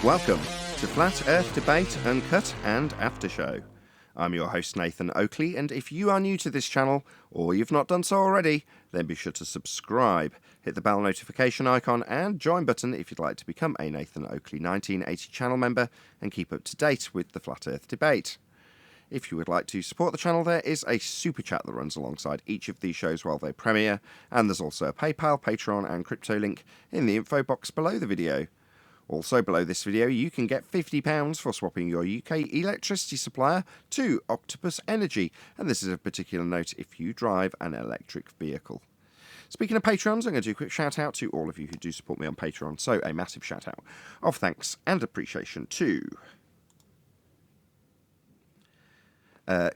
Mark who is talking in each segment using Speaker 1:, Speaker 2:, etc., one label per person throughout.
Speaker 1: Welcome to Flat Earth Debate, Uncut and After Show. I'm your host Nathan Oakley, and if you are new to this channel, or you've not done so already, then be sure to subscribe, hit the bell notification icon and join button if you'd like to become a Nathan Oakley 1980 channel member and keep up to date with the Flat Earth Debate. If you would like to support the channel, there is a super chat that runs alongside each of these shows while they premiere, and there's also a PayPal, Patreon and crypto link in the info box below the video. Also below this video, you can get £50 for swapping your UK electricity supplier to Octopus Energy, and this is of particular note if you drive an electric vehicle. Speaking of Patrons, I'm going to do a quick shout out to all of you who do support me on Patreon, so a massive shout out of thanks and appreciation to... I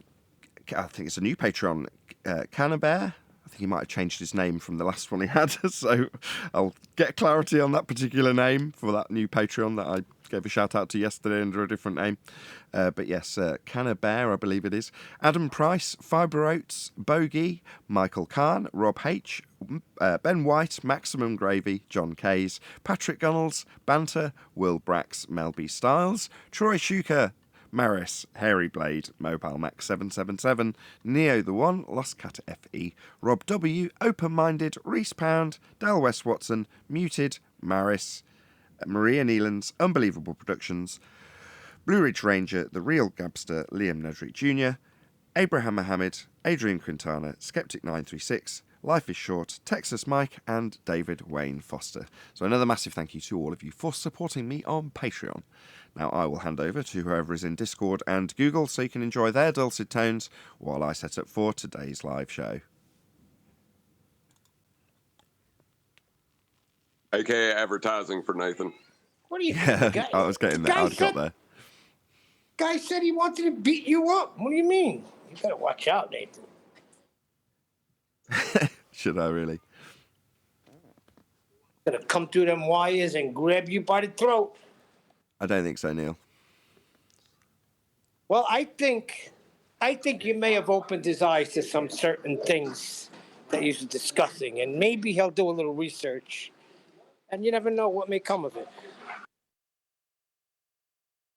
Speaker 1: think it's a new Patreon, Cannabear. I think he might have changed his name from the last one he had, so I'll get clarity on that particular name for that new Patreon that I gave a shout out to yesterday under a different name. But yes, Cannabear, I believe it is. Adam Price, Fibre Oats, Bogey, Michael Kahn, Rob H, Ben White, Maximum Gravy, John Kays, Patrick Gunnels, Banter, Will Brax, Mel B. Styles, Troy Shuker, Maris, Hairy Blade, Mobile Max 777, Neo the One, Lost Cat FE, Rob W, Open Minded, Reese Pound, Dale West Watson, Muted, Maris, Maria Neelands, Unbelievable Productions, Blue Ridge Ranger, The Real Gabster, Liam Nedrick Jr., Abraham Mohammed, Adrian Quintana, Skeptic 936, Life is Short, Texas Mike, and David Wayne Foster. So another massive thank you to all of you for supporting me on Patreon. Now I will hand over to whoever is in Discord and Google so you can enjoy their dulcet tones while I set up for today's live show.
Speaker 2: AKA advertising for Nathan.
Speaker 3: What are you?
Speaker 1: Yeah, I was getting there. I got there.
Speaker 3: Guy said he wanted to beat you up. What do you mean? You better watch out, Nathan.
Speaker 1: Should I really?
Speaker 3: Gonna come through them wires and grab you by the throat.
Speaker 1: I don't think so, Neil.
Speaker 3: Well, I think you may have opened his eyes to some certain things that he's discussing, and maybe he'll do a little research, and you never know what may come of it.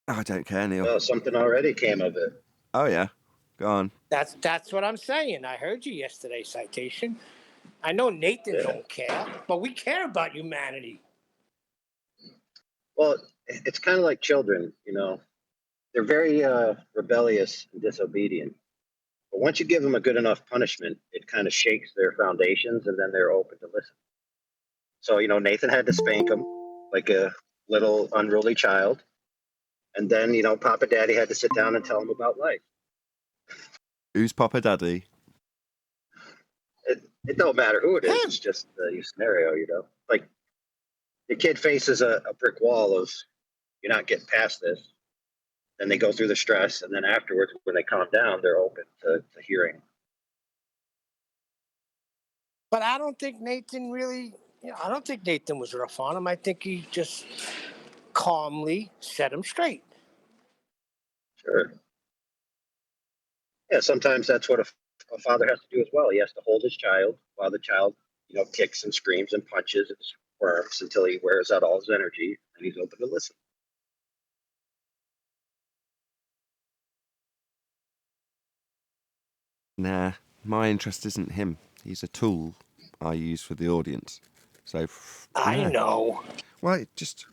Speaker 1: I don't care, Neil.
Speaker 4: Well, something already came of it.
Speaker 1: Oh yeah, go on.
Speaker 3: That's what I'm saying. I heard you yesterday, Citation. I know Nathan don't care, but we care about humanity.
Speaker 4: Well, it's kind of like children, you know. They're very rebellious and disobedient. But once you give them a good enough punishment, it kind of shakes their foundations, and then they're open to listen. So, you know, Nathan had to spank him like a little unruly child. And then, you know, Papa Daddy had to sit down and tell him about life.
Speaker 1: Who's Papa Daddy?
Speaker 4: It don't matter who it is. It's just your scenario, you know. Like, the kid faces a brick wall of, you're not getting past this. Then they go through the stress, and then afterwards, when they calm down, they're open to hearing.
Speaker 3: But I don't think Nathan really, I don't think Nathan was rough on him. I think he just calmly set him straight.
Speaker 4: Sure. Yeah, sometimes that's what a father has to do as well. He has to hold his child while the child, you know, kicks and screams and punches and squirms until he wears out all his energy and he's open to listen.
Speaker 1: Nah, my interest isn't him. He's a tool I use for the audience. So
Speaker 3: I know.
Speaker 1: Well, it just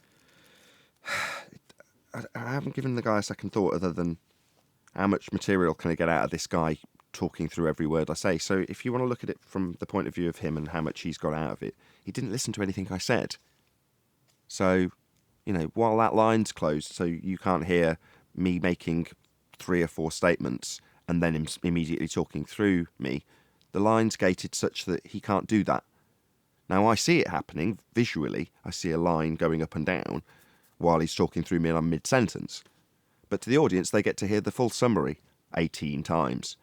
Speaker 1: I haven't given the guy a second thought other than how much material can I get out of this guy talking through every word I say. So if you want to look at it from the point of view of him and how much he's got out of it, he didn't listen to anything I said. So, you know, while that line's closed, so you can't hear me making 3 or 4 statements and then him immediately talking through me, the line's gated such that he can't do that. Now, I see it happening visually. I see a line going up and down while he's talking through me and I'm mid-sentence. But to the audience, they get to hear the full summary 18 times.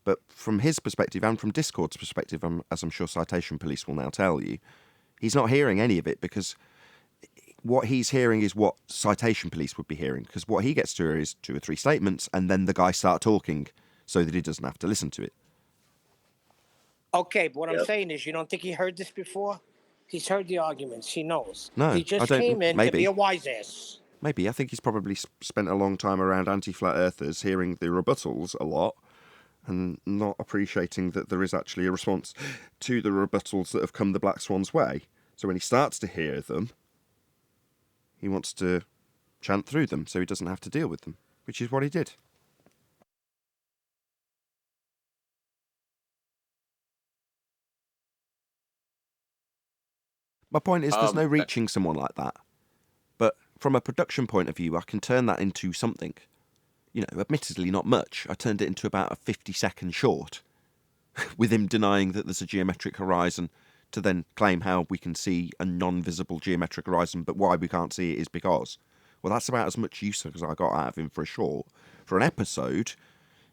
Speaker 1: But from his perspective and from Discord's perspective, as I'm sure Citation Police will now tell you, he's not hearing any of it because what he's hearing is what Citation Police would be hearing. Because what he gets to hear is 2 or 3 statements and then the guy start talking so that he doesn't have to listen to it.
Speaker 3: Okay, but what I'm saying is, you don't think he heard this before? He's heard the arguments. He knows.
Speaker 1: No,
Speaker 3: he just
Speaker 1: I don't,
Speaker 3: came in
Speaker 1: maybe.
Speaker 3: to be a wise ass.
Speaker 1: Maybe. I think he's probably spent a long time around anti-flat earthers, hearing the rebuttals a lot, and not appreciating that there is actually a response to the rebuttals that have come the Black Swan's way. So when he starts to hear them, he wants to chant through them so he doesn't have to deal with them, which is what he did. My point is there's no reaching someone like that. But from a production point of view, I can turn that into something. You know, admittedly not much. I turned it into about a 50-second short with him denying that there's a geometric horizon to then claim how we can see a non-visible geometric horizon, but why we can't see it is because. Well, that's about as much use as I got out of him for a short. For an episode,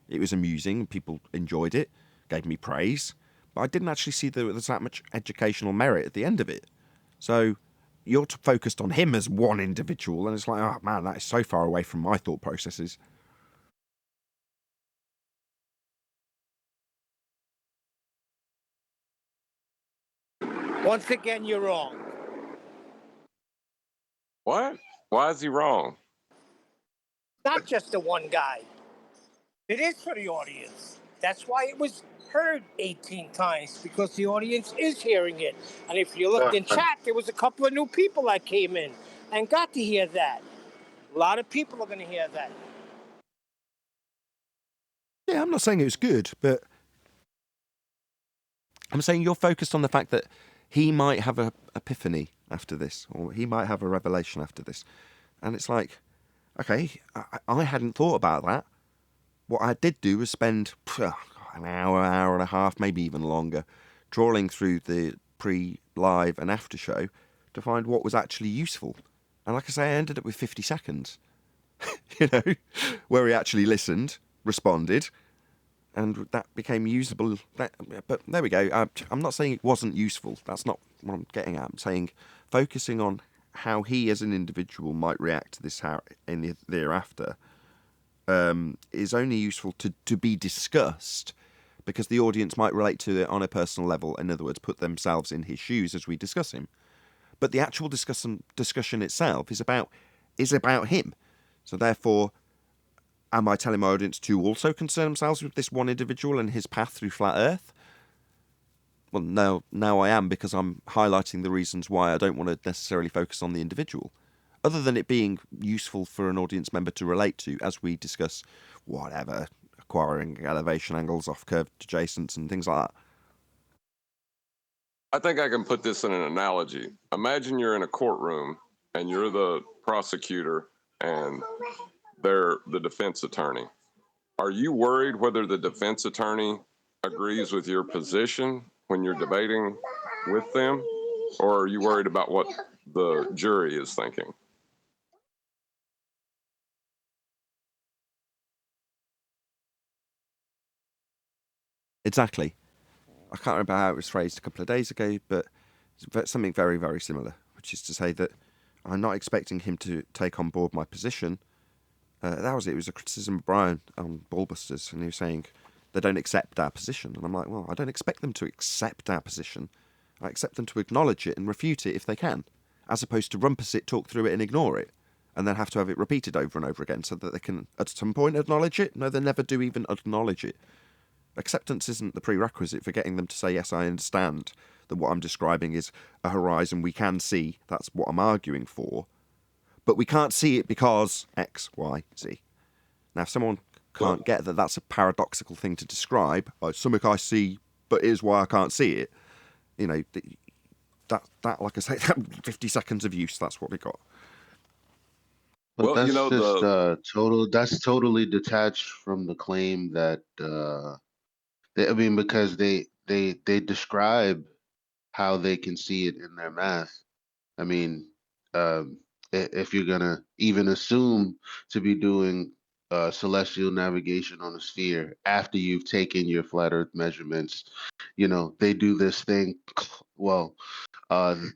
Speaker 1: it was amusing. People enjoyed it, gave me praise. But I didn't actually see that there was that much educational merit at the end of it. So you're focused on him as one individual, and it's like, oh man, that is so far away from my thought processes.
Speaker 3: Once again, you're wrong.
Speaker 2: What? Why is he wrong?
Speaker 3: Not just the one guy. It is for the audience. That's why it was heard 18 times, because the audience is hearing it. And if you looked in chat, there was a couple of new people that came in and got to hear that. A lot of people are going to hear that.
Speaker 1: Yeah, I'm not saying it was good, but I'm saying you're focused on the fact that he might have an epiphany after this, or he might have a revelation after this. And it's like, okay, I hadn't thought about that. What I did do was spend an hour and a half, maybe even longer, trawling through the pre-live and after show to find what was actually useful. And like I say, I ended up with 50 seconds, you know, where he actually listened, responded, and that became usable. But there we go. I'm not saying it wasn't useful. That's not what I'm getting at. I'm saying focusing on how he as an individual might react to this in the thereafter is only useful to be discussed, because the audience might relate to it on a personal level. In other words, put themselves in his shoes as we discuss him. But the actual discussion itself is about him. So therefore, am I telling my audience to also concern themselves with this one individual and his path through flat Earth? Well, now I am, because I'm highlighting the reasons why I don't want to necessarily focus on the individual. Other than it being useful for an audience member to relate to as we discuss whatever, acquiring elevation angles off curved adjacents and things like that.
Speaker 2: I think I can put this in an analogy. Imagine you're in a courtroom and you're the prosecutor and they're the defense attorney. Are you worried whether the defense attorney agrees with your position when you're debating with them? Or are you worried about what the jury is thinking?
Speaker 1: Exactly. I can't remember how it was phrased a couple of days ago, but it's something very, very similar, which is to say that I'm not expecting him to take on board my position. That was it. It was a criticism of Brian on Ballbusters, and he was saying they don't accept our position. And I'm like, well, I don't expect them to accept our position. I accept them to acknowledge it and refute it if they can, as opposed to rumpus it, talk through it, and ignore it, and then have to have it repeated over and over again so that they can, at some point, acknowledge it. No, they never do even acknowledge it. Acceptance isn't the prerequisite for getting them to say, yes, I understand that what I'm describing is a horizon we can see. That's what I'm arguing for. But we can't see it because X, Y, Z. Now, if someone can't get that that's a paradoxical thing to describe, something I see, but here's why I can't see it, you know, that like I say, that 50 seconds of use, that's what we got.
Speaker 5: But
Speaker 2: Well,
Speaker 5: that's
Speaker 2: you know,
Speaker 5: just that's totally detached from the claim that because they describe how they can see it in their math. I mean, if you're gonna even assume to be doing celestial navigation on a sphere after you've taken your flat Earth measurements, you know, they do this thing. Well,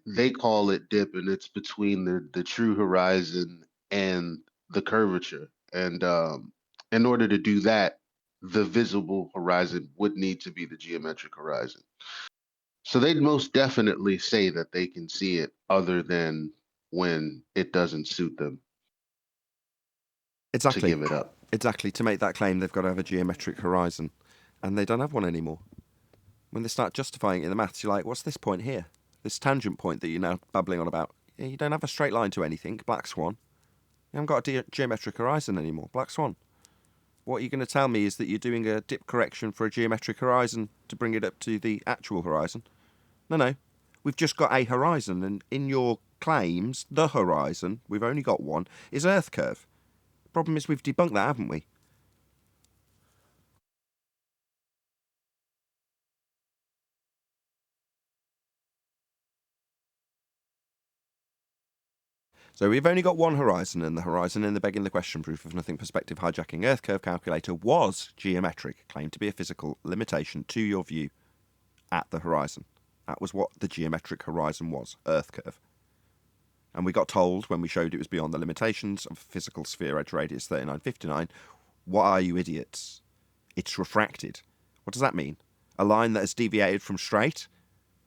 Speaker 5: they call it dip, and it's between the true horizon and the curvature. And in order to do that, the visible horizon would need to be the geometric horizon. So they'd most definitely say that they can see it, other than when it doesn't suit them.
Speaker 1: Exactly.
Speaker 5: to give it up.
Speaker 1: Exactly. To make that claim, they've got to have a geometric horizon, and they don't have one anymore. When they start justifying it in the maths, you're like, what's this point here? This tangent point that you're now babbling on about. Yeah, you don't have a straight line to anything. Black swan. You haven't got a geometric horizon anymore. Black swan. What you're going to tell me is that you're doing a dip correction for a geometric horizon to bring it up to the actual horizon. No. We've just got a horizon, and in your claims, the horizon, we've only got one, is Earth curve. The problem is we've debunked that, haven't we? So we've only got one horizon, and the horizon in the begging the question proof of nothing perspective hijacking Earth curve calculator was geometric, claimed to be a physical limitation to your view at the horizon. That was what the geometric horizon was, Earth curve. And we got told when we showed it was beyond the limitations of physical sphere edge radius 3959, what are you idiots? It's refracted. What does that mean? A line that has deviated from straight?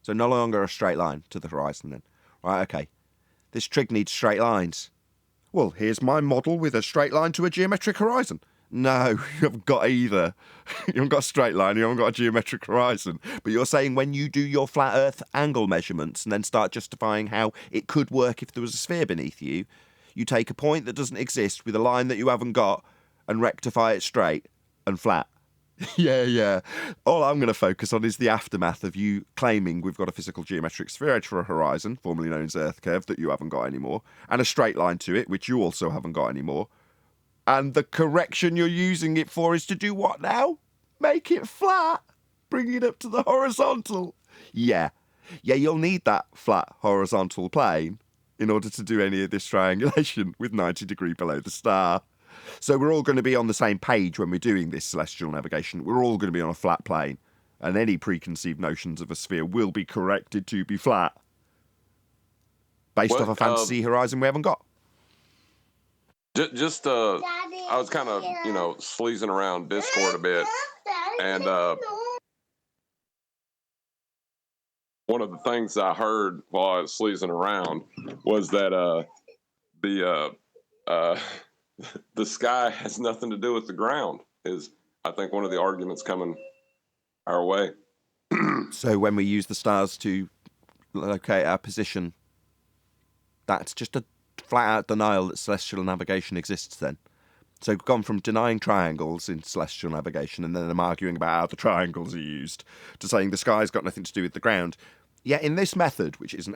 Speaker 1: So no longer a straight line to the horizon then. Right, okay. This trig needs straight lines. Well, here's my model with a straight line to a geometric horizon. No, you haven't got either. You haven't got a straight line, you haven't got a geometric horizon. But you're saying when you do your flat Earth angle measurements and then start justifying how it could work if there was a sphere beneath you, you take a point that doesn't exist with a line that you haven't got and rectify it straight and flat. Yeah. All I'm going to focus on is the aftermath of you claiming we've got a physical geometric sphere edge for a horizon, formerly known as Earth curve, that you haven't got anymore, and a straight line to it, which you also haven't got anymore. And the correction you're using it for is to do what now? Make it flat. Bring it up to the horizontal. Yeah, you'll need that flat horizontal plane in order to do any of this triangulation with 90 degrees below the star. So we're all going to be on the same page when we're doing this celestial navigation. We're all going to be on a flat plane. And any preconceived notions of a sphere will be corrected to be flat. Based off a fantasy horizon we haven't got.
Speaker 2: I was kind of, sleazing around Discord a bit, and one of the things I heard while I was sleazing around was that the sky has nothing to do with the ground. Is I think one of the arguments coming our way.
Speaker 1: So when we use the stars to locate our position, that's just a flat-out denial that celestial navigation exists then. So we've gone from denying triangles in celestial navigation and then I'm arguing about how the triangles are used to saying the sky's got nothing to do with the ground. Yet in this method, which isn't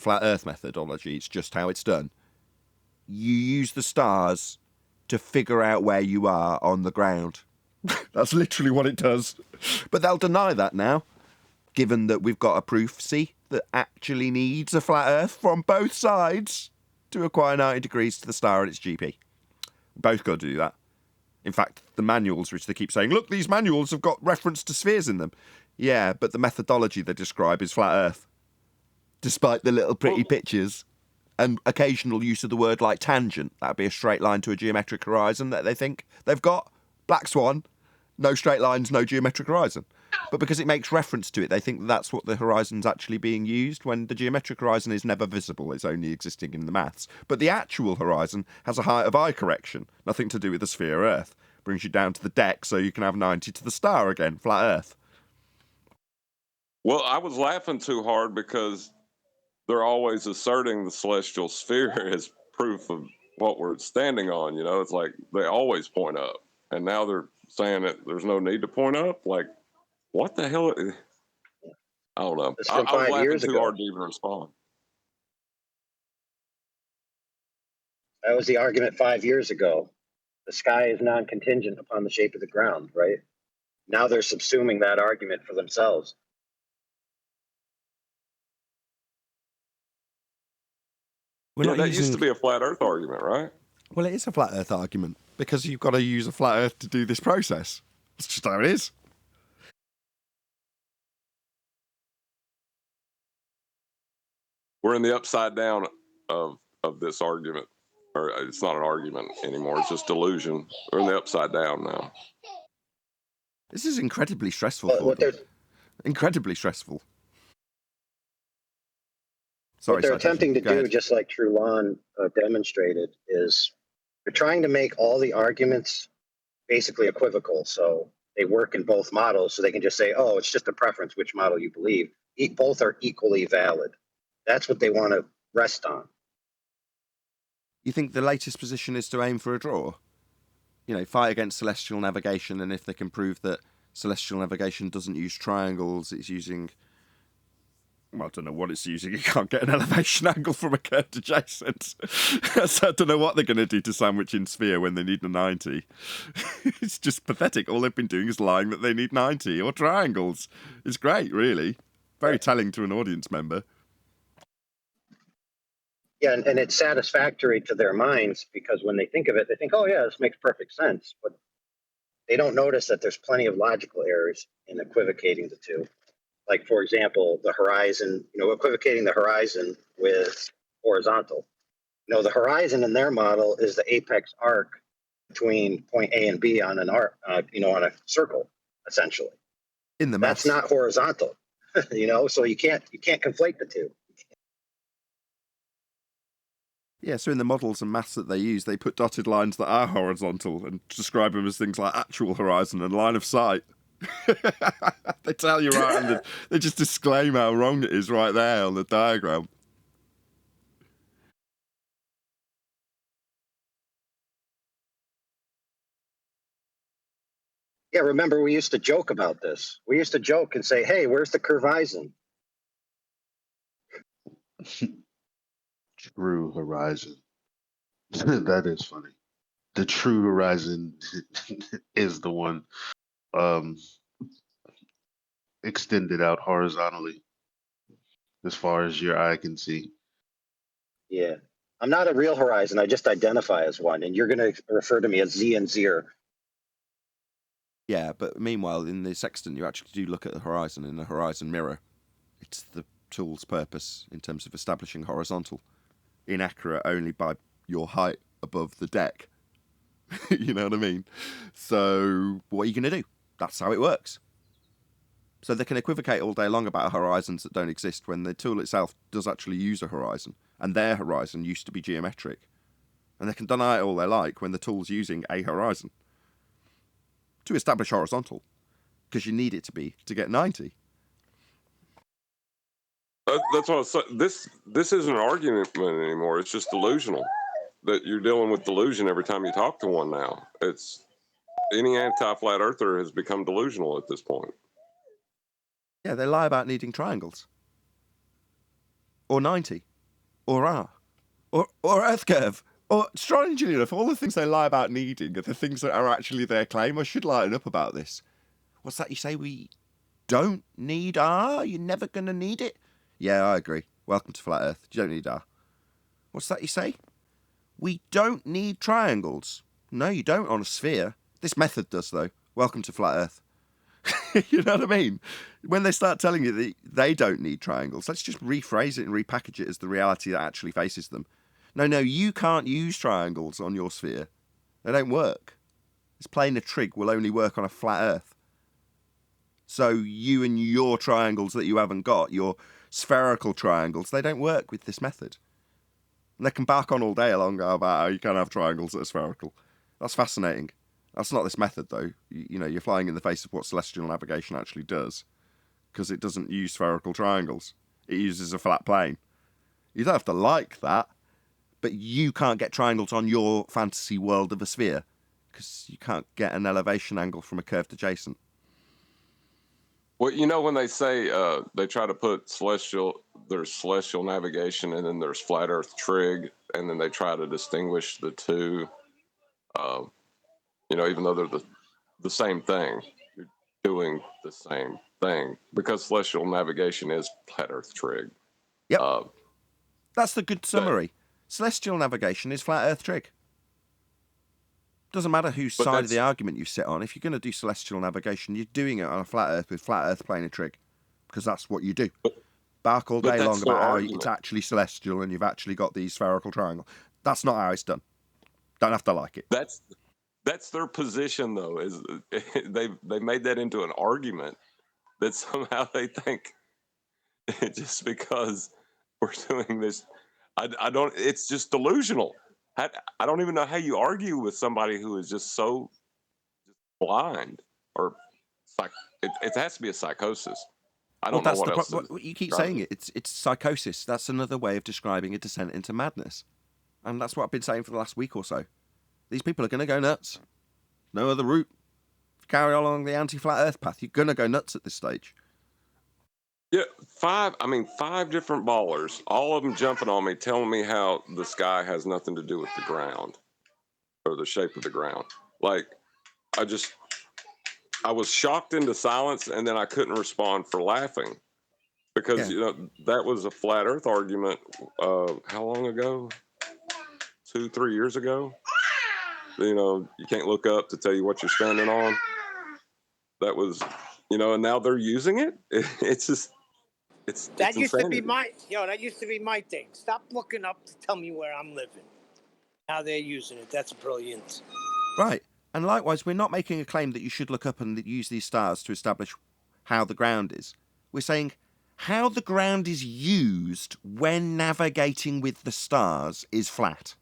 Speaker 1: flat earth methodology, it's just how it's done, you use the stars to figure out where you are on the ground. That's literally what it does. But they'll deny that now, given that we've got a proof, that actually needs a flat earth from both sides to acquire 90 degrees to the star at its GP. Both got to do that. In fact, the manuals, which they keep saying, look, these manuals have got reference to spheres in them. Yeah, but the methodology they describe is flat earth. Despite the little pretty pictures and occasional use of the word like tangent, that would be a straight line to a geometric horizon that they think they've got. Black swan, no straight lines, no geometric horizon. But because it makes reference to it, they think that's what the horizon's actually being used, when the geometric horizon is never visible, it's only existing in the maths. But the actual horizon has a height of eye correction, nothing to do with the sphere Earth. Brings you down to the deck so you can have 90 to the star again, flat Earth.
Speaker 2: Well, I was laughing too hard because they're always asserting the celestial sphere as proof of what we're standing on. It's like they always point up. And now they're saying that there's no need to point up. Like, what the hell? I don't know.
Speaker 4: It's
Speaker 2: I
Speaker 4: from
Speaker 2: was
Speaker 4: 5
Speaker 2: laughing
Speaker 4: years
Speaker 2: too
Speaker 4: ago.
Speaker 2: hard to even respond.
Speaker 4: That was the argument 5 years ago. The sky is non-contingent upon the shape of the ground, right? Now they're subsuming that argument for themselves.
Speaker 2: That used to be a flat Earth argument, right?
Speaker 1: Well, it is a flat Earth argument, because you've got to use a flat Earth to do this process. That's just how it is.
Speaker 2: We're in the upside down of this argument. Or it's not an argument anymore. It's just delusion. We're in the upside down now.
Speaker 1: This is incredibly stressful for them. Incredibly stressful.
Speaker 4: What they're attempting to do, just like Trulon demonstrated, is They're trying to make all the arguments basically equivocal. So they work in both models. So they can just say, oh, it's just a preference which model you believe. Both are equally valid. That's what they want to rest on.
Speaker 1: You think the latest position is to aim for a draw? You know, fight against celestial navigation, and if they can prove that celestial navigation doesn't use triangles, it's using... Well, I don't know what it's using. You can't get an elevation angle from a curved adjacent. So I don't know what they're going to do to sandwich in sphere when they need a 90. It's just pathetic. All they've been doing is lying that they need 90 or triangles. It's great, really. Very telling to an audience member.
Speaker 4: Yeah, and it's satisfactory to their minds because when they think of it, they think, oh, yeah, this makes perfect sense. But they don't notice that there's plenty of logical errors in equivocating the two. Like, for example, the horizon, equivocating the horizon with horizontal. The horizon in their model is the apex arc between point A and B on an arc, on a circle, essentially.
Speaker 1: In the
Speaker 4: That's
Speaker 1: maths.
Speaker 4: not horizontal, so you can't conflate the two.
Speaker 1: Yeah, so in the models and maths that they use, they put dotted lines that are horizontal and describe them as things like actual horizon and line of sight. They tell you right, and they just disclaim how wrong it is right there on the diagram.
Speaker 4: Yeah, remember we used to joke about this. We used to joke and say, hey, where's the curvaison?
Speaker 5: True horizon. That is funny. The true horizon is the one extended out horizontally as far as your eye can see.
Speaker 4: Yeah. I'm not a real horizon. I just identify as one. And you're going to refer to me as Z and Zir.
Speaker 1: Yeah, but meanwhile, in the sextant, you actually do look at the horizon in a horizon mirror. It's the tool's purpose in terms of establishing horizontal. Inaccurate only by your height above the deck. You know what I mean? So what are you going to do? That's how it works. So they can equivocate all day long about horizons that don't exist when the tool itself does actually use a horizon, and their horizon used to be geometric. And they can deny it all they like when the tool's using a horizon to establish horizontal, because you need it to be to get 90.
Speaker 2: That's what I was saying. This isn't an argument anymore. It's just delusional. That you're dealing with delusion every time you talk to one now. It's any anti-flat earther has become delusional at this point.
Speaker 1: Yeah, they lie about needing triangles. Or 90. Or R. Or Earth curve. Or, strangely enough, all the things they lie about needing are the things that are actually their claim. I should lighten up about this. What's that you say? We don't need R? You're never going to need it? Yeah, I agree. Welcome to Flat Earth. You don't need R. What's that you say? We don't need triangles. No, you don't on a sphere. This method does, though. Welcome to Flat Earth. You know what I mean? When they start telling you that they don't need triangles, let's just rephrase it and repackage it as the reality that actually faces them. No, you can't use triangles on your sphere. They don't work. This planar trig will only work on a flat Earth. So you and your triangles that you haven't got, your spherical triangles, they don't work with this method. And they can bark on all day long about how you can't have triangles that are spherical. That's fascinating. That's not this method, though. You're flying in the face of what celestial navigation actually does, because it doesn't use spherical triangles. It uses a flat plane. You don't have to like that, but you can't get triangles on your fantasy world of a sphere, because you can't get an elevation angle from a curved adjacent.
Speaker 2: Well, when they say they try to put there's celestial navigation and then there's flat Earth trig, and then they try to distinguish the two. Even though they're the same thing, you're doing the same thing because celestial navigation is flat Earth trig.
Speaker 1: Yep. That's the good summary. Celestial navigation is flat Earth trig. Doesn't matter whose side of the argument you sit on. If you're going to do celestial navigation, you're doing it on a flat Earth with flat Earth planar trig, because that's what you do. Bark all day long about how it's actually celestial and you've actually got these spherical triangles. That's not how it's done. Don't have to like it.
Speaker 2: That's their position, though. Is they made that into an argument that somehow they think just because we're doing this, I don't. It's just delusional. I don't even know how you argue with somebody who is just so blind or psych. It has to be a psychosis. I
Speaker 1: Well,
Speaker 2: don't know
Speaker 1: that's
Speaker 2: what
Speaker 1: the
Speaker 2: else to
Speaker 1: what you keep
Speaker 2: describe
Speaker 1: saying
Speaker 2: it.
Speaker 1: It's psychosis. That's another way of describing a descent into madness, and that's what I've been saying for the last week or so. These people are going to go nuts. No other route. Carry on along the anti-flat Earth path. You're going to go nuts at this stage.
Speaker 2: Yeah, five different ballers, all of them jumping on me, telling me how the sky has nothing to do with the ground or the shape of the ground. Like, I was shocked into silence, and then I couldn't respond for laughing because
Speaker 1: Yeah.
Speaker 2: that was a flat Earth argument. How long ago? 2-3 years ago. You can't look up to tell you what you're standing on. That was, and now they're using it. It's just, it's
Speaker 3: That used to be
Speaker 2: insanity.
Speaker 3: that used to be my thing. Stop looking up to tell me where I'm living. How they're using it. That's brilliant.
Speaker 1: Right. And likewise, we're not making a claim that you should look up and use these stars to establish how the ground is. We're saying how the ground is used when navigating with the stars is flat.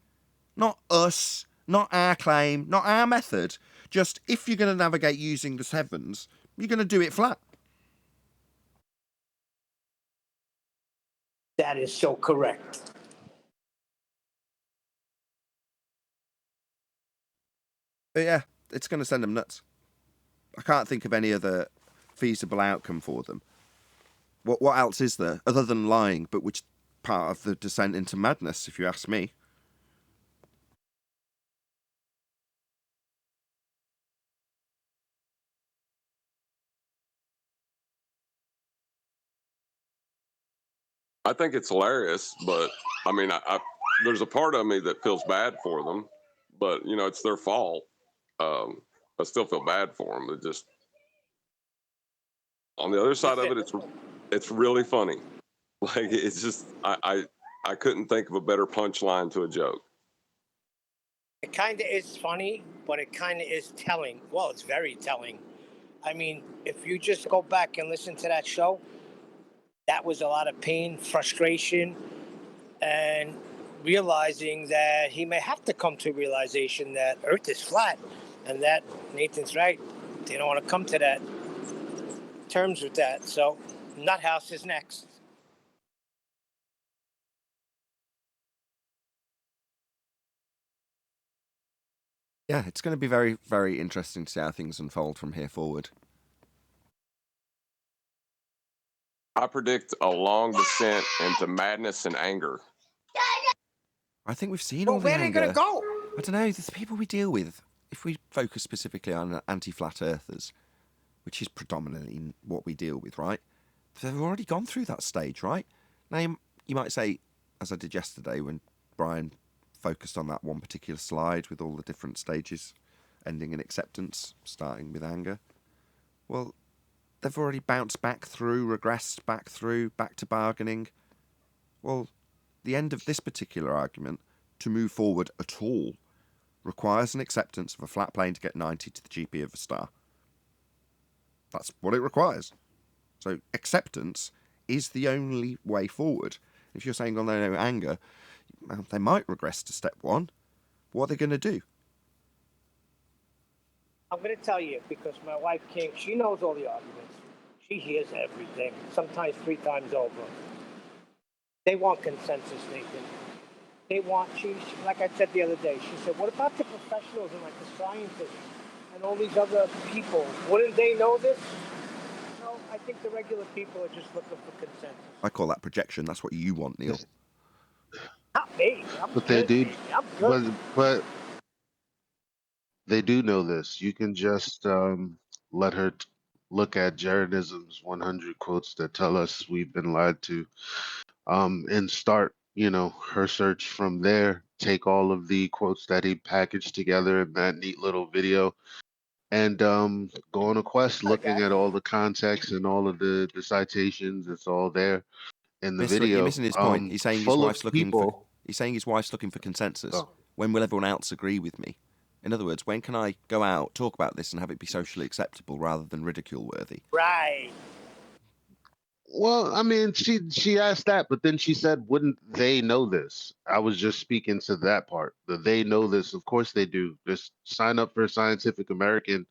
Speaker 1: Not us, not our claim, not our method. Just if you're going to navigate using the heavens, you're going to do it flat.
Speaker 3: That is so correct.
Speaker 1: But yeah, it's going to send them nuts. I can't think of any other feasible outcome for them. What else is there other than lying, but which part of the descent into madness, if you ask me?
Speaker 2: I think it's hilarious, but there's a part of me that feels bad for them, but it's their fault. I still feel bad for them. It just on the other side of it, it's really funny. Like it's just I couldn't think of a better punchline to a joke.
Speaker 3: It kind of is funny, but it kind of is telling. Well, it's very telling. I mean, if you just go back and listen to that show, that was a lot of pain, frustration, and realizing that he may have to come to a realization that Earth is flat, and that Nathan's right. They don't want to come to that terms with that. So, Nuthouse is next.
Speaker 1: Yeah, it's going to be very, very interesting to see how things unfold from here forward.
Speaker 2: I predict a long descent into madness and anger.
Speaker 1: I think we've seen
Speaker 3: Well,
Speaker 1: all the
Speaker 3: where are they
Speaker 1: anger.
Speaker 3: going to go?
Speaker 1: I don't know, the people we deal with, if we focus specifically on anti-flat earthers, which is predominantly what we deal with, right? They've already gone through that stage, right? Now, you might say, as I did yesterday when Brian focused on that one particular slide with all the different stages ending in acceptance, starting with anger. Well, they've already bounced back through, regressed back through, back to bargaining. Well, the end of this particular argument, to move forward at all, requires an acceptance of a flat plane to get 90 to the GP of a star. That's what it requires. So acceptance is the only way forward. If you're saying, oh no, anger, well, they might regress to step one. What are they going to do?
Speaker 3: I'm going to tell you because my wife came. She knows all the arguments. She hears everything, sometimes 3 times over. They want consensus, Nathan. They want, like I said the other day, she said, what about the professionals and like the scientists and all these other people? Wouldn't they know this? No, I think the regular people are just looking for consensus.
Speaker 1: I call that projection. That's what you want, Neil.
Speaker 3: Not me. I'm
Speaker 5: But
Speaker 3: good,
Speaker 5: they do,
Speaker 3: baby. I'm good.
Speaker 5: but they do know this. You can just let her look at Jaredism's 100 quotes that tell us we've been lied to, and start, her search from there. Take all of the quotes that he packaged together in that neat little video, and go on a quest looking
Speaker 3: Okay.
Speaker 5: at all the context and all of the citations. It's all there in the
Speaker 1: Mister, you're
Speaker 5: video.
Speaker 1: missing his point. He's saying his
Speaker 5: Full of
Speaker 1: wife's looking for.
Speaker 5: people.
Speaker 1: He's saying his wife's looking for consensus.
Speaker 5: Oh,
Speaker 1: When will everyone else agree with me? In other words, when can I go out, talk about this, and have it be socially acceptable rather than ridicule worthy?
Speaker 3: Right.
Speaker 5: Well, I mean, she asked that, but then she said, "Wouldn't they know this?" I was just speaking to that part. That they know this. Of course they do. Just sign up for a Scientific American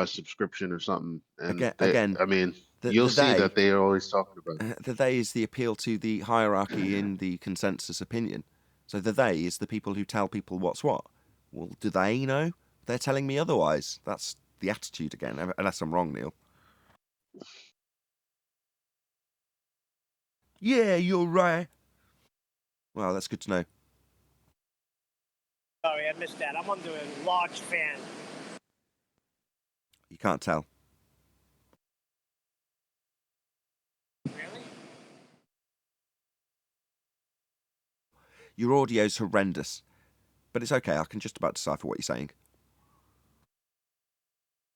Speaker 5: subscription or something, and
Speaker 1: Again,
Speaker 5: I mean,
Speaker 1: the
Speaker 5: you'll see
Speaker 1: they,
Speaker 5: that they are always talking about it.
Speaker 1: the they is the appeal to the hierarchy in the consensus opinion. So the they is the people who tell people what's what. Well, do they know? They're telling me otherwise. That's the attitude again, unless I'm wrong, Neil. Yeah, you're right. Well, that's good to know.
Speaker 3: Sorry, I missed that. I'm under a large fan.
Speaker 1: You can't tell.
Speaker 3: Really?
Speaker 1: Your audio's horrendous, but it's okay. I can just about decipher what you're saying.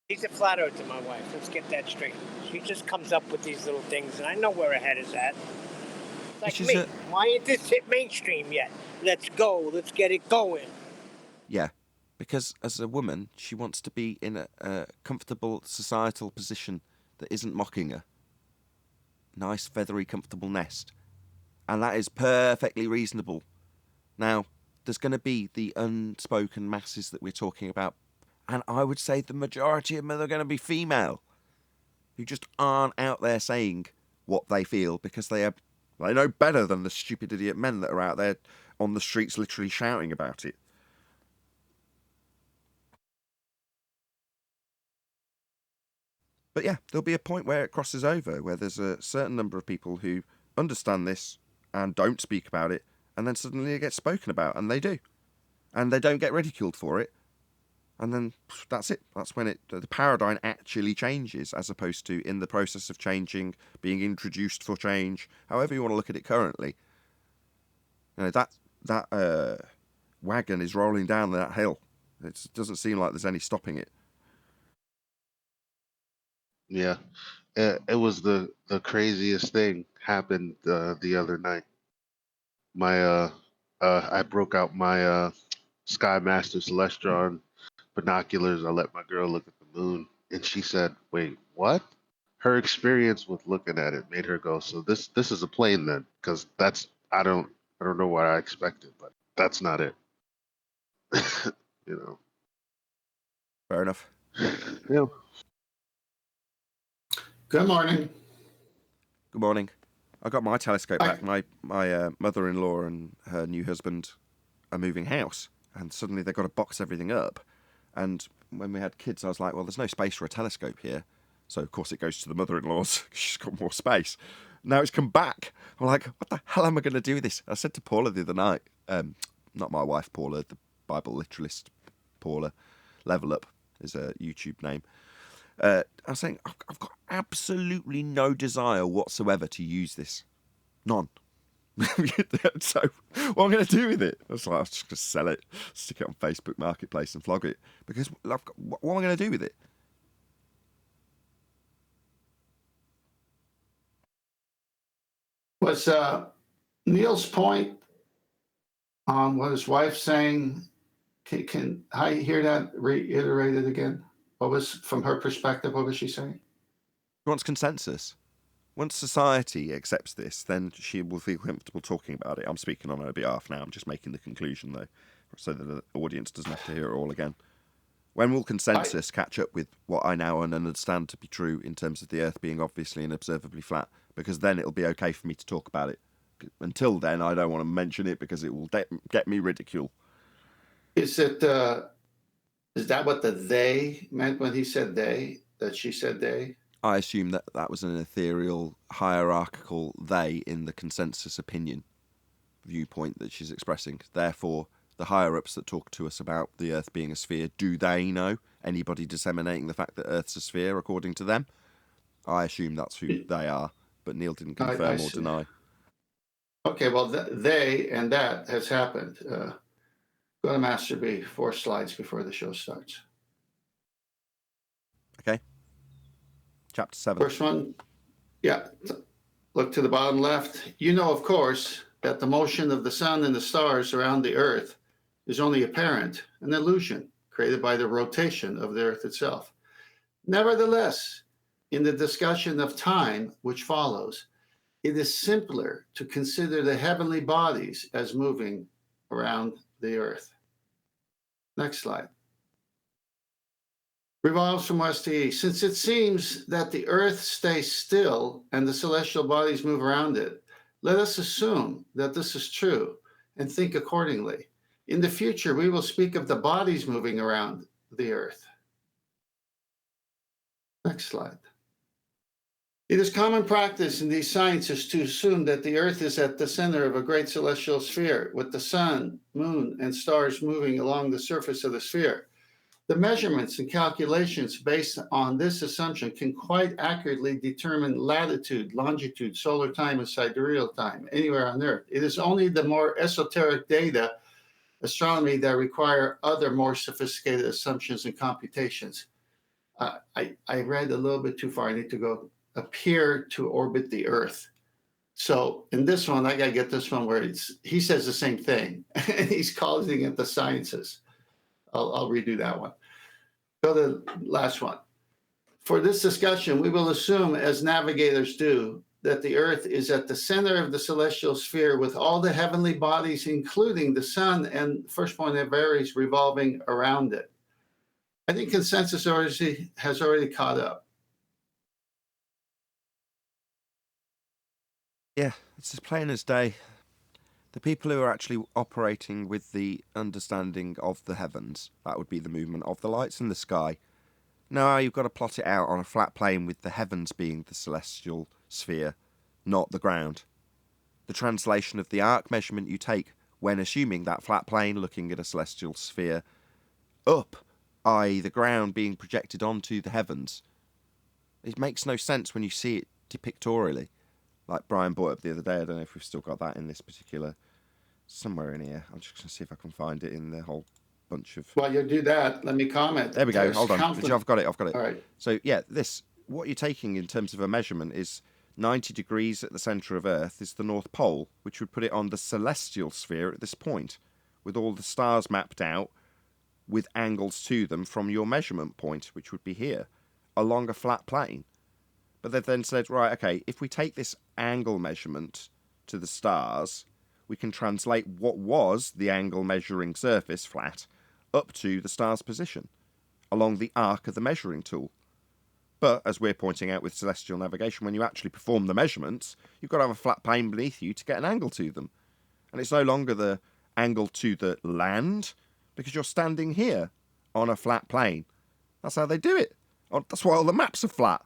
Speaker 3: He's a flat earther, my wife. Let's get that straight. She just comes up with these little things, and I know where her head is at. Like
Speaker 1: She's
Speaker 3: me. Why ain't this hit mainstream yet? Let's go. Let's get it going.
Speaker 1: Yeah, because as a woman, she wants to be in a comfortable societal position that isn't mocking her. Nice, feathery, comfortable nest. And that is perfectly reasonable. Now, there's going to be the unspoken masses that we're talking about, and I would say the majority of them are going to be female, who just aren't out there saying what they feel because they know better than the stupid idiot men that are out there on the streets literally shouting about it. But yeah, there'll be a point where it crosses over, where there's a certain number of people who understand this and don't speak about it, and then suddenly it gets spoken about, and they do. And they don't get ridiculed for it. And then that's it. That's when the paradigm actually changes, as opposed to in the process of changing, being introduced for change, however you want to look at it currently. You know, that wagon is rolling down that hill. It doesn't seem like there's any stopping it.
Speaker 5: Yeah, it was the craziest thing happened the other night. My I broke out my Skymaster Celestron binoculars. I let my girl look at the moon, and she said, "Wait, what?" Her experience with looking at it made her go, "So this is a plane then?" Because that's I don't know what I expected, but that's not it. You know.
Speaker 1: Fair enough.
Speaker 5: Yeah.
Speaker 6: Good morning.
Speaker 1: Good morning. I got my telescope back. My mother-in-law and her new husband are moving house, and suddenly they've got to box everything up. And when we had kids, I was like, well, there's no space for a telescope here. So, of course, it goes to the mother-in-law's. She's got more space. Now it's come back. I'm like, what the hell am I going to do with this? I said to Paula the other night, not my wife Paula, the Bible literalist Paula, Level Up is a YouTube name. I was saying, I've got absolutely no desire whatsoever to use this. None. So, what am I going to do with it? I was like, I'm just going to sell it, stick it on Facebook Marketplace and flog it. Because what am I going to do with it?
Speaker 6: Was Neil's point on what his wife's saying? Can I hear that reiterated again? What was, from her perspective, what was she saying?
Speaker 1: She wants consensus. Once society accepts this, then she will feel comfortable talking about it. I'm speaking on her behalf now. I'm just making the conclusion, though, so that the audience doesn't have to hear it all again. When will consensus catch up with what I now understand to be true in terms of the Earth being obviously and observably flat? Because then it'll be okay for me to talk about it. Until then, I don't want to mention it because it will get me ridicule.
Speaker 6: Is it? Is that what the they meant when he said they? That she said they?
Speaker 1: I assume that was an ethereal, hierarchical they in the consensus opinion viewpoint that she's expressing. Therefore, the higher-ups that talk to us about the Earth being a sphere, do they know? Anybody disseminating the fact that Earth's a sphere, according to them? I assume that's who they are, but Neil didn't confirm or deny.
Speaker 6: Okay, well, they and that has happened. Go to Master B, 4 slides before the show starts.
Speaker 1: Okay. Chapter 7.
Speaker 6: First one, yeah. Look to the bottom left. You know, of course, that the motion of the sun and the stars around the Earth is only apparent, an illusion created by the rotation of the Earth itself. Nevertheless, in the discussion of time which follows, it is simpler to consider the heavenly bodies as moving around the earth. Next slide. Revolves from west to east. Since it seems that the earth stays still and the celestial bodies move around it, let us assume that this is true and think accordingly. In the future, we will speak of the bodies moving around the earth. Next slide. It is common practice in these sciences to assume that the earth is at the center of a great celestial sphere, with the sun, moon, and stars moving along the surface of the sphere. The measurements and calculations based on this assumption can quite accurately determine latitude, longitude, solar time, and sidereal time anywhere on Earth. It is only the more esoteric data, astronomy, that require other more sophisticated assumptions and computations. I read a little bit too far. I need to go appear to orbit the Earth. So in this one, I got to get this one where he says the same thing, and he's calling it the sciences. I'll redo that one. Go to the last one. For this discussion, we will assume, as navigators do, that the Earth is at the center of the celestial sphere with all the heavenly bodies, including the sun and first point of Aries, revolving around it. I think consensus has already caught up.
Speaker 1: Yeah, it's as plain as day. The people who are actually operating with the understanding of the heavens, that would be the movement of the lights in the sky. Now you've got to plot it out on a flat plane with the heavens being the celestial sphere, not the ground. The translation of the arc measurement you take when assuming that flat plane looking at a celestial sphere up, i.e. the ground being projected onto the heavens. It makes no sense when you see it depictorially. Like Brian brought up the other day. I don't know if we've still got that in this particular, somewhere in here. I'm just going to see if I can find it in the whole bunch of...
Speaker 6: While you do that, let me comment.
Speaker 1: There we go. Hold on. I've got it. All
Speaker 6: right.
Speaker 1: So yeah, what you're taking in terms of a measurement is 90 degrees at the centre of Earth is the North Pole, which would put it on the celestial sphere at this point, with all the stars mapped out with angles to them from your measurement point, which would be here, along a flat plane. But they've then said, right, okay, if we take this angle measurement to the stars, we can translate what was the angle measuring surface, flat, up to the star's position, along the arc of the measuring tool. But, as we're pointing out with celestial navigation, when you actually perform the measurements, you've got to have a flat plane beneath you to get an angle to them. And it's no longer the angle to the land, because you're standing here on a flat plane. That's how they do it. That's why all the maps are flat.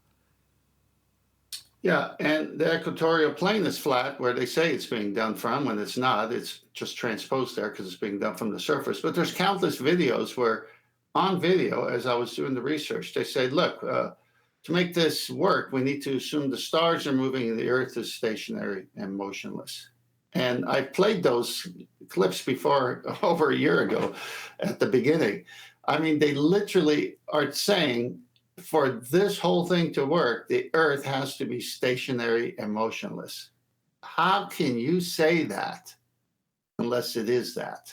Speaker 6: Yeah, and the equatorial plane is flat where they say it's being done from, when it's not. It's just transposed there because it's being done from the surface. But there's countless videos where, on video, as I was doing the research, they say, look, to make this work, we need to assume the stars are moving and the Earth is stationary and motionless. And I played those clips before, over a year ago, at the beginning. I mean, they literally are saying, for this whole thing to work, the Earth has to be stationary and motionless. How can you say that unless it is that?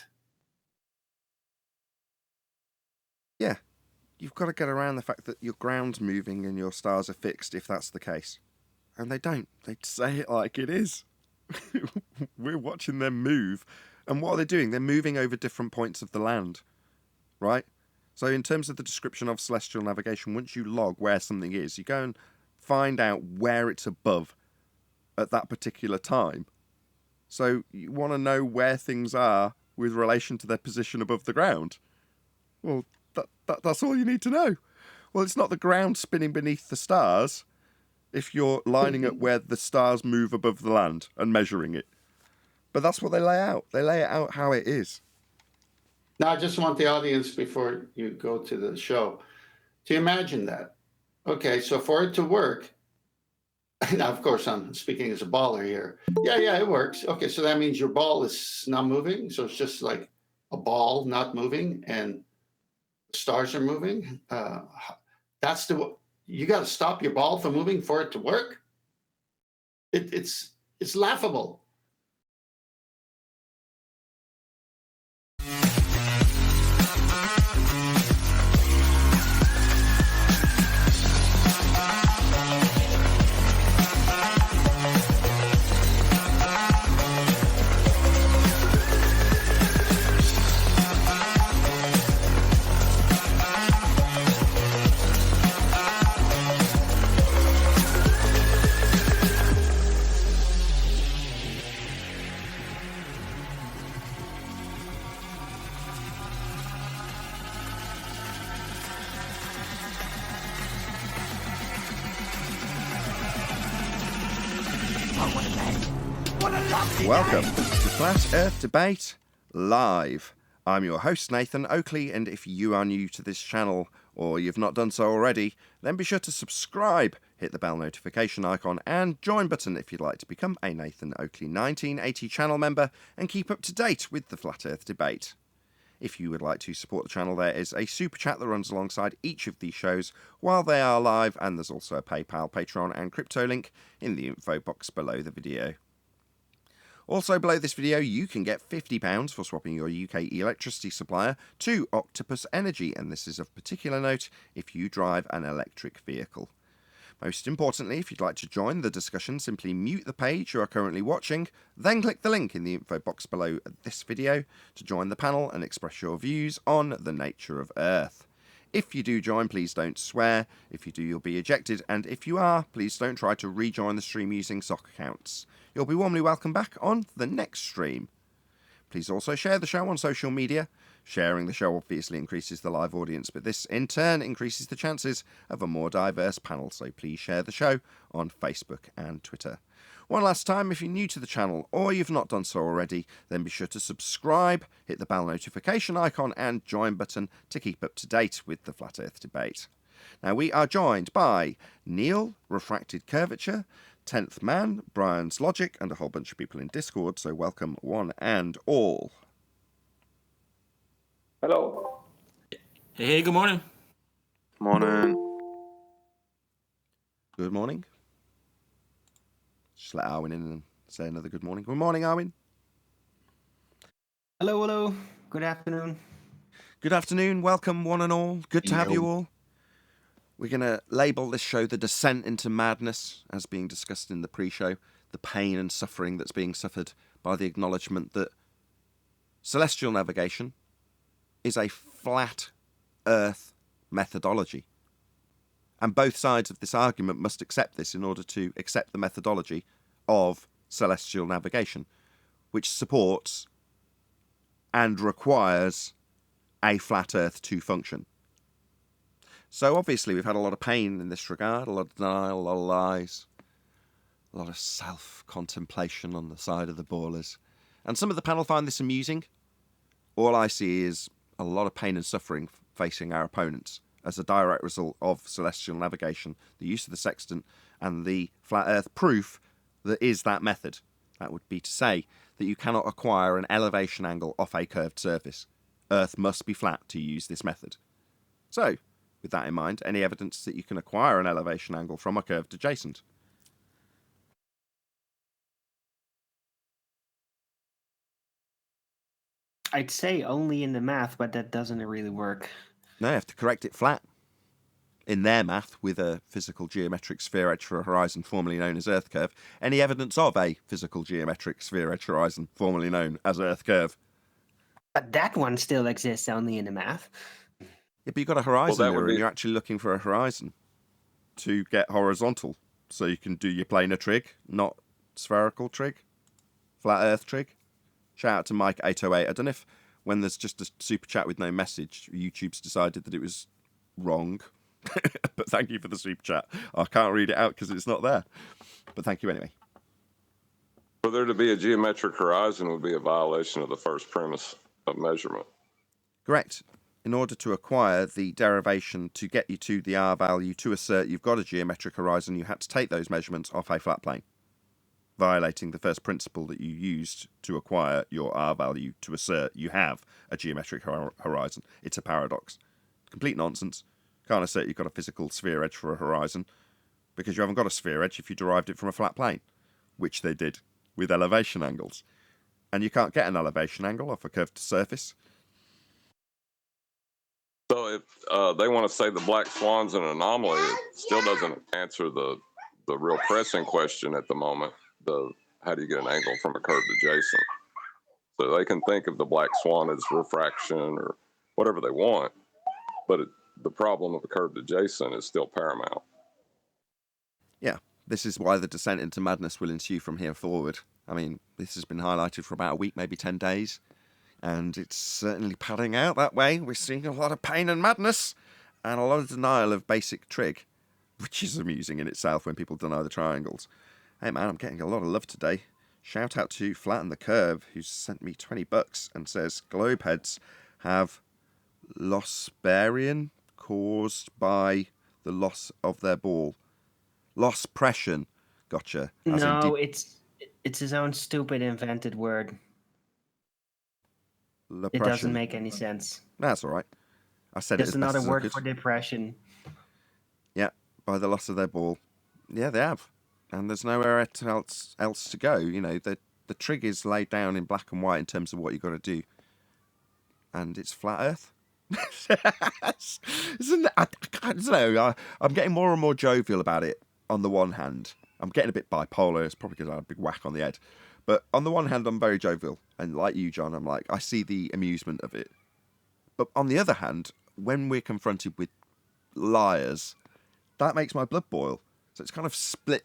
Speaker 1: Yeah, you've got to get around the fact that your ground's moving and your stars are fixed if that's the case. And they don't. They say it like it is. We're watching them move. And what are they doing? They're moving over different points of the land, right? So in terms of the description of celestial navigation, once you log where something is, you go and find out where it's above at that particular time. So you want to know where things are with relation to their position above the ground. Well, that's all you need to know. Well, it's not the ground spinning beneath the stars if you're lining up where the stars move above the land and measuring it. But that's what they lay out. They lay it out how it is.
Speaker 6: Now, I just want the audience, before you go to the show, to imagine that. Okay, so for it to work, now, of course, I'm speaking as a baller here. Yeah, it works. Okay, so that means your ball is not moving. So it's just like a ball not moving and stars are moving. You got to stop your ball from moving for it to work. It's laughable.
Speaker 1: Welcome to Flat Earth Debate Live. I'm your host, Nathan Oakley, and if you are new to this channel, or you've not done so already, then be sure to subscribe, hit the bell notification icon, and join button if you'd like to become a Nathan Oakley 1980 channel member and keep up to date with the Flat Earth Debate. If you would like to support the channel, there is a super chat that runs alongside each of these shows while they are live, and there's also a PayPal, Patreon, and crypto link in the info box below the video. Also below this video, you can get £50 for swapping your UK electricity supplier to Octopus Energy, and this is of particular note if you drive an electric vehicle. Most importantly, if you'd like to join the discussion, simply mute the page you are currently watching, then click the link in the info box below this video to join the panel and express your views on the nature of Earth. If you do join, please don't swear. If you do, you'll be ejected, and if you are, please don't try to rejoin the stream using sock accounts. You'll be warmly welcome back on the next stream. Please also share the show on social media. Sharing the show obviously increases the live audience, but this in turn increases the chances of a more diverse panel, so please share the show on Facebook and Twitter. One last time, if you're new to the channel or you've not done so already, then be sure to subscribe, hit the bell notification icon and join button to keep up to date with the Flat Earth Debate. Now we are joined by Neil, Refracted Curvature, 10th Man, Brian's Logic, and a whole bunch of people in Discord, so welcome one and all.
Speaker 7: Hello.
Speaker 8: Hey, good morning.
Speaker 7: Morning.
Speaker 1: Good morning. Just let Arwin in and say another good morning. Good morning, Arwin.
Speaker 9: Hello, hello. Good afternoon.
Speaker 1: Good afternoon. Welcome, one and all. Good to have you all. We're going to label this show The Descent into Madness, as being discussed in the pre-show, the pain and suffering that's being suffered by the acknowledgement that celestial navigation is a flat Earth methodology. And both sides of this argument must accept this in order to accept the methodology of celestial navigation, which supports and requires a flat Earth to function. So obviously we've had a lot of pain in this regard, a lot of denial, a lot of lies, a lot of self-contemplation on the side of the ballers. And some of the panel find this amusing. All I see is a lot of pain and suffering facing our opponents as a direct result of celestial navigation, the use of the sextant, and the flat Earth proof that is that method. That would be to say that you cannot acquire an elevation angle off a curved surface. Earth must be flat to use this method. So, with that in mind, any evidence that you can acquire an elevation angle from a curved adjacent?
Speaker 9: I'd say only in the math, but that doesn't really work.
Speaker 1: No, you have to correct it flat. In their math, with a physical geometric sphere edge for a horizon formerly known as Earth curve, any evidence of a physical geometric sphere edge horizon formerly known as Earth curve?
Speaker 9: But that one still exists only in the math.
Speaker 1: Yeah, but you've got a horizon
Speaker 2: that would
Speaker 1: mirror
Speaker 2: be-
Speaker 1: and you're actually looking for a horizon to get horizontal. So you can do your planar trig, not spherical trig, flat Earth trig. Shout out to Mike808. I don't know if when there's just a super chat with no message, YouTube's decided that it was wrong. But thank you for the super chat. I can't read it out because it's not there. But thank you anyway.
Speaker 2: For there to be a geometric horizon would be a violation of the first premise of measurement.
Speaker 1: Correct. In order to acquire the derivation to get you to the R value to assert you've got a geometric horizon, you had to take those measurements off a flat plane, violating the first principle that you used to acquire your R value to assert you have a geometric horizon. It's a paradox. Complete nonsense. Can't assert you've got a physical sphere edge for a horizon because you haven't got a sphere edge if you derived it from a flat plane, which they did with elevation angles. And you can't get an elevation angle off a curved surface.
Speaker 2: So if they want to say the black swan's an anomaly, it still doesn't answer the real pressing question at the moment. How do you get an angle from a curved adjacent? So they can think of the black swan as refraction or whatever they want, but the problem of a curved adjacent is still paramount.
Speaker 1: Yeah, this is why the descent into madness will ensue from here forward. I mean, this has been highlighted for about a week, maybe 10 days, and it's certainly padding out that way. We're seeing a lot of pain and madness and a lot of denial of basic trig, which is amusing in itself when people deny the triangles. Hey man, I'm getting a lot of love today. Shout out to Flatten the Curve, who's sent me $20 and says globeheads have lossbarian caused by the loss of their ball. Losspression. Gotcha. As in
Speaker 9: No, it's his own stupid invented word. It doesn't make any sense.
Speaker 1: That's all right. I said
Speaker 9: There's
Speaker 1: it as
Speaker 9: another
Speaker 1: best as I
Speaker 9: word
Speaker 1: could.
Speaker 9: for depression.
Speaker 1: Yeah, by the loss of their ball. Yeah, they have. And there's nowhere else to go. You know, the trig is laid down in black and white in terms of what you've got to do. And it's flat Earth. Isn't it? I don't know. I'm getting more and more jovial about it on the one hand. I'm getting a bit bipolar. It's probably because I had a big whack on the head. But on the one hand, I'm very jovial. And like you, John, I'm like, I see the amusement of it. But on the other hand, when we're confronted with liars, that makes my blood boil. So it's kind of split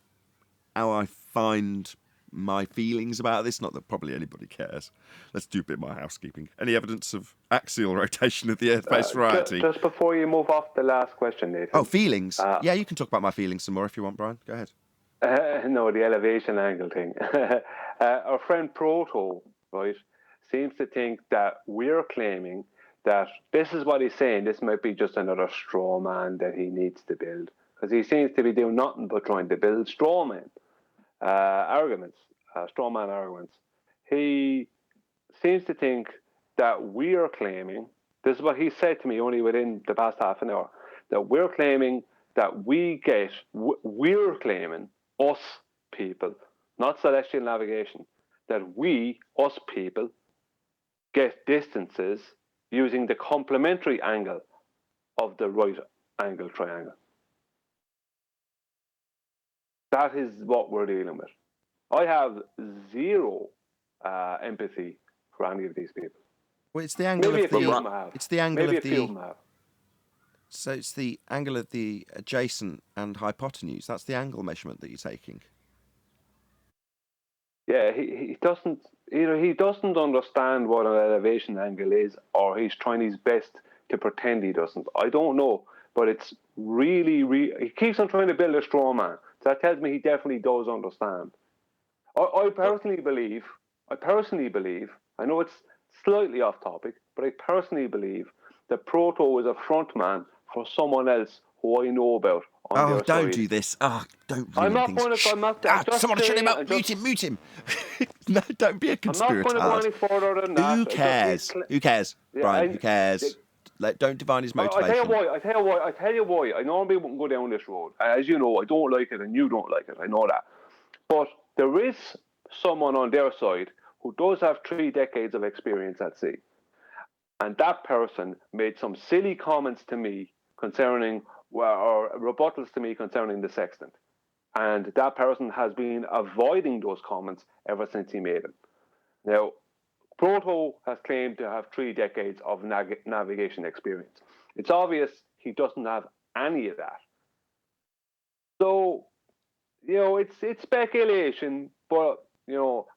Speaker 1: how I find my feelings about this. Not that probably anybody cares. Let's do a bit of my housekeeping. Any evidence of axial rotation of the Earth-based variety?
Speaker 7: Just before you move off the last question, Nathan.
Speaker 1: Oh, feelings. Yeah, you can talk about my feelings some more if you want, Brian. Go ahead.
Speaker 7: No, the elevation angle thing. Our friend Proto, right, seems to think that we're claiming that this is what he's saying. This might be just another straw man that he needs to build. Because he seems to be doing nothing but trying to build straw man arguments. He seems to think that we're claiming, this is what he said to me only within the past half an hour, that we're claiming that we're claiming, us people, not celestial navigation, that we, us people, get distances using the complementary angle of the right angle triangle. That is what we're dealing with. I have zero empathy for any of these people.
Speaker 1: Well, it's the angle
Speaker 7: Maybe
Speaker 1: of
Speaker 7: a few of
Speaker 1: the.
Speaker 7: them have.
Speaker 1: It's the angle
Speaker 7: Maybe
Speaker 1: of
Speaker 7: a few of
Speaker 1: the.
Speaker 7: them have.
Speaker 1: So it's the angle of the adjacent and hypotenuse. That's the angle measurement that you're taking.
Speaker 7: Yeah, he doesn't. He doesn't understand what an elevation angle is, or he's trying his best to pretend he doesn't. I don't know, but it's really. He keeps on trying to build a straw man. So that tells me he definitely does understand. I personally believe. I know it's slightly off topic, but I personally believe that Proto is a front man for someone else who I know about.
Speaker 1: Oh, don't do this. Oh, don't ruin
Speaker 7: I'm not
Speaker 1: things.
Speaker 7: going to. I'm not. I'm just
Speaker 1: someone shut him
Speaker 7: saying,
Speaker 1: up. Mute him. No, don't be a conspirator.
Speaker 7: I'm not going to go any further than that.
Speaker 1: Who cares? Who cares, Brian? Who cares? Don't divine his motivation.
Speaker 7: I tell you why. I normally wouldn't go down this road. As you know, I don't like it, and you don't like it. I know that. But there is someone on their side who does have 3 decades of experience at sea, and that person made some silly comments to me concerning, or rebuttals to me concerning the sextant. And that person has been avoiding those comments ever since he made them. Now, Proto has claimed to have 3 decades of navigation experience. It's obvious he doesn't have any of that. So, it's speculation, but,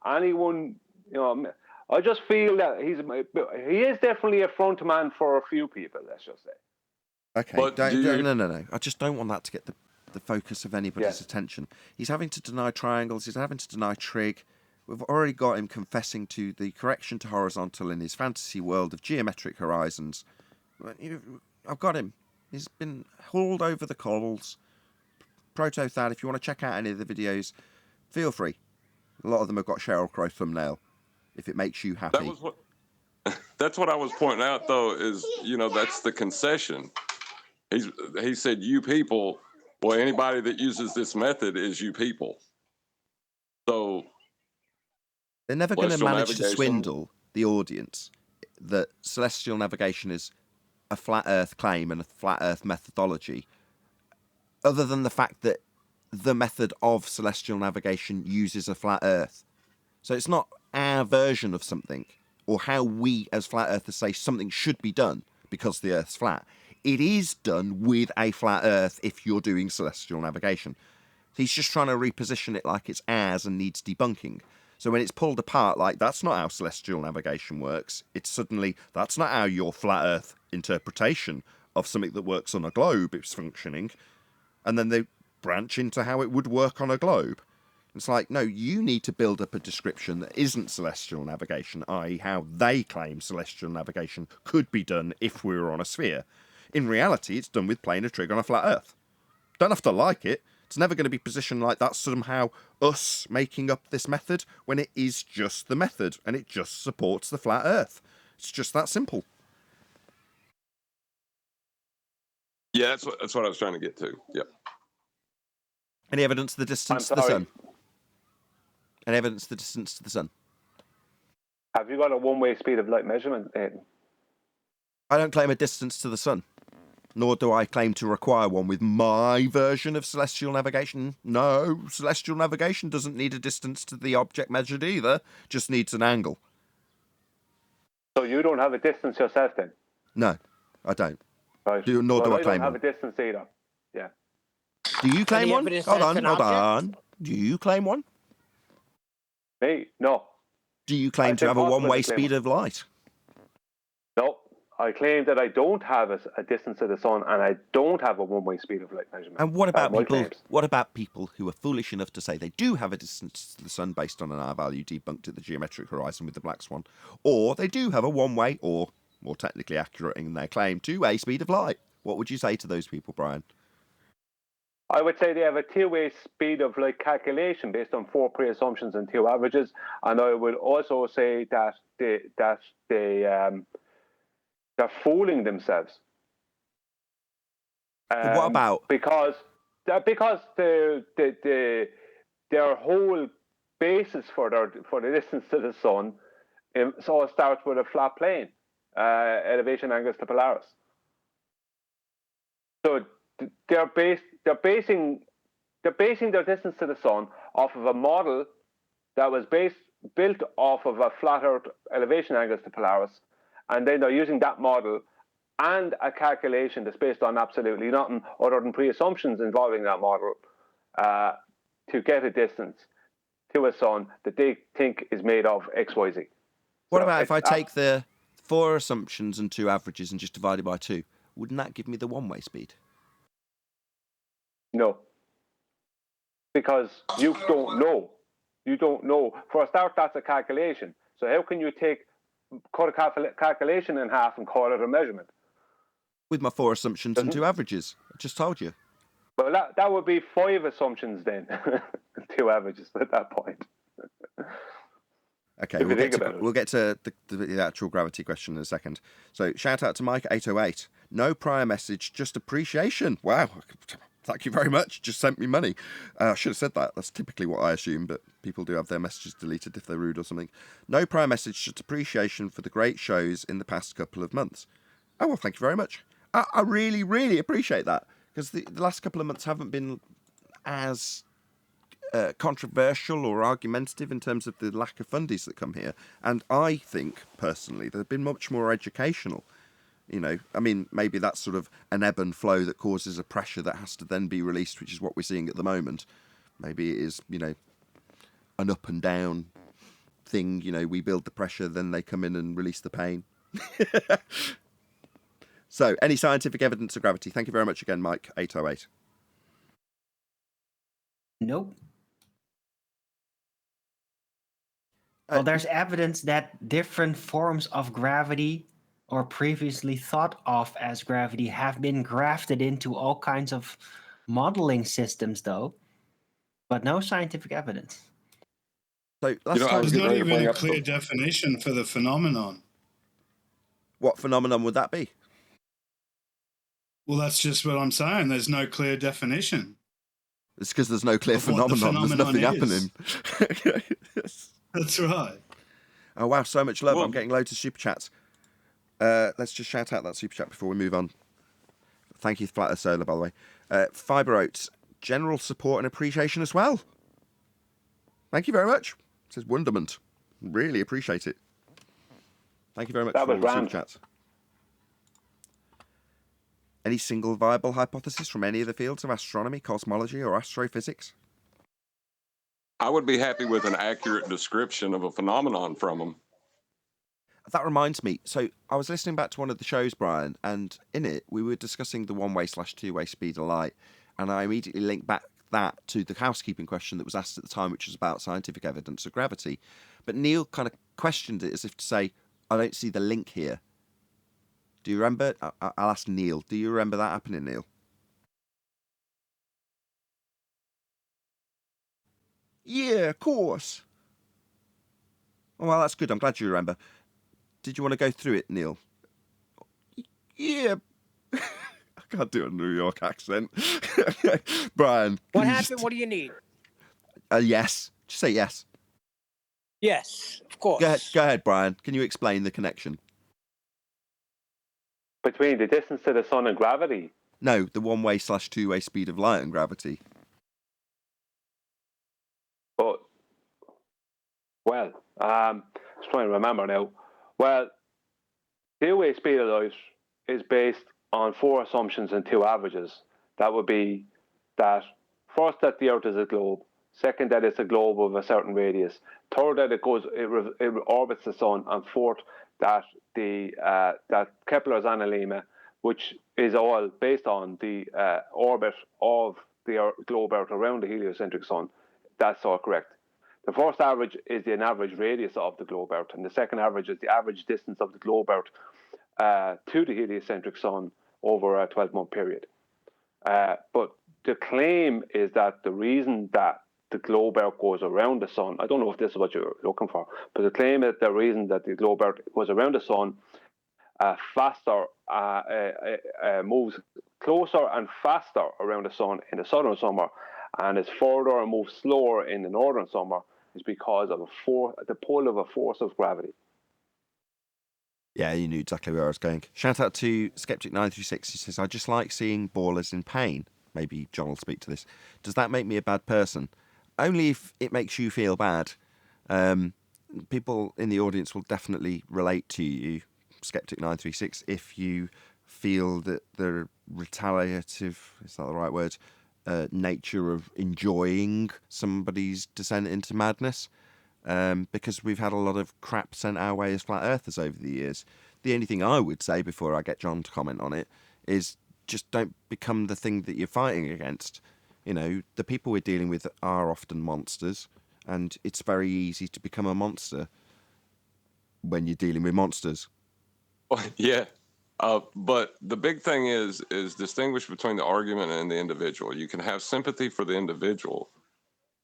Speaker 7: anyone, I just feel that he is definitely a front man for a few people, let's just say.
Speaker 1: Okay,
Speaker 2: But
Speaker 1: no. I just don't want that to get the focus of anybody's attention. He's having to deny triangles. He's having to deny trig. We've already got him confessing to the correction to horizontal in his fantasy world of geometric horizons. I've got him. He's been hauled over the coals. Proto-Thad, if you want to check out any of the videos, feel free. A lot of them have got Sheryl Crow thumbnail, if it makes you happy.
Speaker 2: That's what I was pointing out, though, is, that's the concession. He said, you people, well, anybody that uses this method is you people. So
Speaker 1: they're never going to manage to
Speaker 2: navigation.
Speaker 1: swindle the audience that celestial navigation is a flat Earth claim and a flat Earth methodology, other than the fact that the method of celestial navigation uses a flat Earth. So it's not our version of something, or how we as flat Earthers say something should be done because the Earth's flat. It is done with a flat Earth if you're doing celestial navigation. He's just trying to reposition it like it's ours and needs debunking. So when it's pulled apart, like, that's not how celestial navigation works, it's suddenly, that's not how your flat Earth interpretation of something that works on a globe is functioning. And then they branch into how it would work on a globe. It's like, no, you need to build up a description that isn't celestial navigation, i.e. how they claim celestial navigation could be done if we were on a sphere. In reality, it's done with playing a trig on a flat Earth. Don't have to like it. It's never going to be positioned like that's somehow us making up this method when it is just the method and it just supports the flat Earth. It's just that simple.
Speaker 2: Yeah, that's what I was trying to get to. Yep.
Speaker 1: Any evidence of the distance to the sun? Any evidence of the distance to the sun?
Speaker 7: Have you got a one-way speed of light measurement, Nathan?
Speaker 1: I don't claim a distance to the sun, nor do I claim to require one with my version of celestial navigation. No, celestial navigation doesn't need a distance to the object measured either, just needs an angle.
Speaker 7: So you don't have a distance yourself then?
Speaker 1: No, I don't.
Speaker 7: Right.
Speaker 1: Nor do I
Speaker 7: I
Speaker 1: claim
Speaker 7: don't have
Speaker 1: one.
Speaker 7: a distance either. Yeah.
Speaker 1: Do you claim
Speaker 3: Any
Speaker 1: one?
Speaker 3: evidence
Speaker 1: Hold
Speaker 3: that
Speaker 1: on,
Speaker 3: it's an
Speaker 1: hold
Speaker 3: object?
Speaker 1: on. Do you claim one?
Speaker 7: Me? No.
Speaker 1: Do you claim
Speaker 7: It's
Speaker 1: to have a
Speaker 7: impossible to
Speaker 1: one-way
Speaker 7: claim
Speaker 1: speed
Speaker 7: one.
Speaker 1: of light?
Speaker 7: No. I claim that I don't have a distance to the sun, and I don't have a one-way speed of light measurement.
Speaker 1: And what about
Speaker 7: my
Speaker 1: people?
Speaker 7: claims.
Speaker 1: What about people who are foolish enough to say they do have a distance to the sun based on an R value debunked at the geometric horizon with the black swan, or they do have a one-way, or more technically accurate in their claim, two-way speed of light? What would you say to those people, Brian?
Speaker 7: I would say they have a two-way speed of light calculation based on 4 pre-assumptions and 2 averages, and I would also say that they're fooling themselves.
Speaker 1: But what about
Speaker 7: because their whole basis for the distance to the sun, so it starts with a flat plane, elevation angles to Polaris. So they're basing their distance to the sun off of a model that was built off of a flat Earth elevation angles to Polaris, and then they're using that model and a calculation that's based on absolutely nothing other than pre-assumptions involving that model to get a distance to a sun that they think is made of XYZ.
Speaker 1: What about if I take the 4 assumptions and 2 averages and just divide it by 2? Wouldn't that give me the one-way speed?
Speaker 7: No. Because you don't know. You don't know. For a start, that's a calculation. So how can you cut a calculation in half and call it a measurement?
Speaker 1: With my 4 assumptions and 2 averages. I just told you.
Speaker 7: Well, that would be 5 assumptions then. 2 averages at that point.
Speaker 1: Okay, we'll get to the actual gravity question in a second. So shout out to Mike808. No prior message, just appreciation. Wow. Thank you very much. Just sent me money. I should have said that. That's typically what I assume, but people do have their messages deleted if they're rude or something. No prior message, just appreciation for the great shows in the past couple of months. Oh, well, thank you very much. I really, really appreciate that, because the last couple of months haven't been as controversial or argumentative in terms of the lack of fundies that come here. And I think, personally, they've been much more educational. You know, I mean, maybe that's sort of an ebb and flow that causes a pressure that has to then be released, which is what we're seeing at the moment. Maybe it is, you know, an up and down thing. You know, we build the pressure, then they come in and release the pain. So, any scientific evidence of gravity? Thank you very much again, Mike808.
Speaker 9: Nope. Well, there's evidence that different forms of gravity, or previously thought of as gravity, have been grafted into all kinds of modeling systems, though, but no scientific evidence.
Speaker 1: So
Speaker 10: there's not even a clear definition for the phenomenon.
Speaker 1: What phenomenon would that be?
Speaker 10: Well, that's just what I'm saying. There's no clear definition.
Speaker 1: It's because there's no clear phenomenon. There's nothing happening. Yes.
Speaker 10: That's right.
Speaker 1: Oh, wow, so much love. I'm getting loads of super chats. Let's just shout out that super chat before we move on. Thank you, Flat Earth Solar, by the way. Fiber Oats, general support and appreciation as well. Thank you very much. It says wonderment. Really appreciate it. Thank you very much for all the super chats. Any single viable hypothesis from any of the fields of astronomy, cosmology, or astrophysics?
Speaker 2: I would be happy with an accurate description of a phenomenon from them.
Speaker 1: That reminds me. So I was listening back to one of the shows, Brian, and in it we were discussing the one-way/two-way speed of light, and I immediately linked back that to the housekeeping question that was asked at the time, which was about scientific evidence of gravity. But Neil kind of questioned it as if to say, I don't see the link here. Do you remember? I'll ask Neil. Do you remember that happening, Neil? Yeah, of course. Oh, well, that's good. I'm glad you remember. Did you want to go through it, Neil? Yeah. I can't do a New York accent. Brian.
Speaker 3: What happened? What do you need?
Speaker 1: Yes. Just say yes.
Speaker 3: Yes, of course.
Speaker 1: Go ahead, Brian. Can you explain the connection?
Speaker 7: Between the distance to the sun and gravity?
Speaker 1: No, the one-way / two-way speed of light and gravity.
Speaker 7: But, well, just trying to remember now. Well, two-way speed of light is based on 4 assumptions and 2 averages. That would be that first, that the Earth is a globe. Second, that it's a globe of a certain radius. Third, that it orbits the sun. And fourth, that that Kepler's analemma, which is all based on the orbit of the globe Earth around the heliocentric sun. That's all correct. The first average is an average radius of the globe Earth, and the second average is the average distance of the globe Earth to the heliocentric sun over a 12-month period. But the claim is that the reason that the globe Earth goes around the sun, I don't know if this is what you're looking for, but the claim is the reason that the globe Earth goes around the sun faster, moves closer and faster around the sun in the southern summer, and is further and moves slower in the northern summer, is because of the pull of a force of gravity.
Speaker 1: Yeah, you knew exactly where I was going. Shout out to Skeptic936. He says, I just like seeing ballers in pain. Maybe John will speak to this. Does that make me a bad person? Only if it makes you feel bad. People in the audience will definitely relate to you, Skeptic936, if you feel that the retaliative, is that the right word, nature of enjoying somebody's descent into madness. Because we've had a lot of crap sent our way as flat earthers over the years. The only thing I would say before I get John to comment on it is just don't become the thing that you're fighting against. You know, the people we're dealing with are often monsters, and it's very easy to become a monster when you're dealing with monsters.
Speaker 2: Yeah. But the big thing is distinguish between the argument and the individual. You can have sympathy for the individual,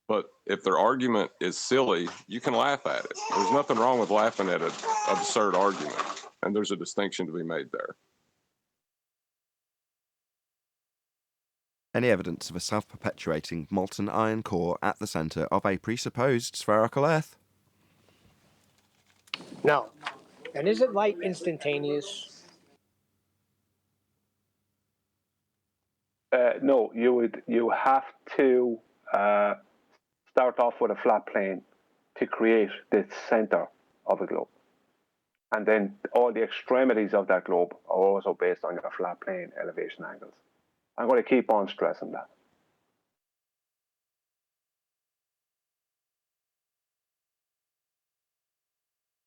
Speaker 2: but if their argument is silly, you can laugh at it. There's nothing wrong with laughing at an absurd argument, and there's a distinction to be made there.
Speaker 1: Any evidence of a self-perpetuating molten iron core at the centre of a presupposed spherical Earth?
Speaker 3: No. And is it light instantaneous?
Speaker 7: No, you have to start off with a flat plane to create the center of a globe. And then all the extremities of that globe are also based on your flat plane elevation angles. I'm going to keep on stressing that.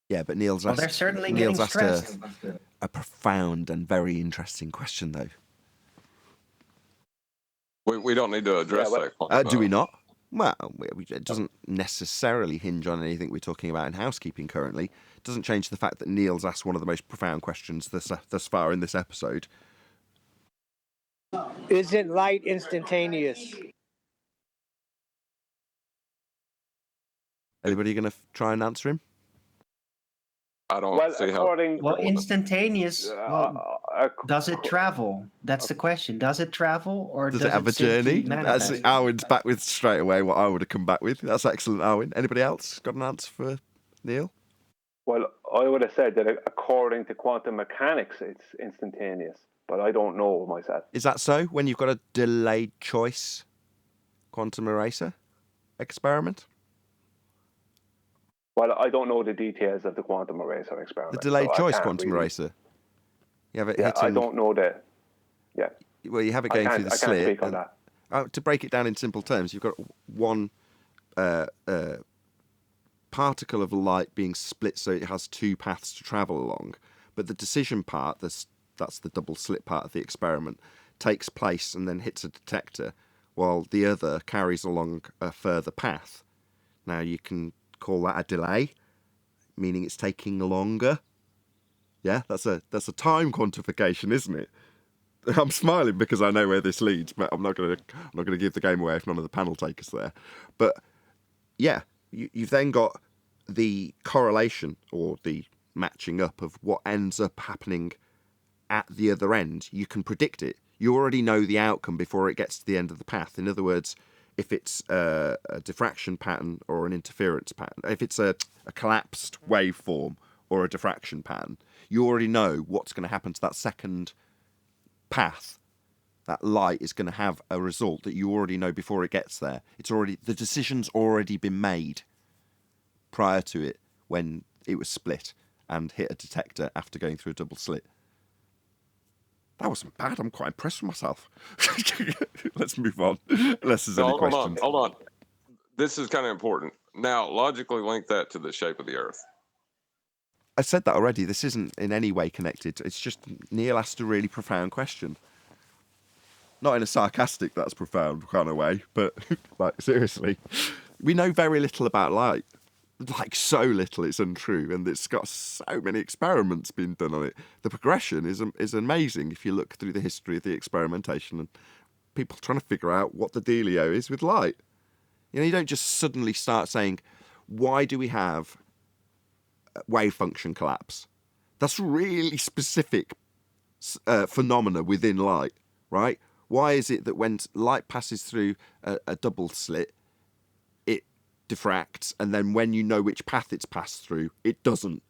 Speaker 1: Yeah, but Neil's asked,
Speaker 9: they're certainly getting stressed.
Speaker 1: A profound and very interesting question, though.
Speaker 2: We don't need to address that.
Speaker 1: Do we not? Well, it doesn't necessarily hinge on anything we're talking about in housekeeping currently. It doesn't change the fact that Neil's asked one of the most profound questions thus far in this episode.
Speaker 3: Isn't light instantaneous?
Speaker 1: Anybody going to try and answer him?
Speaker 2: I don't see how.
Speaker 9: Well, instantaneous. Does it travel? That's the question. Does it travel, or does
Speaker 1: it have a journey?
Speaker 9: That's
Speaker 1: Arwen's back with straight away what I would have come back with. That's excellent, Arwen. Anybody else got an answer for Neil?
Speaker 7: Well, I would have said that according to quantum mechanics, it's instantaneous, but I don't know myself.
Speaker 1: Is that so? When you've got a delayed choice quantum eraser experiment?
Speaker 7: Well, I don't know the details of the quantum eraser experiment.
Speaker 1: The delayed choice quantum eraser. You have it hitting...
Speaker 7: I don't know that. Yeah.
Speaker 1: Well, you have it going through the slit.
Speaker 7: I can't speak on that.
Speaker 1: To break it down in simple terms, you've got one particle of light being split so it has 2 paths to travel along. But the decision part, that's the double slit part of the experiment, takes place and then hits a detector while the other carries along a further path. Now, you can call that a delay, meaning it's taking longer. Yeah, that's a time quantification, isn't it? I'm smiling because I know where this leads, but I'm not going to give the game away if none of the panel take us there. But yeah, you've then got the correlation or the matching up of what ends up happening at the other end. You can predict it. You already know the outcome before it gets to the end of the path. In other words, if it's a diffraction pattern or an interference pattern, if it's a collapsed waveform or a diffraction pattern, you already know what's going to happen to that second path. That light is going to have a result that you already know before it gets there. The decision's already been made prior to it when it was split and hit a detector after going through a double slit. That wasn't bad. I'm quite impressed with myself. Let's move on. Unless there's any questions.
Speaker 2: Hold on. This is kind of important. Now, logically link that to the shape of the Earth.
Speaker 1: I said that already. This isn't in any way connected. It's just Neil asked a really profound question. Not in a sarcastic, that's profound kind of way, but like seriously, we know very little about light. Like so little, it's untrue, and it's got so many experiments being done on it. The progression is amazing if you look through the history of the experimentation and people trying to figure out what the dealio is with light. You know, you don't just suddenly start saying, why do we have wave function collapse? That's really specific phenomena within light, right? Why is it that when light passes through a double slit, it diffracts, and then when you know which path it's passed through, it doesn't?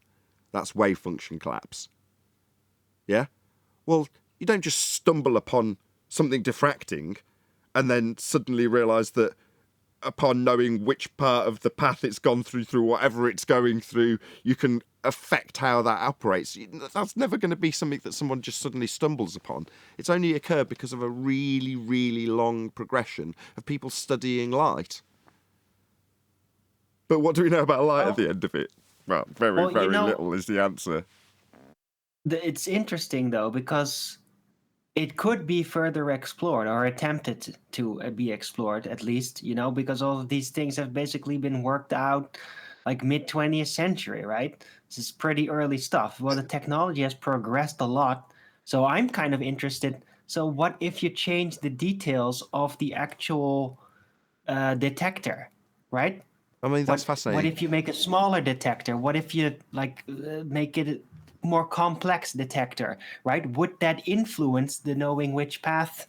Speaker 1: That's wave function collapse. Yeah? Well, you don't just stumble upon something diffracting and then suddenly realise that upon knowing which part of the path it's gone through whatever it's going through, you can affect how that operates. That's never going to be something that someone just suddenly stumbles upon. It's only occurred because of a really, really long progression of people studying light. But what do we know about light at the end of it? Well, very little is the answer.
Speaker 9: It's interesting, though, because it could be further explored or attempted to be explored, at least, because all of these things have basically been worked out like mid-20th century, right? This is pretty early stuff. Well, the technology has progressed a lot, so I'm kind of interested. So what if you change the details of the actual detector, right?
Speaker 1: I mean, that's fascinating.
Speaker 9: What if you make a smaller detector? What if you make it more complex detector, right? Would that influence the knowing which path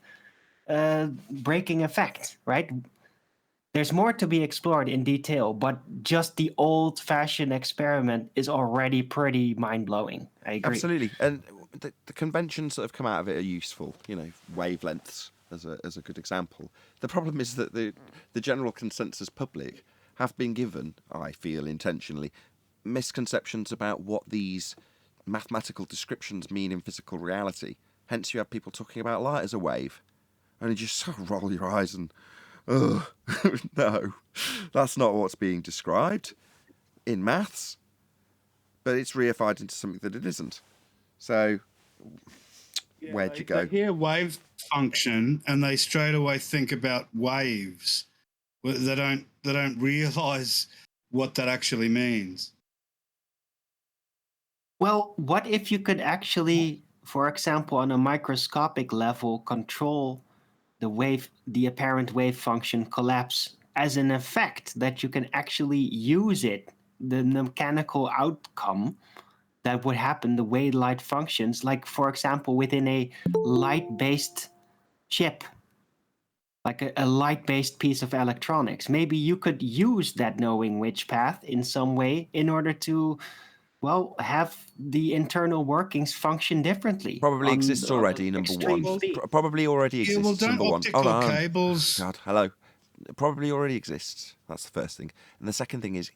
Speaker 9: breaking effect, right? There's more to be explored in detail, but just the old-fashioned experiment is already pretty mind-blowing. I agree.
Speaker 1: Absolutely. And the conventions that have come out of it are useful. Wavelengths as a good example. The problem is that the general consensus public have been given, I feel intentionally, misconceptions about what these mathematical descriptions mean in physical reality. Hence, you have people talking about light as a wave, and you just sort of roll your eyes and, no, that's not what's being described in maths, but it's reified into something that it isn't. So, where'd you go?
Speaker 10: They hear wave function, and they straight away think about waves. They don't realise what that actually means.
Speaker 9: Well, what if you could actually, for example, on a microscopic level, control the apparent wave function collapse as an effect that you can actually use it, the mechanical outcome that would happen, the way light functions, like, for example, within a light-based chip, like a light-based piece of electronics. Maybe you could use that knowing which path in some way in order to have the internal workings function differently.
Speaker 1: Probably exists already, number one. Probably already exists,
Speaker 10: well, don't
Speaker 1: number one.
Speaker 10: optical cables...
Speaker 1: God, hello. It probably already exists. That's the first thing. And the second thing is,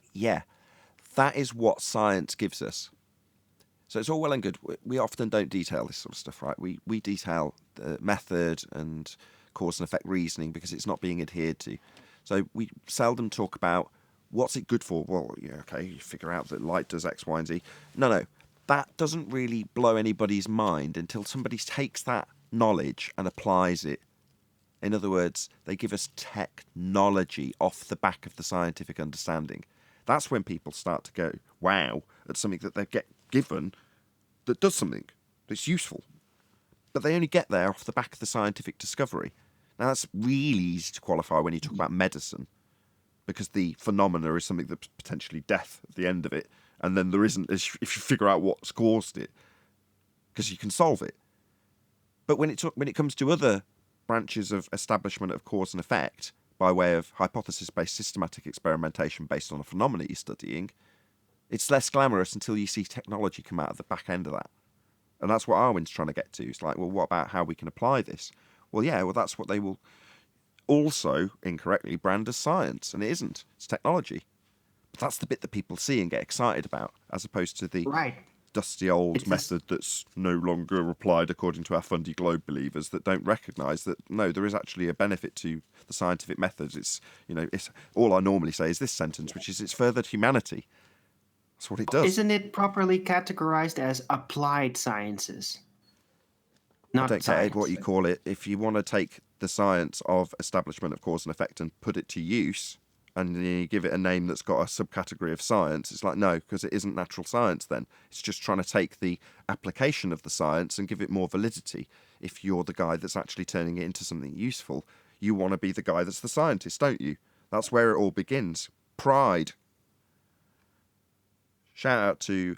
Speaker 1: that is what science gives us. So it's all well and good. We often don't detail this sort of stuff, right? We detail the method and cause and effect reasoning because it's not being adhered to. So we seldom talk about what's it good for? Well, you figure out that light does X, Y, and Z. No. That doesn't really blow anybody's mind until somebody takes that knowledge and applies it In other words, they give us technology off the back of the scientific understanding. That's when people start to go, wow, at something that they get given that does something, that's useful. But they only get there off the back of the scientific discovery. Now, that's really easy to qualify when you talk about medicine, because the phenomena is something that's potentially death at the end of it, and then there isn't if you figure out what's caused it, because you can solve it. But when it comes to other branches of establishment of cause and effect, by way of hypothesis-based systematic experimentation based on a phenomena you're studying, it's less glamorous until you see technology come out of the back end of that. And that's what Arwin's trying to get to. It's like, well, what about how we can apply this? Well, yeah, well, that's what they will also incorrectly brand as science, and it isn't. It's technology. But that's the bit that people see and get excited about, as opposed to the dusty old method that's no longer applied according to our fundy globe believers that don't recognise that, no, there is actually a benefit to the scientific methods. It's, it's all I normally say is this sentence, which is it's furthered humanity. That's what it does.
Speaker 9: Isn't it properly categorized as applied sciences? Not
Speaker 1: I don't care what you call it. If you want to take the science of establishment of cause and effect and put it to use, and you give it a name that's got a subcategory of science, it's like, no, because it isn't natural science then. It's just trying to take the application of the science and give it more validity. If you're the guy that's actually turning it into something useful, you want to be the guy that's the scientist, don't you? That's where it all begins. Pride. Shout out to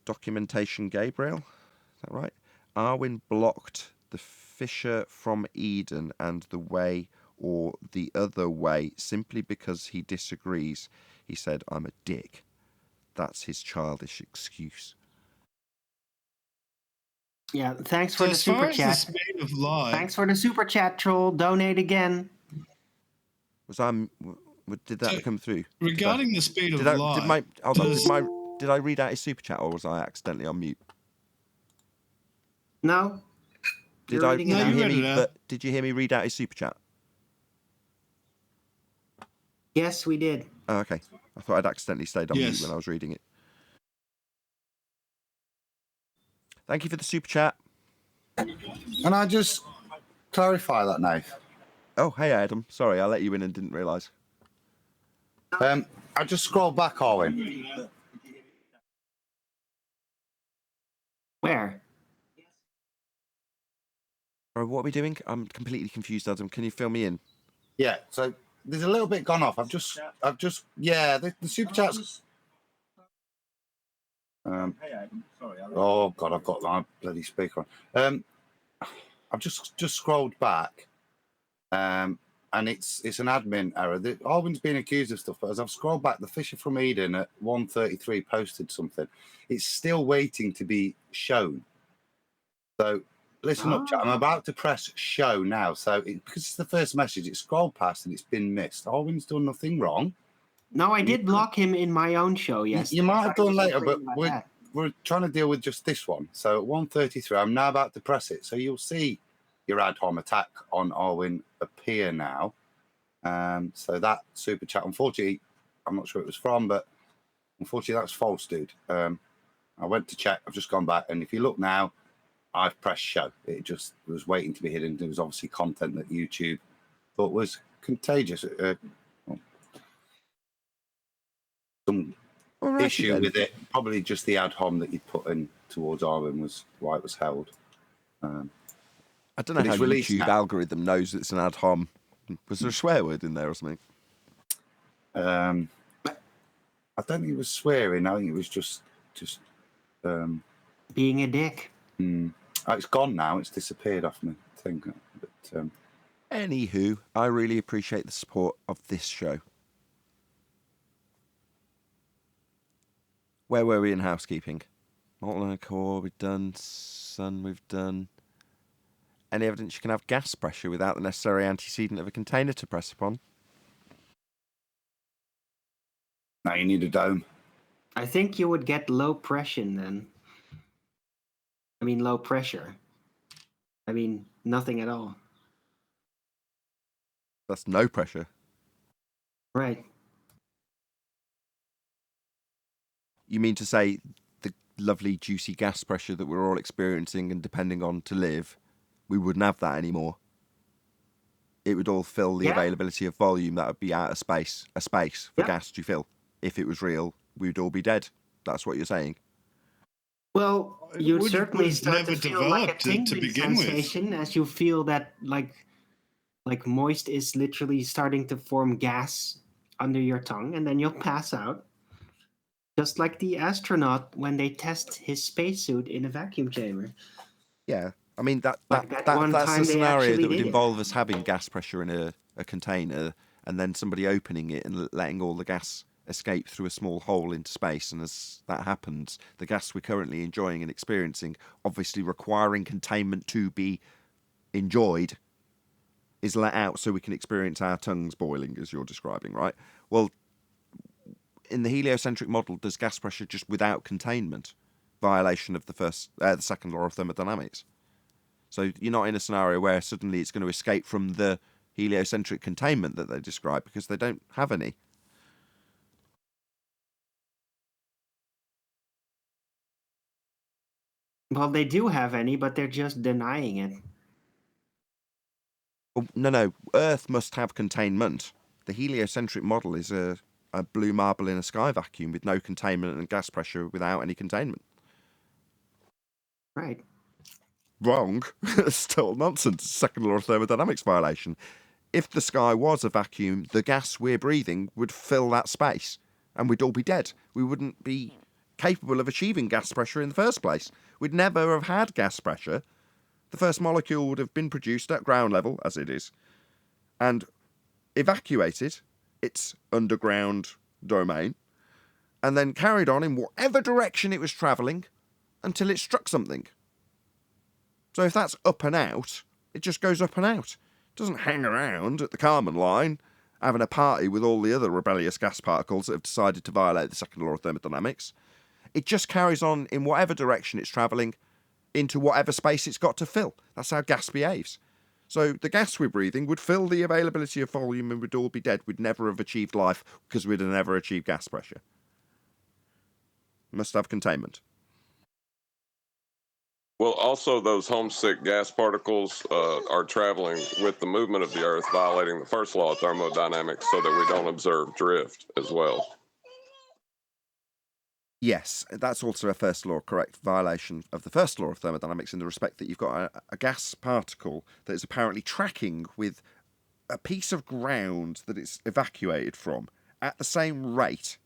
Speaker 1: Documentation Gabriel. Is that right? Arwin blocked the Fisher from Eden and the way or the other way simply because he disagrees. He said, I'm a dick. That's his childish excuse.
Speaker 9: Yeah, thanks for the super chat.
Speaker 10: Speed of light.
Speaker 9: Thanks for the super chat, troll. Donate again.
Speaker 1: Did that come through?
Speaker 10: Regarding the speed of light.
Speaker 1: Did I read out his super chat, or was I accidentally on mute?
Speaker 9: No.
Speaker 1: Did you hear me read out his super chat?
Speaker 9: Yes, we did.
Speaker 1: Oh, okay. I thought I'd accidentally stayed on mute when I was reading it. Thank you for the super chat.
Speaker 11: Can I just clarify that, Nath?
Speaker 1: Oh, hey, Adam. Sorry, I let you in and didn't realise.
Speaker 11: I just scrolled back, Owen.
Speaker 9: Where?
Speaker 1: What are we doing? I'm completely confused, Adam. Can you fill me in?
Speaker 11: Yeah, so there's a little bit gone off. I've just, the super chats. Oh God, I've got my bloody speaker on. I've just scrolled back, and it's an admin error. Alwyn's been accused of stuff, but as I've scrolled back, the Fisher from Eden at 1:33 posted something. It's still waiting to be shown. So listen up, chat. I'm about to press show now. So because it's the first message, it's scrolled past and it's been missed. Alwyn's done nothing wrong.
Speaker 9: No, I did block him in my own show. Yes,
Speaker 11: you might have done later, but we're trying to deal with just this one. So at 1:33, I'm now about to press it. So you'll see your ad hom attack on Alwyn appear now. So that super chat, unfortunately, I'm not sure it was from, but unfortunately that's false, dude. I went to check. I've just gone back, and if you look now, I've pressed show. It just was waiting to be hidden. There was obviously content that YouTube thought was contagious. Some issue with it. Probably just the ad hom that you put in towards Arwen was why it was held.
Speaker 1: I don't know how YouTube algorithm knows it's an ad hom. Was there a swear word in there or something?
Speaker 11: I don't think it was swearing. I think it was just
Speaker 9: being a dick.
Speaker 11: It's gone now. It's disappeared off my thing. But,
Speaker 1: anywho, I really appreciate the support of this show. Where were we in housekeeping? Molten core, we've done. Sun, we've done. Any evidence you can have gas pressure without the necessary antecedent of a container to press upon?
Speaker 11: Now you need a dome.
Speaker 9: I think you would get low pressure then. I mean, low pressure. I mean, nothing at all.
Speaker 1: That's no pressure.
Speaker 9: Right.
Speaker 1: You mean to say the lovely juicy gas pressure that we're all experiencing and depending on to live, we wouldn't have that anymore? it would all fill the availability of volume that would be out of space, a space for gas to fill. If it was real, we would all be dead. That's what you're saying.
Speaker 9: Well, you'd
Speaker 10: would
Speaker 9: certainly
Speaker 10: have
Speaker 9: start
Speaker 10: never
Speaker 9: to feel like a
Speaker 10: developed it to
Speaker 9: tingling
Speaker 10: begin with.
Speaker 9: sensation as you feel that like moist is literally starting to form gas under your tongue, and then you'll pass out. Just like the astronaut when they test his spacesuit in a vacuum chamber.
Speaker 1: Yeah, I mean that's
Speaker 9: one
Speaker 1: a
Speaker 9: time they
Speaker 1: scenario
Speaker 9: actually
Speaker 1: that would
Speaker 9: did it.
Speaker 1: involve us having gas pressure in a container, and then somebody opening it and letting all the gas escape through a small hole into space. And as that happens, the gas we're currently enjoying and experiencing, obviously requiring containment to be enjoyed, is let out so we can experience our tongues boiling, as you're describing, right? Well, in the heliocentric model, does gas pressure just without containment, violation of the second law of thermodynamics. So you're not in a scenario where suddenly it's going to escape from the heliocentric containment that they describe, because they don't have any.
Speaker 9: Well, they do have any, but they're just denying it.
Speaker 1: Well, no. Earth must have containment. The heliocentric model is a blue marble in a sky vacuum with no containment and gas pressure without any containment.
Speaker 9: Right.
Speaker 1: Wrong. Still nonsense. Second law of thermodynamics violation. If the sky was a vacuum, the gas we're breathing would fill that space and we'd all be dead. We wouldn't be capable of achieving gas pressure in the first place. We'd never have had gas pressure. The first molecule would have been produced at ground level, as it is, and evacuated its underground domain, and then carried on in whatever direction it was travelling until it struck something. So if that's up and out, it just goes up and out. It doesn't hang around at the Kármán line having a party with all the other rebellious gas particles that have decided to violate the second law of thermodynamics. It just carries on in whatever direction it's travelling into whatever space it's got to fill. That's how gas behaves. So the gas we're breathing would fill the availability of volume and we'd all be dead. We'd never have achieved life because we'd have never achieved gas pressure. Must have containment.
Speaker 2: Well, also those homesick gas particles are traveling with the movement of the Earth, violating the first law of thermodynamics so that we don't observe drift as well.
Speaker 1: Yes, that's also a first law, correct, violation of the first law of thermodynamics in the respect that you've got a gas particle that is apparently tracking with a piece of ground that it's evacuated from at the same rate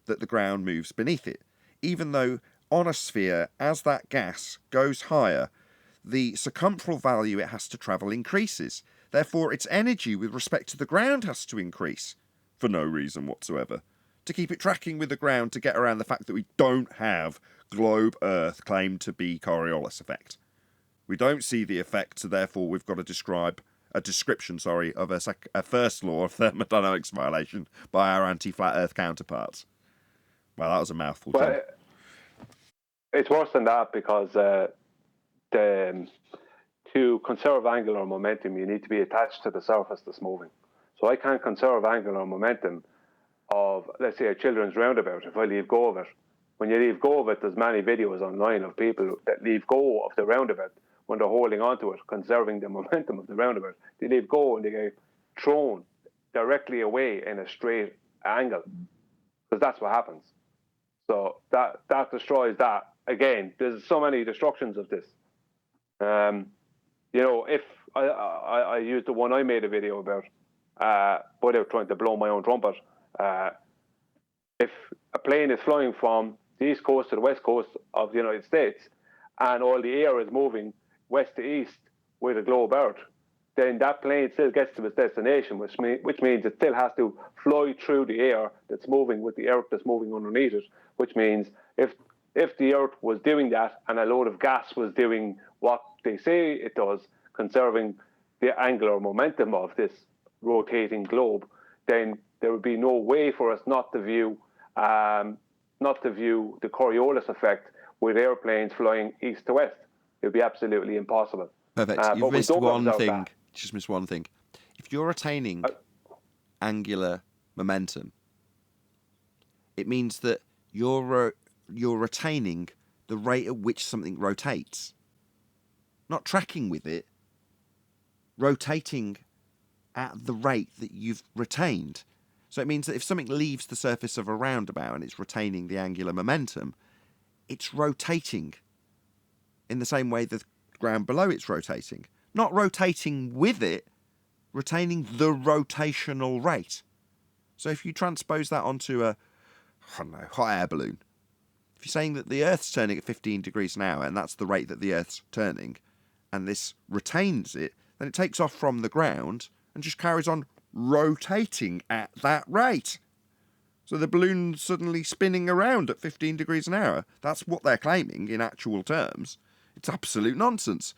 Speaker 1: that the ground moves beneath it, even though on a sphere, as that gas goes higher, the circumferential value it has to travel increases. Therefore, its energy with respect to the ground has to increase for no reason whatsoever, to keep it tracking with the ground to get around the fact that we don't have globe Earth claimed to be Coriolis effect. We don't see the effect, so therefore we've got to describe a description, of a first law of thermodynamics violation by our anti-flat Earth counterparts. Well, that was a mouthful, John.
Speaker 7: Well, it's worse than that because to conserve angular momentum, you need to be attached to the surface that's moving. So I can't conserve angular momentum of, let's say, a children's roundabout if I leave go of it. When you leave go of it, there's many videos online of people that leave go of the roundabout when they're holding onto it, conserving the momentum of the roundabout. They leave go and they get thrown directly away in a straight angle, because that's what happens. So that destroys that. Again, there's so many destructions of this. If I used the one I made a video about, without trying to blow my own trumpet, if a plane is flying from the east coast to the west coast of the United States, and all the air is moving west to east with the globe Earth, then that plane still gets to its destination, which means it still has to fly through the air that's moving with the Earth that's moving underneath it, which means if the Earth was doing that and a load of gas was doing what they say it does, conserving the angular momentum of this rotating globe, then there would be no way for us not to view the Coriolis effect with airplanes flying east to west. It would be absolutely impossible.
Speaker 1: Perfect. You've missed one thing. Just missed one thing. If you're attaining angular momentum, it means that you're retaining the rate at which something rotates. Not tracking with it, rotating at the rate that you've retained. So it means that if something leaves the surface of a roundabout and it's retaining the angular momentum, it's rotating in the same way the ground below it's rotating. Not rotating with it, retaining the rotational rate. So if you transpose that onto a, I don't know, hot air balloon, if you're saying that the Earth's turning at 15 degrees an hour and that's the rate that the Earth's turning, and this retains it, then it takes off from the ground and just carries on rotating at that rate. So the balloon's suddenly spinning around at 15 degrees an hour. That's what they're claiming in actual terms. It's absolute nonsense.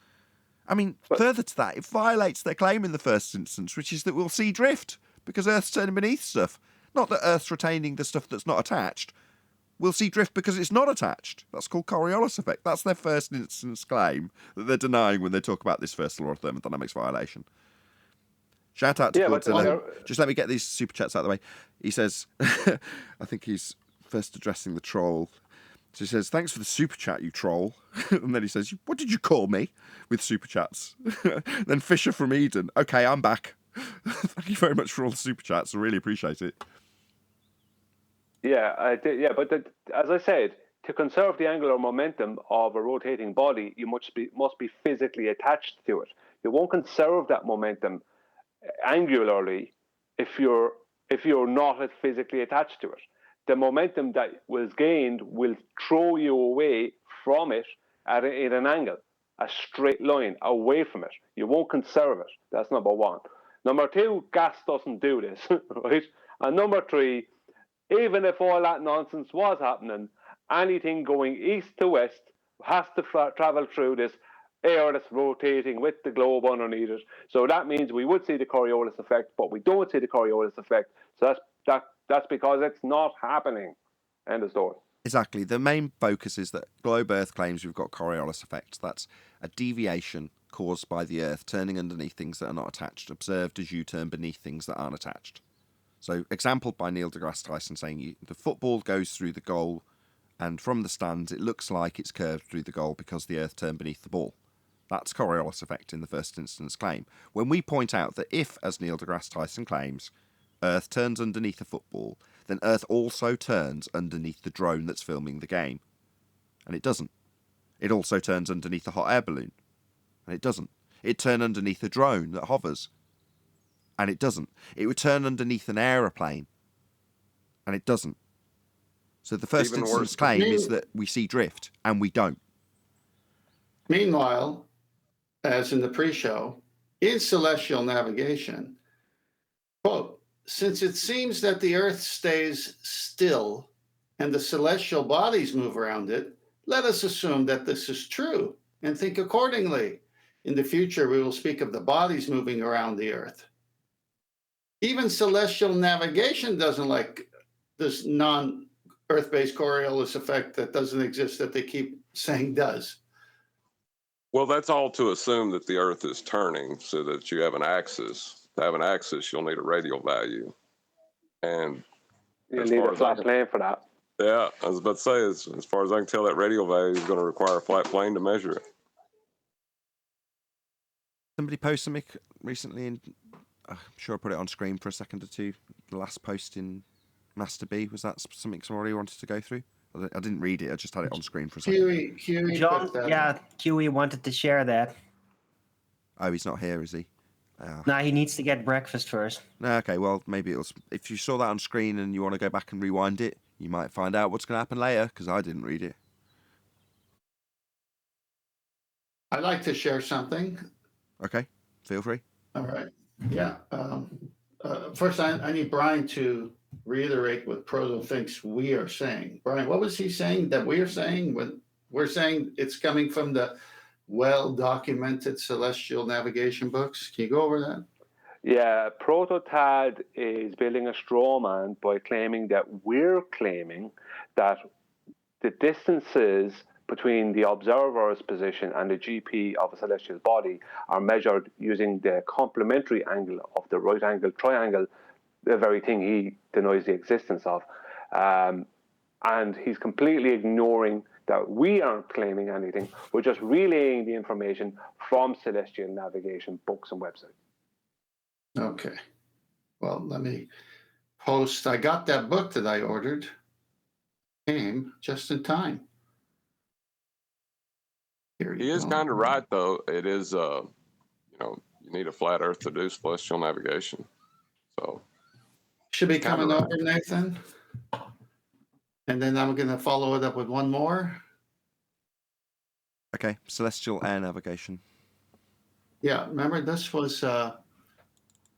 Speaker 1: I mean, further to that, it violates their claim in the first instance, which is that we'll see drift because Earth's turning beneath stuff. Not that Earth's retaining the stuff that's not attached. We'll see drift because it's not attached. That's called Coriolis effect. That's their first instance claim that they're denying when they talk about this first law of thermodynamics violation. Shout out to Godzilla. Just let me get these super chats out of the way. He says, I think he's first addressing the troll. So he says, thanks for the super chat, you troll. And then he says, what did you call me with super chats? Then Fisher from Eden. Okay, I'm back. Thank you very much for all the super chats. I really appreciate it.
Speaker 7: Yeah, I did. Yeah, but as I said, to conserve the angular momentum of a rotating body, you must be physically attached to it. You won't conserve that momentum angularly if you're not physically attached to it. The momentum that was gained will throw you away from it at an angle, a straight line away from it. You won't conserve it. That's number one. Number two, gas doesn't do this, right? And number three, even if all that nonsense was happening, anything going east to west has to travel through this air that's rotating with the globe underneath it. So that means we would see the Coriolis effect, but we don't see the Coriolis effect. So that's because it's not happening. End of story.
Speaker 1: Exactly. The main focus is that Globe Earth claims we've got Coriolis effect. That's a deviation caused by the Earth turning underneath things that are not attached, observed as you turn beneath things that aren't attached. So, exampled by Neil deGrasse Tyson saying the football goes through the goal, and from the stands it looks like it's curved through the goal because the Earth turned beneath the ball. That's Coriolis effect in the first instance claim. When we point out that if, as Neil deGrasse Tyson claims, Earth turns underneath a football, then Earth also turns underneath the drone that's filming the game. And it doesn't. It also turns underneath a hot air balloon. And it doesn't. It turns underneath a drone that hovers. And it doesn't. It would turn underneath an aeroplane. And it doesn't. So the first instance claim is that we see drift, and we don't.
Speaker 6: Meanwhile, as in the pre-show, in celestial navigation, quote, since it seems that the Earth stays still and the celestial bodies move around it, let us assume that this is true and think accordingly. In the future, we will speak of the bodies moving around the Earth. Even celestial navigation doesn't like this non-Earth-based Coriolis effect that doesn't exist that they keep saying does.
Speaker 2: Well, that's all to assume that the Earth is turning so that you have an axis. To have an axis, you'll need a radial value. And
Speaker 7: you'll need a flat plane for that.
Speaker 2: Yeah, I was about to say, as far as I can tell, that radial value is going to require a flat plane to measure it.
Speaker 1: Somebody posted something recently, and I'm sure I put it on screen for a second or two. The last post in Master B, was that something somebody wanted to go through? I didn't read it, I just had it on screen for a second.
Speaker 9: John, QE wanted to share that.
Speaker 1: Oh, he's not here, is he?
Speaker 9: No, he needs to get breakfast first.
Speaker 1: No, okay, well, maybe if you saw that on screen and you want to go back and rewind it, you might find out what's going to happen later, because I didn't read it.
Speaker 6: I'd like to share something.
Speaker 1: Okay, feel free.
Speaker 6: All right. Yeah. First, I need Brian to reiterate what Proto thinks we are saying. Brian, what was he saying that we are saying when we're saying it's coming from the well-documented celestial navigation books? Can you go over that?
Speaker 7: Yeah, Prototad is building a straw man by claiming that we're claiming that the distances between the observer's position and the GP of a celestial body are measured using the complementary angle of the right angle triangle, the very thing he denies the existence of. And he's completely ignoring that we aren't claiming anything. We're just relaying the information from celestial navigation books and websites.
Speaker 6: Okay. Well, let me post. I got that book that I ordered. Came just in time. Here
Speaker 2: He is kind of right, though. It is, you need a flat Earth to do celestial navigation. So
Speaker 6: should be coming over, Nathan. And then I'm going to follow it up with one more.
Speaker 1: Okay, celestial air navigation.
Speaker 6: Yeah, remember this was, let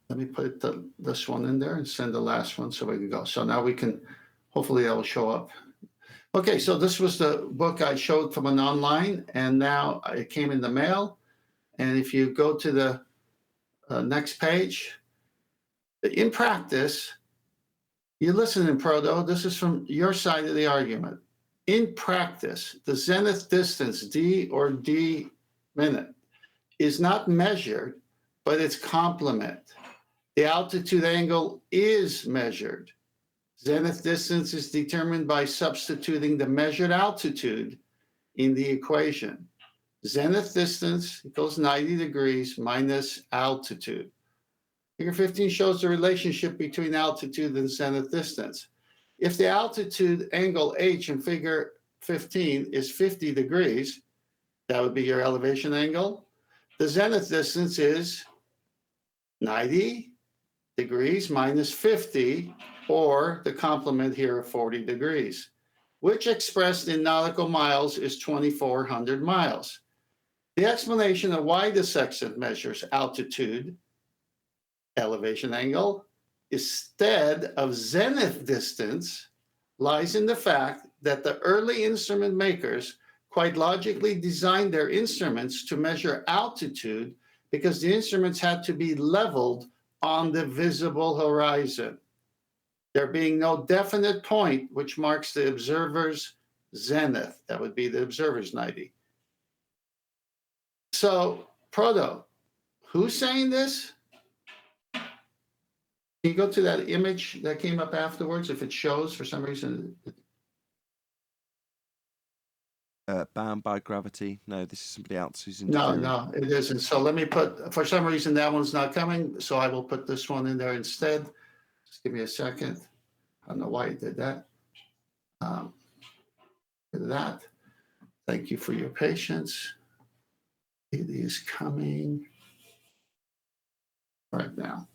Speaker 6: me put this one in there and send the last one so we can go. So now we can, hopefully that will show up. Okay, so this was the book I showed from an online, and now it came in the mail. And if you go to the next page, in practice, you listen in Proto, this is from your side of the argument. In practice, the zenith distance, d or d minute, is not measured, but its complement. The altitude angle is measured. Zenith distance is determined by substituting the measured altitude in the equation. Zenith distance equals 90 degrees minus altitude. Figure 15 shows the relationship between altitude and zenith distance. If the altitude angle h in figure 15 is 50 degrees, that would be your elevation angle. The zenith distance is 90 degrees minus 50, or the complement here of 40 degrees, which expressed in nautical miles is 2,400 miles. The explanation of why the section measures altitude, elevation angle, instead of zenith distance lies in the fact that the early instrument makers quite logically designed their instruments to measure altitude because the instruments had to be leveled on the visible horizon, there being no definite point which marks the observer's zenith. That would be the observer's 90. So, Proto, who's saying this? Can you go to that image that came up afterwards if it shows for some reason?
Speaker 1: Bound by gravity. No, this is somebody else who's in.
Speaker 6: No, it isn't. So let me put, for some reason that one's not coming, so I will put this one in there instead. Just give me a second. I don't know why I did that. Thank you for your patience. It is coming right now.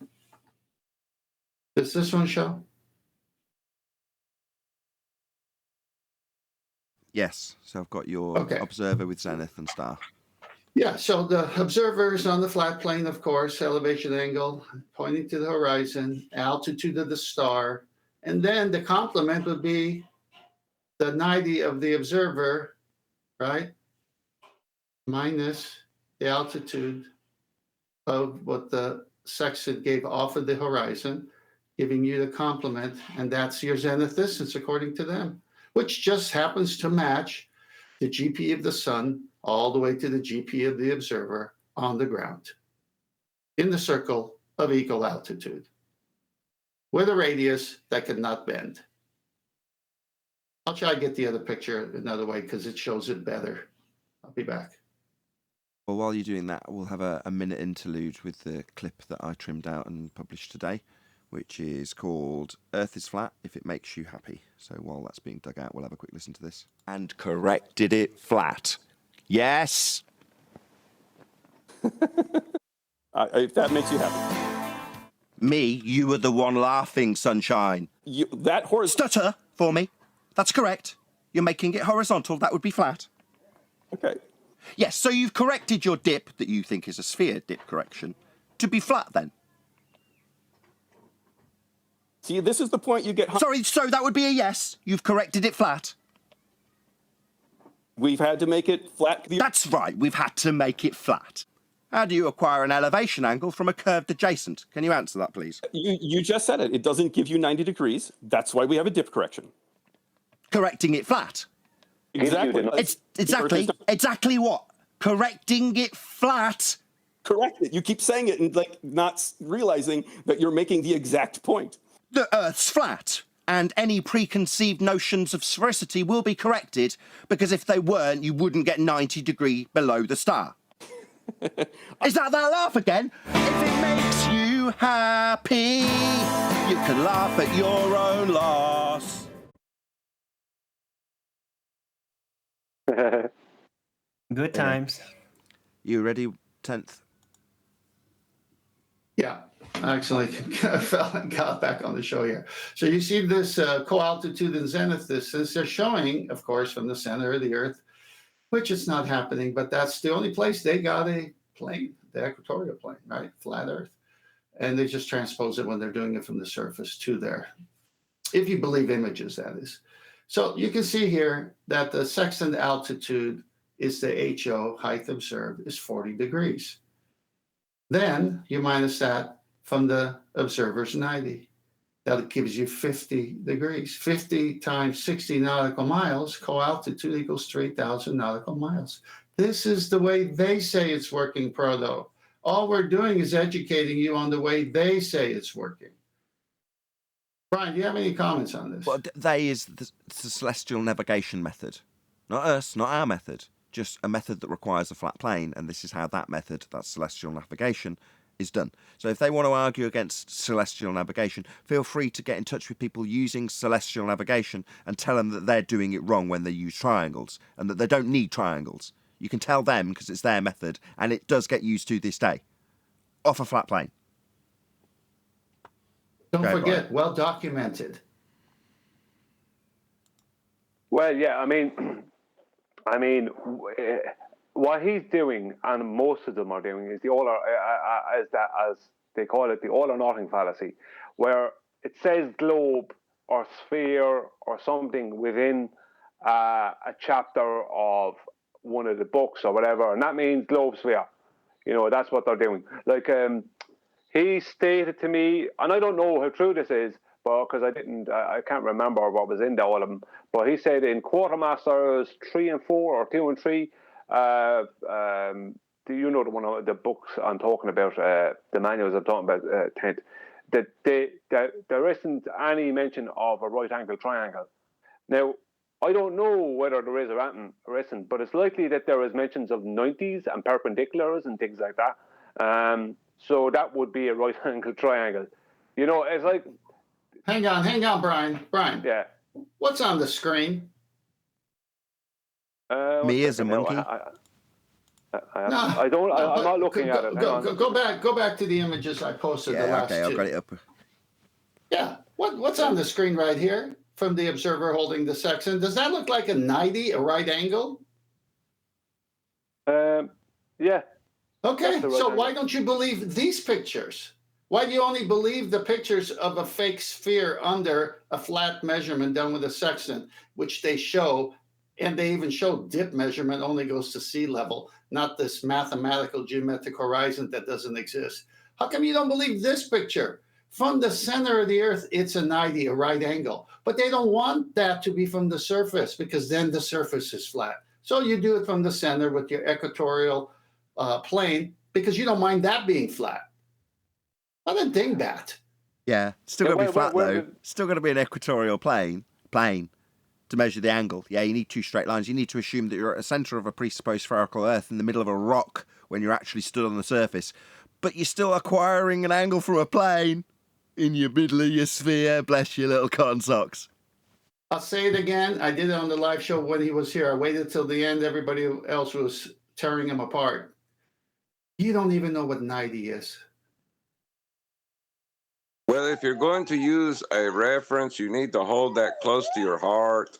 Speaker 6: Does this one show?
Speaker 1: Yes, so I've got your observer with zenith and star.
Speaker 6: Yeah, so the observer is on the flat plane, of course, elevation angle, pointing to the horizon, altitude of the star, and then the complement would be the 90 of the observer, right? Minus the altitude of what the sextant gave off of the horizon, giving you the complement, and that's your zenith distance according to them, which just happens to match the GP of the sun all the way to the GP of the observer on the ground in the circle of equal altitude with a radius that could not bend. I'll try to get the other picture another way because it shows it better. I'll be back.
Speaker 1: Well, while you're doing that, we'll have a minute interlude with the clip that I trimmed out and published today, which is called Earth is Flat If It Makes You Happy. So while that's being dug out, we'll have a quick listen to this. And corrected it flat. Yes.
Speaker 12: If that makes you happy.
Speaker 1: Me, you were the one laughing, sunshine.
Speaker 12: That horse.
Speaker 1: Stutter for me. That's correct. You're making it horizontal. That would be flat.
Speaker 12: Okay.
Speaker 1: Yes, so you've corrected your dip, that you think is a sphere dip correction, to be flat then.
Speaker 12: See, this is the point you get...
Speaker 1: Sorry, so that would be a yes. You've corrected it flat.
Speaker 12: We've had to make it flat.
Speaker 1: That's right, we've had to make it flat. How do you acquire an elevation angle from a curved adjacent? Can you answer that, please?
Speaker 12: You just said it. It doesn't give you 90 degrees. That's why we have a dip correction.
Speaker 1: Correcting it flat.
Speaker 12: Exactly.
Speaker 1: It's exactly what? Correcting it flat.
Speaker 12: Correct it. You keep saying it and not realizing that you're making the exact point.
Speaker 1: The Earth's flat, and any preconceived notions of sphericity will be corrected, because if they weren't, you wouldn't get 90 degrees below the star. Is that laugh again? If it makes you you happy? You can laugh at your own loss.
Speaker 9: Good times.
Speaker 1: You ready, 10th?
Speaker 6: Yeah, actually got back on the show here. So you see this co-altitude and zenith distance. They're showing, of course, from the center of the Earth, which is not happening, but that's the only place they got a plane, the equatorial plane, right? Flat Earth. And they just transpose it when they're doing it from the surface to there. If you believe images, that is. So you can see here that the sextant altitude is the HO, height observed, is 40 degrees. Then you minus that from the observer's 90. That gives you 50 degrees. 50 times 60 nautical miles, co-altitude equals 3,000 nautical miles. This is the way they say it's working, Proto. All we're doing is educating you on the way they say it's working. Brian, do you have any comments on this?
Speaker 1: Well, they is the celestial navigation method. Not us, not our method. Just a method that requires a flat plane, and this is how that method, that celestial navigation, is done. So if they want to argue against celestial navigation, feel free to get in touch with people using celestial navigation and tell them that they're doing it wrong when they use triangles, and that they don't need triangles. You can tell them because it's their method, and it does get used to this day. Off a flat plane.
Speaker 6: Don't forget, well documented.
Speaker 7: Well, yeah, I mean, what he's doing, and most of them are doing, is the all or as they call it, the all or nothing fallacy, where it says globe or sphere or something within a chapter of one of the books or whatever, and that means globe sphere. That's what they're doing. Like he stated to me, and I don't know how true this is, but because I can't remember what was in all of them. But he said in Quartermasters 3 and 4 or 2 and 3, do you know the books I'm talking about, the manuals I'm talking about, Tent, that there isn't any mention of a right angle triangle. Now, I don't know whether there is or isn't, but it's likely that there is mentions of 90s and perpendiculars and things like that. So that would be a right angle triangle. It's like...
Speaker 6: Hang on, Brian.
Speaker 7: Yeah.
Speaker 6: What's on the screen?
Speaker 1: Me as a monkey.
Speaker 7: I'm not looking at it.
Speaker 6: Go back to the images I posted. The last two.
Speaker 1: I've got it up.
Speaker 6: Yeah. What's on the screen right here from the observer holding the sextant? Does that look like a 90, a right angle?
Speaker 7: Yeah.
Speaker 6: Okay. So why don't you believe these pictures? Why do you only believe the pictures of a fake sphere under a flat measurement done with a sextant, which they show, and they even show dip measurement only goes to sea level, not this mathematical geometric horizon that doesn't exist? How come you don't believe this picture? From the center of the Earth, it's a 90, a right angle. But they don't want that to be from the surface because then the surface is flat. So you do it from the center with your equatorial plane because you don't mind that being flat. What a dingbat.
Speaker 1: Yeah, still got to be flat though. Still got to be an equatorial plane to measure the angle. Yeah, you need two straight lines. You need to assume that you're at the centre of a presupposed spherical Earth in the middle of a rock when you're actually stood on the surface. But you're still acquiring an angle from a plane in your middle of your sphere. Bless your little cotton socks.
Speaker 6: I'll say it again. I did it on the live show when he was here. I waited till the end. Everybody else was tearing him apart. You don't even know what 90 is.
Speaker 2: Well, if you're going to use a reference, you need to hold that close to your heart.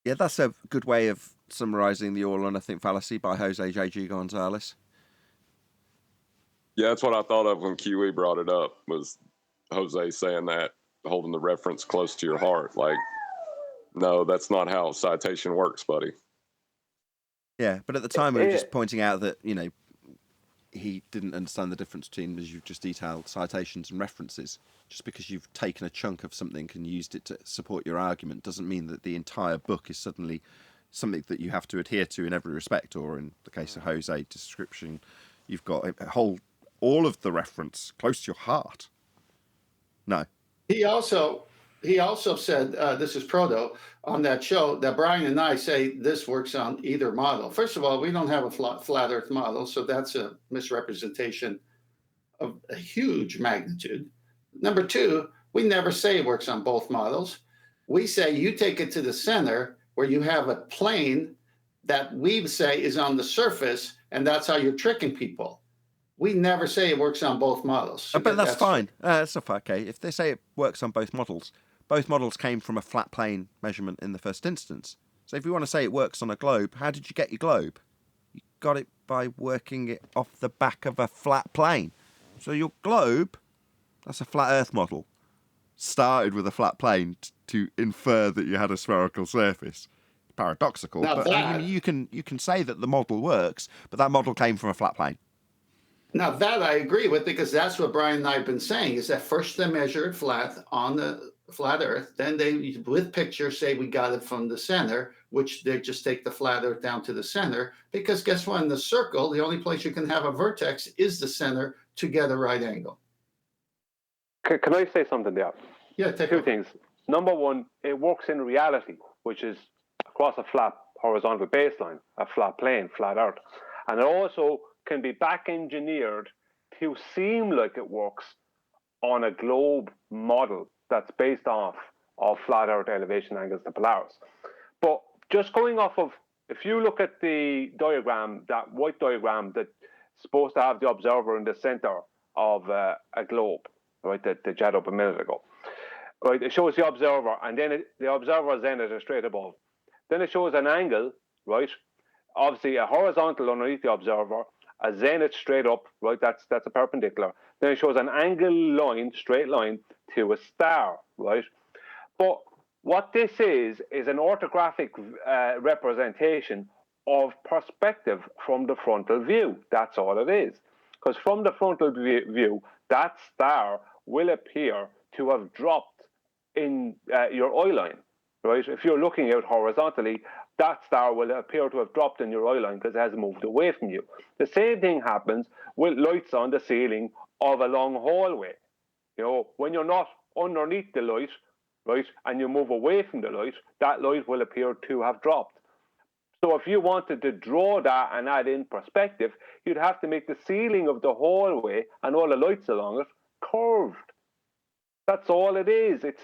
Speaker 1: Yeah, that's a good way of summarising the all or nothing fallacy by Jose J.G. Gonzalez.
Speaker 2: Yeah, that's what I thought of when QE brought it up, was Jose saying that, holding the reference close to your heart. Like, no, that's not how citation works, buddy.
Speaker 1: Yeah, but at the time we were just pointing out that, he didn't understand the difference between, as you've just detailed, citations and references. Just because you've taken a chunk of something and used it to support your argument doesn't mean that the entire book is suddenly something that you have to adhere to in every respect, or in the case of Jose, description, you've got all of the reference close to your heart. No.
Speaker 6: He also he also said, this is Proto, on that show, that Brian and I say this works on either model. First of all, we don't have a flat Earth model, so that's a misrepresentation of a huge magnitude. Number two, we never say it works on both models. We say you take it to the center where you have a plane that we say is on the surface, and that's how you're tricking people. We never say it works on both models. So
Speaker 1: but that's fine. That's okay. If they say it works on both models came from a flat plane measurement in the first instance. So if you want to say it works on a globe, how did you get your globe? You got it by working it off the back of a flat plane. So your globe, that's a flat Earth model, started with a flat plane to infer that you had a spherical surface. Paradoxical,
Speaker 6: now
Speaker 1: but I mean, you can say that the model works, but that model came from a flat plane.
Speaker 6: Now that I agree with, because that's what Brian and I have been saying, is that first they measure it flat on the flat Earth, then they, with pictures, say we got it from the center, which they just take the flat Earth down to the center, because guess what? In the circle, the only place you can have a vertex is the center to get a right angle.
Speaker 7: Can I say something there?
Speaker 6: Yeah, take
Speaker 7: two things. Number one, it works in reality, which is across a flat horizontal baseline, a flat plane, flat Earth. And it also can be back engineered to seem like it works on a globe model that's based off of flat Earth elevation angles to Polaris. But just going off of, if you look at the diagram, that white diagram that's supposed to have the observer in the center of a globe, right, that jet up a minute ago, right, it shows the observer, and then the observer zenith is straight above. Then it shows an angle, right, obviously a horizontal underneath the observer, a zenith straight up, right, that's a perpendicular. Then it shows an angle line, straight line, to a star, right? But what this is an orthographic representation of perspective from the frontal view. That's all it is. Because from the frontal view, that star will appear to have dropped in your eye line, right? If you're looking out horizontally, that star will appear to have dropped in your eye line because it has moved away from you. The same thing happens with lights on the ceiling of a long hallway. You know, when you're not underneath the light, right, and you move away from the light, that light will appear to have dropped. So if you wanted to draw that and add in perspective, you'd have to make the ceiling of the hallway and all the lights along it curved. That's all it is. It's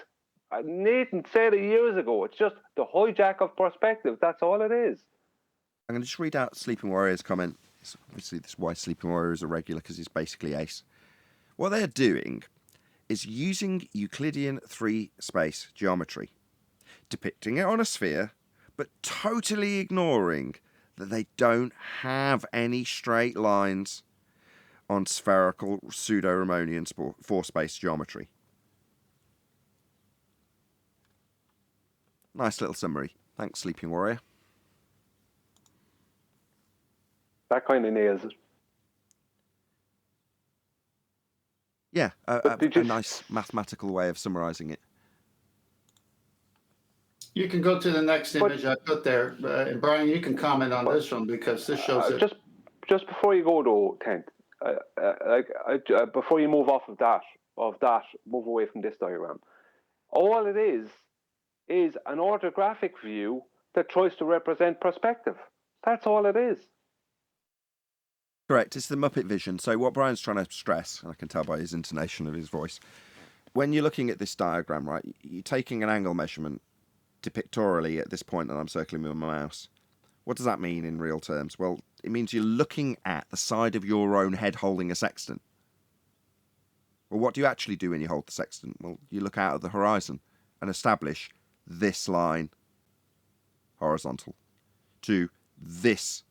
Speaker 7: Nathan said it years ago. It's just the hijack of perspective. That's all it is.
Speaker 1: I'm going to just read out Sleeping Warrior's comment. Obviously, this is why Sleeping Warrior is a regular, because he's basically ace. What they're doing is using Euclidean three-space geometry, depicting it on a sphere, but totally ignoring that they don't have any straight lines on spherical pseudo-Riemannian four-space geometry. Nice little summary. Thanks, Sleeping Warrior.
Speaker 7: That kind of nails it.
Speaker 1: Yeah, a nice mathematical way of summarising it.
Speaker 6: You can go to the next image I put there. And Brian, you can comment on this one because this shows it.
Speaker 7: Just before you go to Tent, before you move off of that, move away from this diagram. All it is an orthographic view that tries to represent perspective. That's all it is.
Speaker 1: Correct. It's the Muppet vision. So what Brian's trying to stress, and I can tell by his intonation of his voice, when you're looking at this diagram, right, you're taking an angle measurement depictorially at this point that I'm circling with my mouse. What does that mean in real terms? Well, it means you're looking at the side of your own head holding a sextant. Well, what do you actually do when you hold the sextant? Well, you look out at the horizon and establish this line horizontal to this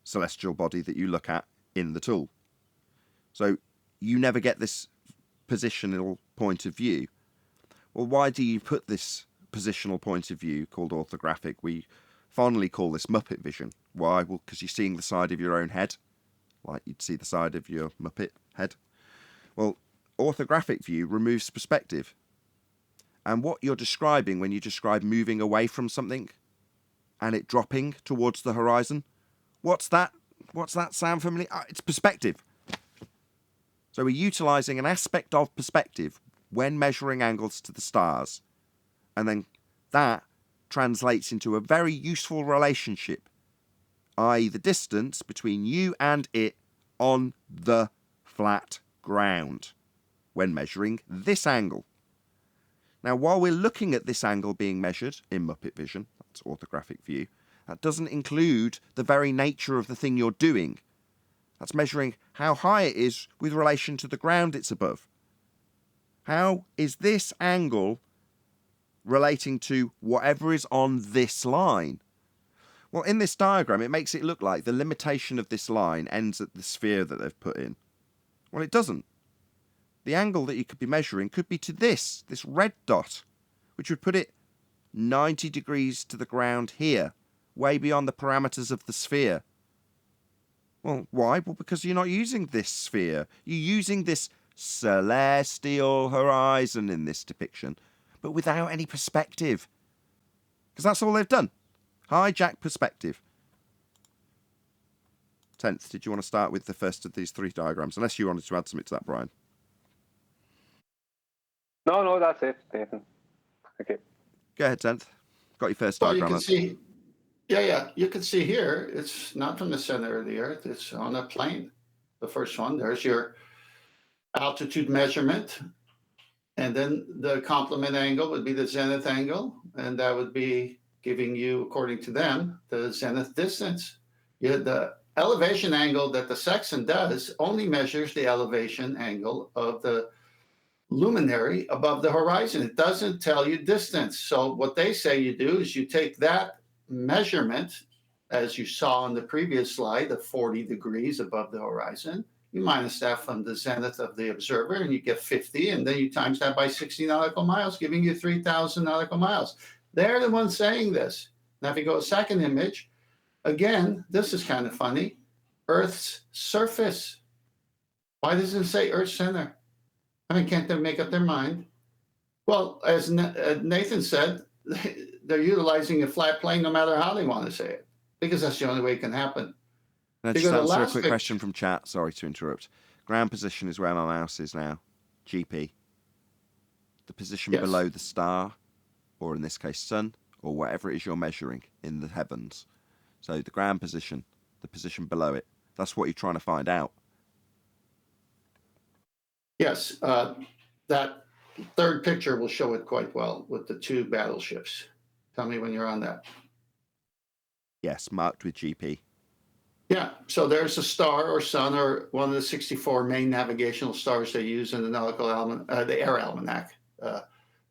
Speaker 1: celestial body that you look at in the tool. So you never get this positional point of view. Well, why do you put this positional point of view called orthographic? We fondly call this Muppet vision. Why? Well, because you're seeing the side of your own head, like you'd see the side of your Muppet head. Well, orthographic view removes perspective. And what you're describing when you describe moving away from something and it dropping towards the horizon, what's that? What's that sound familiar? It's perspective. So we're utilising an aspect of perspective when measuring angles to the stars. And then that translates into a very useful relationship, i.e. the distance between you and it on the flat ground when measuring this angle. Now, while we're looking at this angle being measured in Muppet Vision, that's orthographic view, that doesn't include the very nature of the thing you're doing. That's measuring how high it is with relation to the ground it's above. How is this angle relating to whatever is on this line? Well, in this diagram, it makes it look like the limitation of this line ends at the sphere that they've put in. Well, it doesn't. The angle that you could be measuring could be to this red dot, which would put it 90 degrees to the ground here, way beyond the parameters of the sphere. Well, why? Well, because you're not using this sphere. You're using this celestial horizon in this depiction, but without any perspective. Because that's all they've done. Hijack perspective. 10th, did you want to start with the first of these three diagrams? Unless you wanted to add something to that, Brian.
Speaker 7: No, that's it, Nathan. Okay.
Speaker 1: Go ahead, 10th. Got your first
Speaker 6: Well,
Speaker 1: diagram.
Speaker 6: you can see, you can see here, it's not from the center of the Earth, it's on a plane. The first one, there's your altitude measurement. And then the complement angle would be the zenith angle. And that would be giving you, according to them, the zenith distance. The elevation angle that the sextant does only measures the elevation angle of the luminary above the horizon. It doesn't tell you distance. So what they say you do is you take that measurement, as you saw on the previous slide, of 40 degrees above the horizon. You minus that from the zenith of the observer, and you get 50, and then you times that by 60 nautical miles, giving you 3,000 nautical miles. They're the ones saying this. Now, if you go to second image, again, this is kind of funny. Earth's surface. Why doesn't it say Earth's center? I mean, can't they make up their mind? Well, as Nathan said, they're utilizing a flat plane no matter how they want to say it, because that's the only way it can happen.
Speaker 1: Can I just answer a quick question from chat? Sorry to interrupt. Ground position is where my mouse is now. GP. The position below the star, or in this case sun, or whatever it is you're measuring in the heavens. So the ground position, the position below it, that's what you're trying to find out.
Speaker 6: Yes, that third picture will show it quite well with the two battleships. Tell me when you're on that.
Speaker 1: Yes, marked with GP.
Speaker 6: Yeah, so there's a star or sun or one of the 64 main navigational stars they use in the the Air Almanac.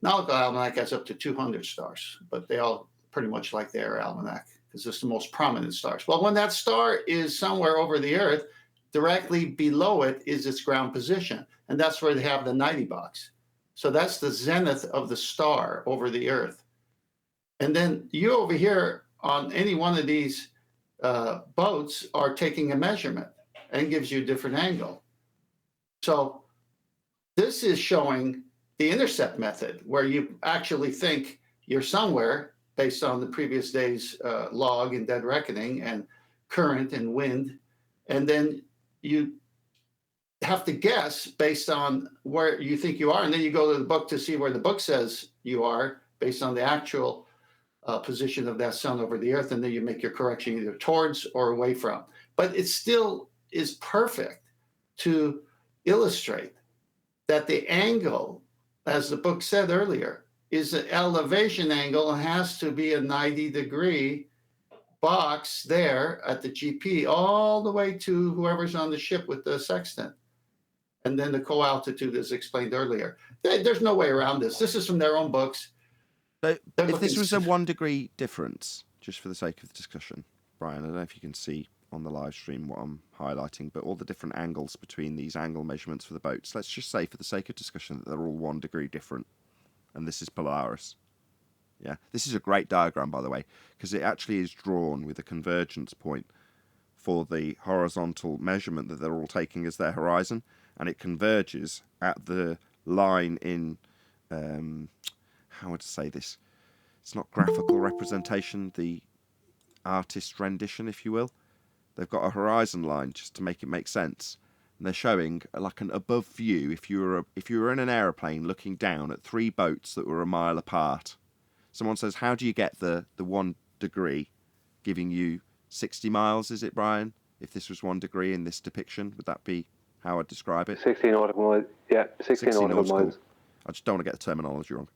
Speaker 6: Nautical Almanac has up to 200 stars, but they all pretty much like the Air Almanac because it's the most prominent stars. Well, when that star is somewhere over the Earth, directly below it is its ground position, and that's where they have the 90 box. So that's the zenith of the star over the Earth. And then you over here on any one of these boats are taking a measurement and gives you a different angle. So this is showing the intercept method where you actually think you're somewhere based on the previous day's log and dead reckoning and current and wind. And then you have to guess based on where you think you are. And then you go to the book to see where the book says you are based on the actual position of that sun over the Earth. And then you make your correction either towards or away from. But it still is perfect to illustrate that the angle, as the book said earlier, is an elevation angle and has to be a 90-degree box there at the GP all the way to whoever's on the ship with the sextant. And then the co-altitude is explained earlier. There's no way around this. This is from their own books.
Speaker 1: So if this was a 1 degree difference, just for the sake of the discussion, Brian, I don't know if you can see on the live stream what I'm highlighting, but all the different angles between these angle measurements for the boats, let's just say for the sake of discussion that they're all 1 degree different. And this is Polaris. Yeah, this is a great diagram, by the way, because it actually is drawn with a convergence point for the horizontal measurement that they're all taking as their horizon, and it converges at the line in, how would I say this? It's not graphical representation, the artist rendition, if you will. They've got a horizon line just to make it make sense. And they're showing like an above view. If you were in an aeroplane looking down at 3 boats that were a mile apart, someone says, "How do you get the 1 degree, giving you 60 miles?" Is it, Brian? If this was 1 degree in this depiction, would that be how I'd describe it?
Speaker 7: 16 nautical miles. Yeah, 16 nautical miles.
Speaker 1: I just don't want to get the terminology wrong.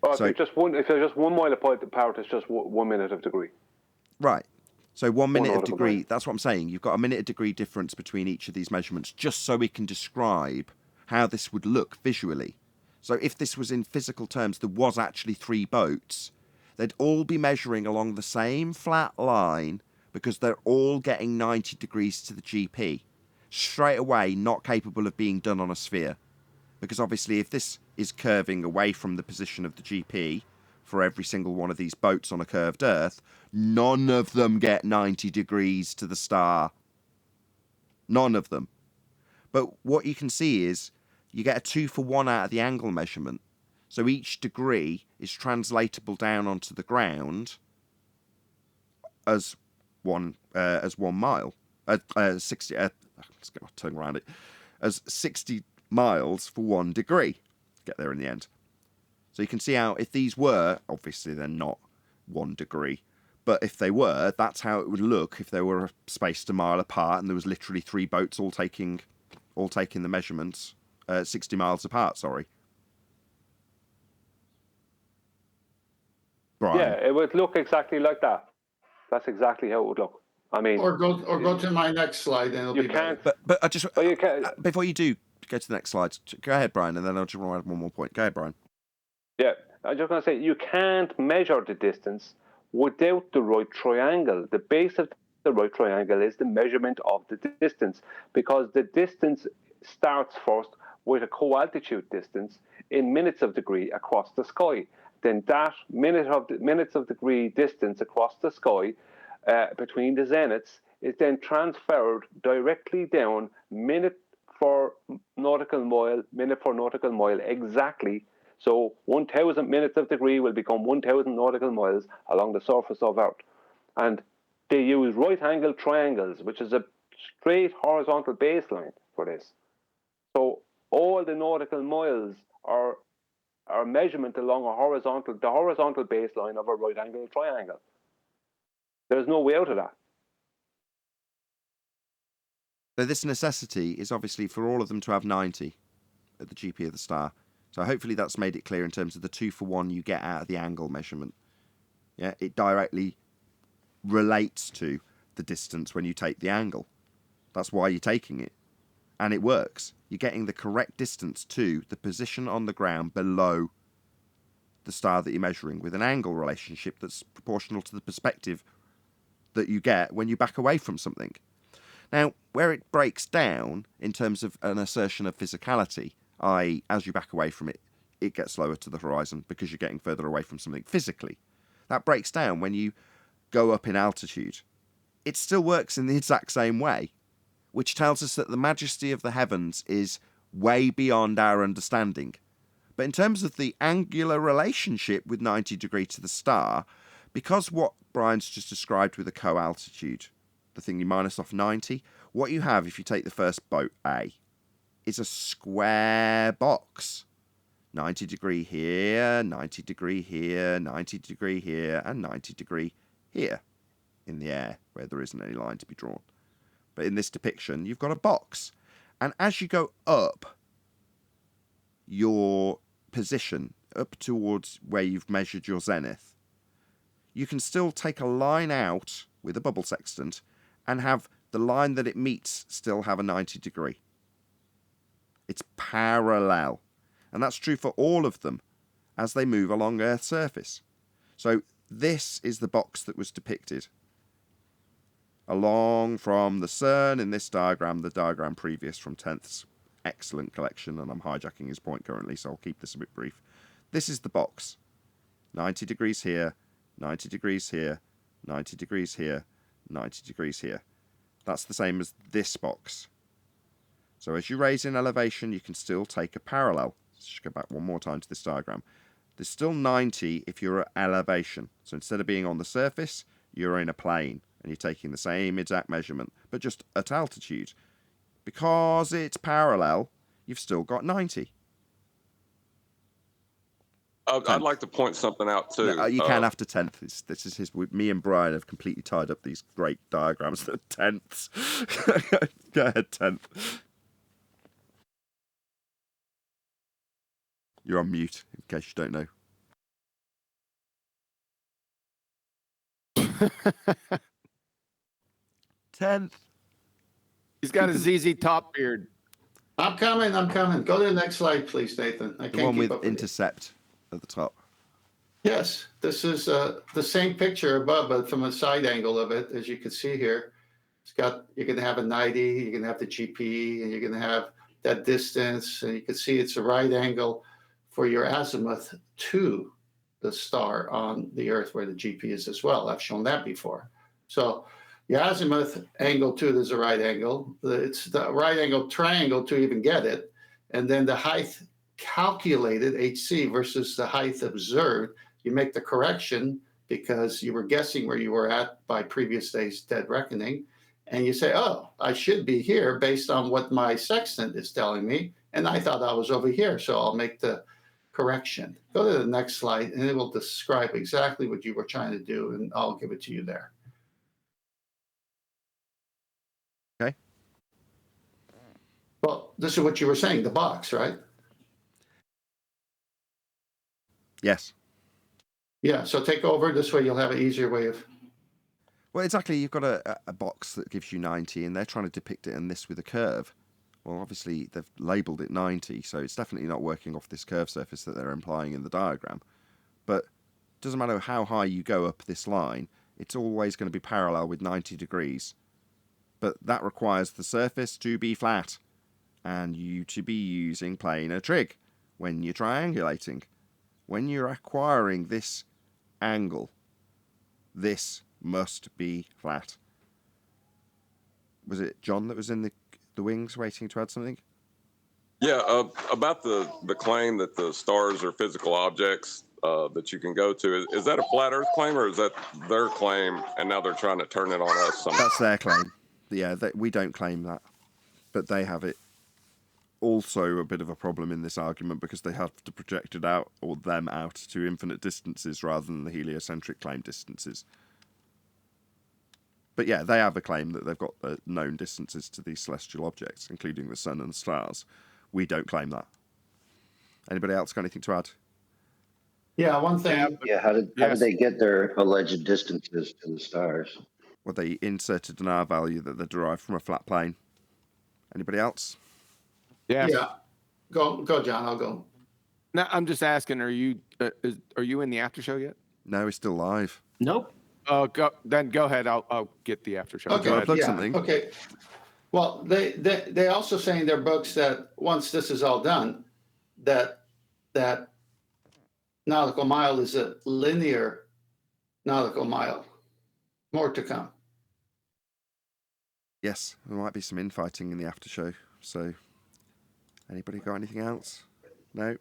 Speaker 7: Or
Speaker 1: So,
Speaker 7: if they're just 1 mile apart, it's just 1 minute of degree.
Speaker 1: right. So 1 minute of
Speaker 7: nautical
Speaker 1: degree,
Speaker 7: mile.
Speaker 1: that's what I'm saying. You've got a minute of degree difference between each of these measurements, just so we can describe how this would look visually. So if this was in physical terms, there was actually 3 boats, they'd all be measuring along the same flat line because they're all getting 90 degrees to the GP. Straight away, not capable of being done on a sphere. Because obviously if this is curving away from the position of the GP for every single one of these boats on a curved Earth, none of them get 90 degrees to the star. None of them. But what you can see is you get a 2 for 1 out of the angle measurement. So each degree is translatable down onto the ground as one mile. 60. Let's get my tongue around it. As 60 miles for 1 degree. Get there in the end. So you can see how if these were, obviously they're not 1 degree, but if they were, that's how it would look if they were spaced a mile apart and there was literally 3 boats all taking the measurements 60 miles apart. Sorry. Brian.
Speaker 7: Yeah, it would look exactly like that. That's exactly how it would look. I mean,
Speaker 6: Or go to my next slide, and it'll
Speaker 7: you
Speaker 6: be
Speaker 7: can't.
Speaker 6: better.
Speaker 1: But I just
Speaker 7: But you can't.
Speaker 1: before you do go to the next slide, go ahead, Brian, and then I'll just add one more point. Go ahead, Brian.
Speaker 7: Yeah, I'm just going to say you can't measure the distance without the right triangle. The base of the right triangle is the measurement of the distance, because the distance starts first with a co-altitude distance in minutes of degree across the sky. Then that minutes of degree distance across the sky between the zeniths is then transferred directly down minute for nautical mile exactly. So 1,000 minutes of degree will become 1,000 nautical miles along the surface of Earth. And they use right-angled triangles, which is a straight horizontal baseline for this. So all the nautical miles are measurement along the horizontal baseline of a right-angled triangle. There's no way out of that.
Speaker 1: So this necessity is obviously for all of them to have 90 at the GP of the star. So hopefully that's made it clear in terms of the 2 for 1 you get out of the angle measurement. Yeah, it directly relates to the distance when you take the angle. That's why you're taking it. And it works. You're getting the correct distance to the position on the ground below the star that you're measuring with an angle relationship that's proportional to the perspective that you get when you back away from something. Now, where it breaks down in terms of an assertion of physicality, i.e. as you back away from it, it gets lower to the horizon because you're getting further away from something physically. That breaks down when you go up in altitude. It still works in the exact same way, which tells us that the majesty of the heavens is way beyond our understanding. But in terms of the angular relationship with 90 degree to the star, because what Brian's just described with a co-altitude, the thing you minus off 90, what you have if you take the first boat A is a square box. 90 degree here, 90 degree here, 90 degree here, and 90 degree here in the air where there isn't any line to be drawn. But in this depiction, you've got a box. And as you go up your position, up towards where you've measured your zenith, you can still take a line out with a bubble sextant and have the line that it meets still have a 90 degree. It's parallel. And that's true for all of them as they move along Earth's surface. So this is the box that was depicted along from the CERN in this diagram, the diagram previous from 10th's excellent collection, and I'm hijacking his point currently, so I'll keep this a bit brief. This is the box. 90 degrees here, 90 degrees here, 90 degrees here, 90 degrees here. That's the same as this box. So as you raise in elevation, you can still take a parallel. Let's just go back one more time to this diagram. There's still 90 if you're at elevation. So instead of being on the surface, you're in a plane and you're taking the same exact measurement, but just at altitude. Because it's parallel, you've still got 90.
Speaker 2: I'd like to point something out too.
Speaker 1: No, you can after 10th. This is his. Me and Brian have completely tied up these great diagrams that are tenths. Go ahead, 10th. You're on mute, in case you don't know. Tenth.
Speaker 13: He's got a ZZ Top beard.
Speaker 6: I'm coming. Go to the next slide, please, Nathan. I
Speaker 1: The
Speaker 6: can't
Speaker 1: one
Speaker 6: keep
Speaker 1: with
Speaker 6: up with you.
Speaker 1: intercept at the top.
Speaker 6: Yes, this is the same picture above, but from a side angle of it, as you can see here. You're going to have a 90, you're going to have the GP, and you're going to have that distance, and you can see it's a right angle for your azimuth to the star on the Earth where the GP is as well. I've shown that before. So the azimuth angle to it is a right angle. It's the right angle triangle to even get it. And then the height calculated, HC, versus the height observed. You make the correction because you were guessing where you were at by previous day's dead reckoning. And you say, oh, I should be here based on what my sextant is telling me. And I thought I was over here, so I'll make the correction. Go to the next slide, and it will describe exactly what you were trying to do, and I'll give it to you there.
Speaker 1: Okay.
Speaker 6: Well, this is what you were saying, the box, right?
Speaker 1: Yes.
Speaker 6: Yeah, so take over. This way you'll have an easier way of...
Speaker 1: Well, exactly. You've got a box that gives you 90, and they're trying to depict it in this with a curve. Well, obviously, they've labelled it 90, so it's definitely not working off this curve surface that they're implying in the diagram. But it doesn't matter how high you go up this line, it's always going to be parallel with 90 degrees. But that requires the surface to be flat, and you to be using planar trig when you're triangulating. When you're acquiring this angle, this must be flat. Was it John that was in the wings waiting to add something?
Speaker 2: Yeah, about the claim that the stars are physical objects that you can go to. Is that a flat Earth claim, or is that their claim, and now they're trying to turn it on us somehow?
Speaker 1: That's their claim. Yeah, we don't claim that. But they have it. Also a bit of a problem in this argument because they have to project it out, or them out, to infinite distances rather than the heliocentric claim distances. But yeah, they have a claim that they've got known distances to these celestial objects, including the sun and the stars. We don't claim that. Anybody else got anything to add?
Speaker 6: Yeah, one thing.
Speaker 4: Yeah, how did they get their alleged distances to the stars?
Speaker 1: Well, they inserted an R value that they derived from a flat plane. Anybody else?
Speaker 13: Yes.
Speaker 6: Yeah. Go, John. I'll go.
Speaker 13: No, I'm just asking. Are you in the after show yet?
Speaker 1: No, it's still live.
Speaker 9: Nope.
Speaker 13: Oh, go ahead. I'll get the after show.
Speaker 6: Okay.
Speaker 1: Plug something.
Speaker 6: Okay. Well, they also say in their books that once this is all done, that nautical mile is a linear nautical mile. More to come.
Speaker 1: Yes, there might be some infighting in the after show. So, anybody got anything else? No?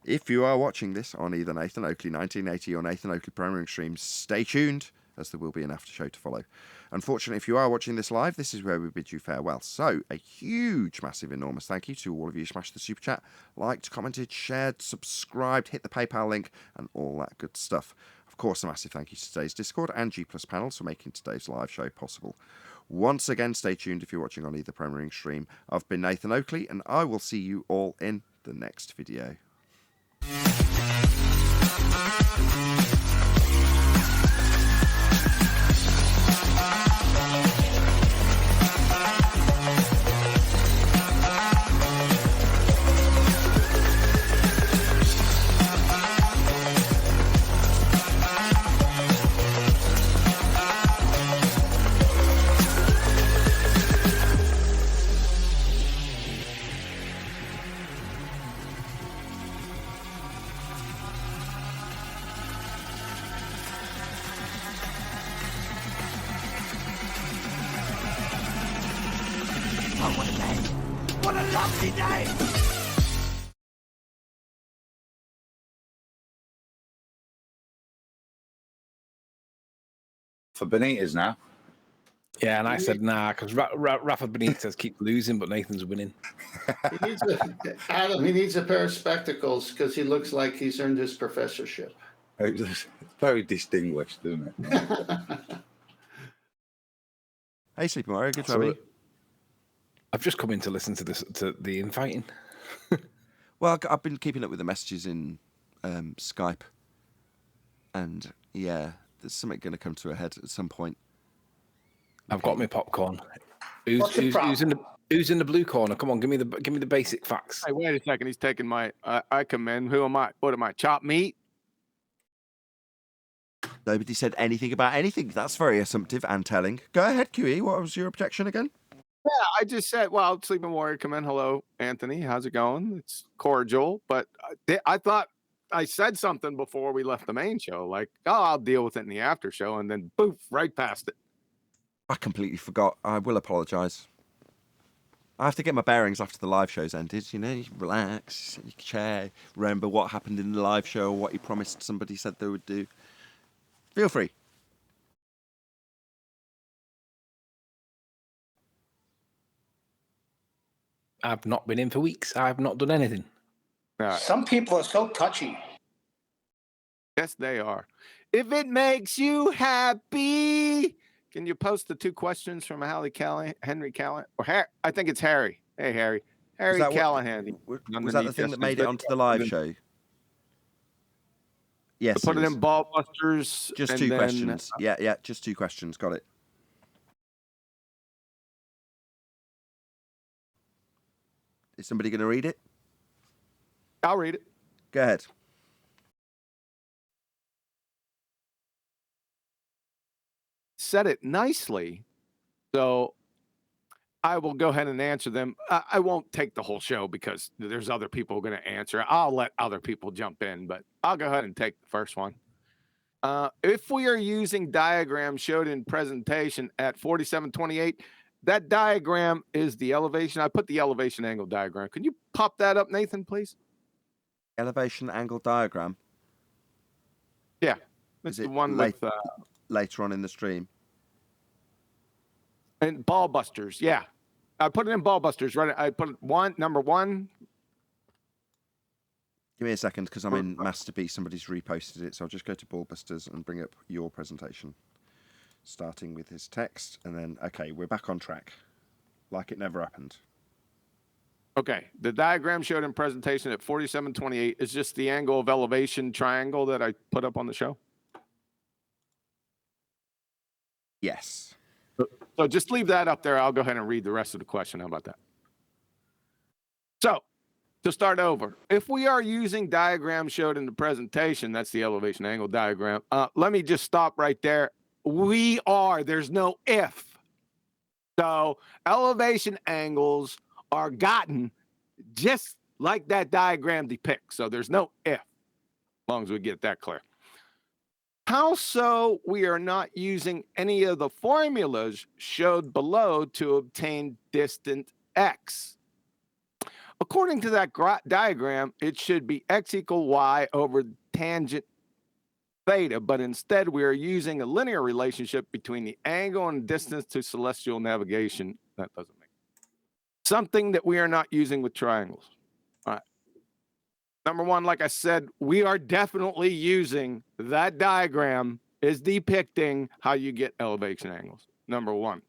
Speaker 1: If you are watching this on either Nathan Oakley 1980 or Nathan Oakley Premiering streams, stay tuned, as there will be an after show to follow. Unfortunately, if you are watching this live, this is where we bid you farewell. So, a huge, massive, enormous thank you to all of you who smashed the super chat, liked, commented, shared, subscribed, hit the PayPal link, and all that good stuff. Of course, a massive thank you to today's Discord and G Plus panels for making today's live show possible. Once again, stay tuned if you're watching on either Premiering stream. I've been Nathan Oakley, and I will see you all in the next video.
Speaker 3: What a lovely day!
Speaker 11: For Benitez now.
Speaker 14: Yeah, and I said nah because Rafa Benitez keeps losing, but Nathan's winning.
Speaker 6: Adam, he needs a pair of spectacles because he looks like he's earned his professorship.
Speaker 11: It's very distinguished, isn't it?
Speaker 1: Hey, Sleepy Mario, good to
Speaker 14: So,
Speaker 1: have you.
Speaker 14: I've just come in to listen to the infighting.
Speaker 1: Well, I've been keeping up with the messages in Skype, and yeah, there's something going to come to a head at some point.
Speaker 14: I've got my popcorn. Who's in the blue corner? Come on, give me the basic facts.
Speaker 13: Hey, wait a second. He's taking my. I come in. Who am I? What am I? Chopped meat?
Speaker 1: Nobody said anything about anything. That's very assumptive and telling. Go ahead, QE. What was your objection again?
Speaker 13: Yeah, I just said, well, Sleeping Warrior, come in. Hello, Anthony. How's it going? It's cordial, but I thought I said something before we left the main show, like, oh, I'll deal with it in the after show, and then poof, right past it.
Speaker 1: I completely forgot. I will apologise. I have to get my bearings after the live show's ended. You know, you relax, you chair, remember what happened in the live show, or what you promised somebody said they would do. Feel free.
Speaker 14: I've not been in for weeks. I've not done anything.
Speaker 3: Some people are so touchy.
Speaker 13: Yes, they are. If it makes you happy, can you post the 2 questions from Henry Callahan? Or I think it's Harry. Hey, Harry. Harry Callahan.
Speaker 1: Was that the thing that made it onto the live show? Yes.
Speaker 13: Put it in Ball Busters.
Speaker 1: Just 2 questions. Yeah, just 2 questions. Got it. Is somebody going to read it?
Speaker 13: I'll read it.
Speaker 1: Go ahead.
Speaker 13: Said it nicely, so I will go ahead and answer them. I won't take the whole show because there's other people going to answer. I'll let other people jump in, but I'll go ahead and take the first one. If we are using diagram showed in presentation at 4728, that diagram is the elevation. I put the elevation angle diagram. Can you pop that up, Nathan, please?
Speaker 1: Elevation angle diagram?
Speaker 13: Yeah. It's the one with...
Speaker 1: later on in the stream.
Speaker 13: And Ball Busters, yeah. I put it in Ball Busters, right? I put number 1.
Speaker 1: Give me a second, because I'm in Masterpiece. Somebody's reposted it, so I'll just go to Ball Busters and bring up your presentation. Starting with his text, and then, okay, we're back on track. Like it never happened.
Speaker 13: Okay, the diagram showed in presentation at 4728 is just the angle of elevation triangle that I put up on the show?
Speaker 1: Yes.
Speaker 13: So just leave that up there. I'll go ahead and read the rest of the question. How about that? So to start over, if we are using diagram showed in the presentation, that's the elevation angle diagram. Let me just stop right there. We are, there's no if. So elevation angles are gotten just like that diagram depicts. So there's no if, as long as we get that clear. How so we are not using any of the formulas showed below to obtain distant x? According to that diagram, it should be x equal y over tangent theta, but instead we are using a linear relationship between the angle and distance to celestial navigation. That doesn't make sense. Something that we are not using with triangles. All right. Number 1, like I said, we are definitely using that diagram is depicting how you get elevation angles. Number 1.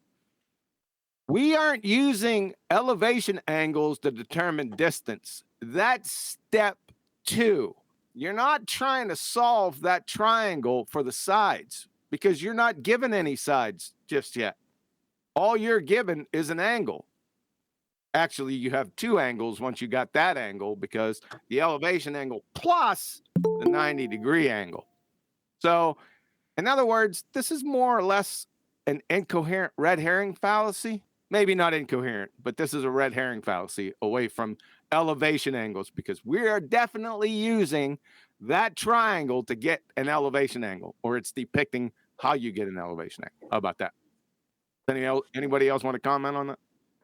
Speaker 13: We aren't using elevation angles to determine distance. That's step 2. You're not trying to solve that triangle for the sides because you're not given any sides just yet. All you're given is an angle. Actually, you have 2 angles once you got that angle because the elevation angle plus the 90-degree angle. So, in other words, this is more or less an incoherent red herring fallacy. Maybe not incoherent, but this is a red herring fallacy away from elevation angles because we are definitely using that triangle to get an elevation angle, or it's depicting how you get an elevation angle. How about that? Anybody else want to comment on that?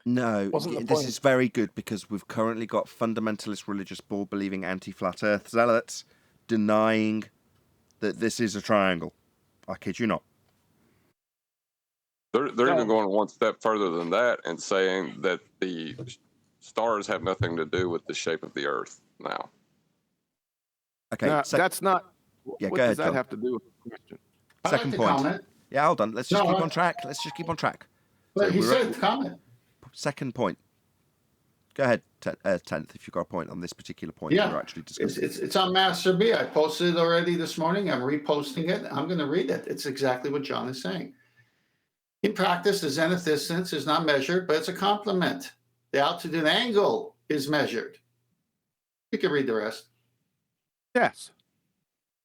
Speaker 1: No, this is very good because we've currently got fundamentalist religious ball-believing anti-flat earth zealots denying that this is a triangle. I kid you not.
Speaker 2: They're even going one step further than that and saying that the stars have nothing to do with the shape of the Earth now.
Speaker 1: Okay,
Speaker 13: no, that's not.
Speaker 1: Yeah,
Speaker 13: what
Speaker 1: go ahead,
Speaker 13: does that
Speaker 1: John.
Speaker 13: have to do with the question?
Speaker 6: I'd like
Speaker 1: Second
Speaker 6: to
Speaker 1: point.
Speaker 6: comment.
Speaker 1: Yeah, hold on. Let's just
Speaker 6: No,
Speaker 1: keep
Speaker 6: I-
Speaker 1: on track. Let's just keep on track.
Speaker 6: But
Speaker 1: So
Speaker 6: he
Speaker 1: we're
Speaker 6: said comment.
Speaker 1: second point. Go ahead, Tenth, if you've got a point on this particular point
Speaker 6: Yeah,
Speaker 1: we're actually discussing.
Speaker 6: It's on Master B. I posted it already this morning. I'm reposting it. I'm going to read it. It's exactly what John is saying. In practice, the zenith distance is not measured, but it's a complement. The altitude angle is measured. You can read the rest.
Speaker 13: Yes.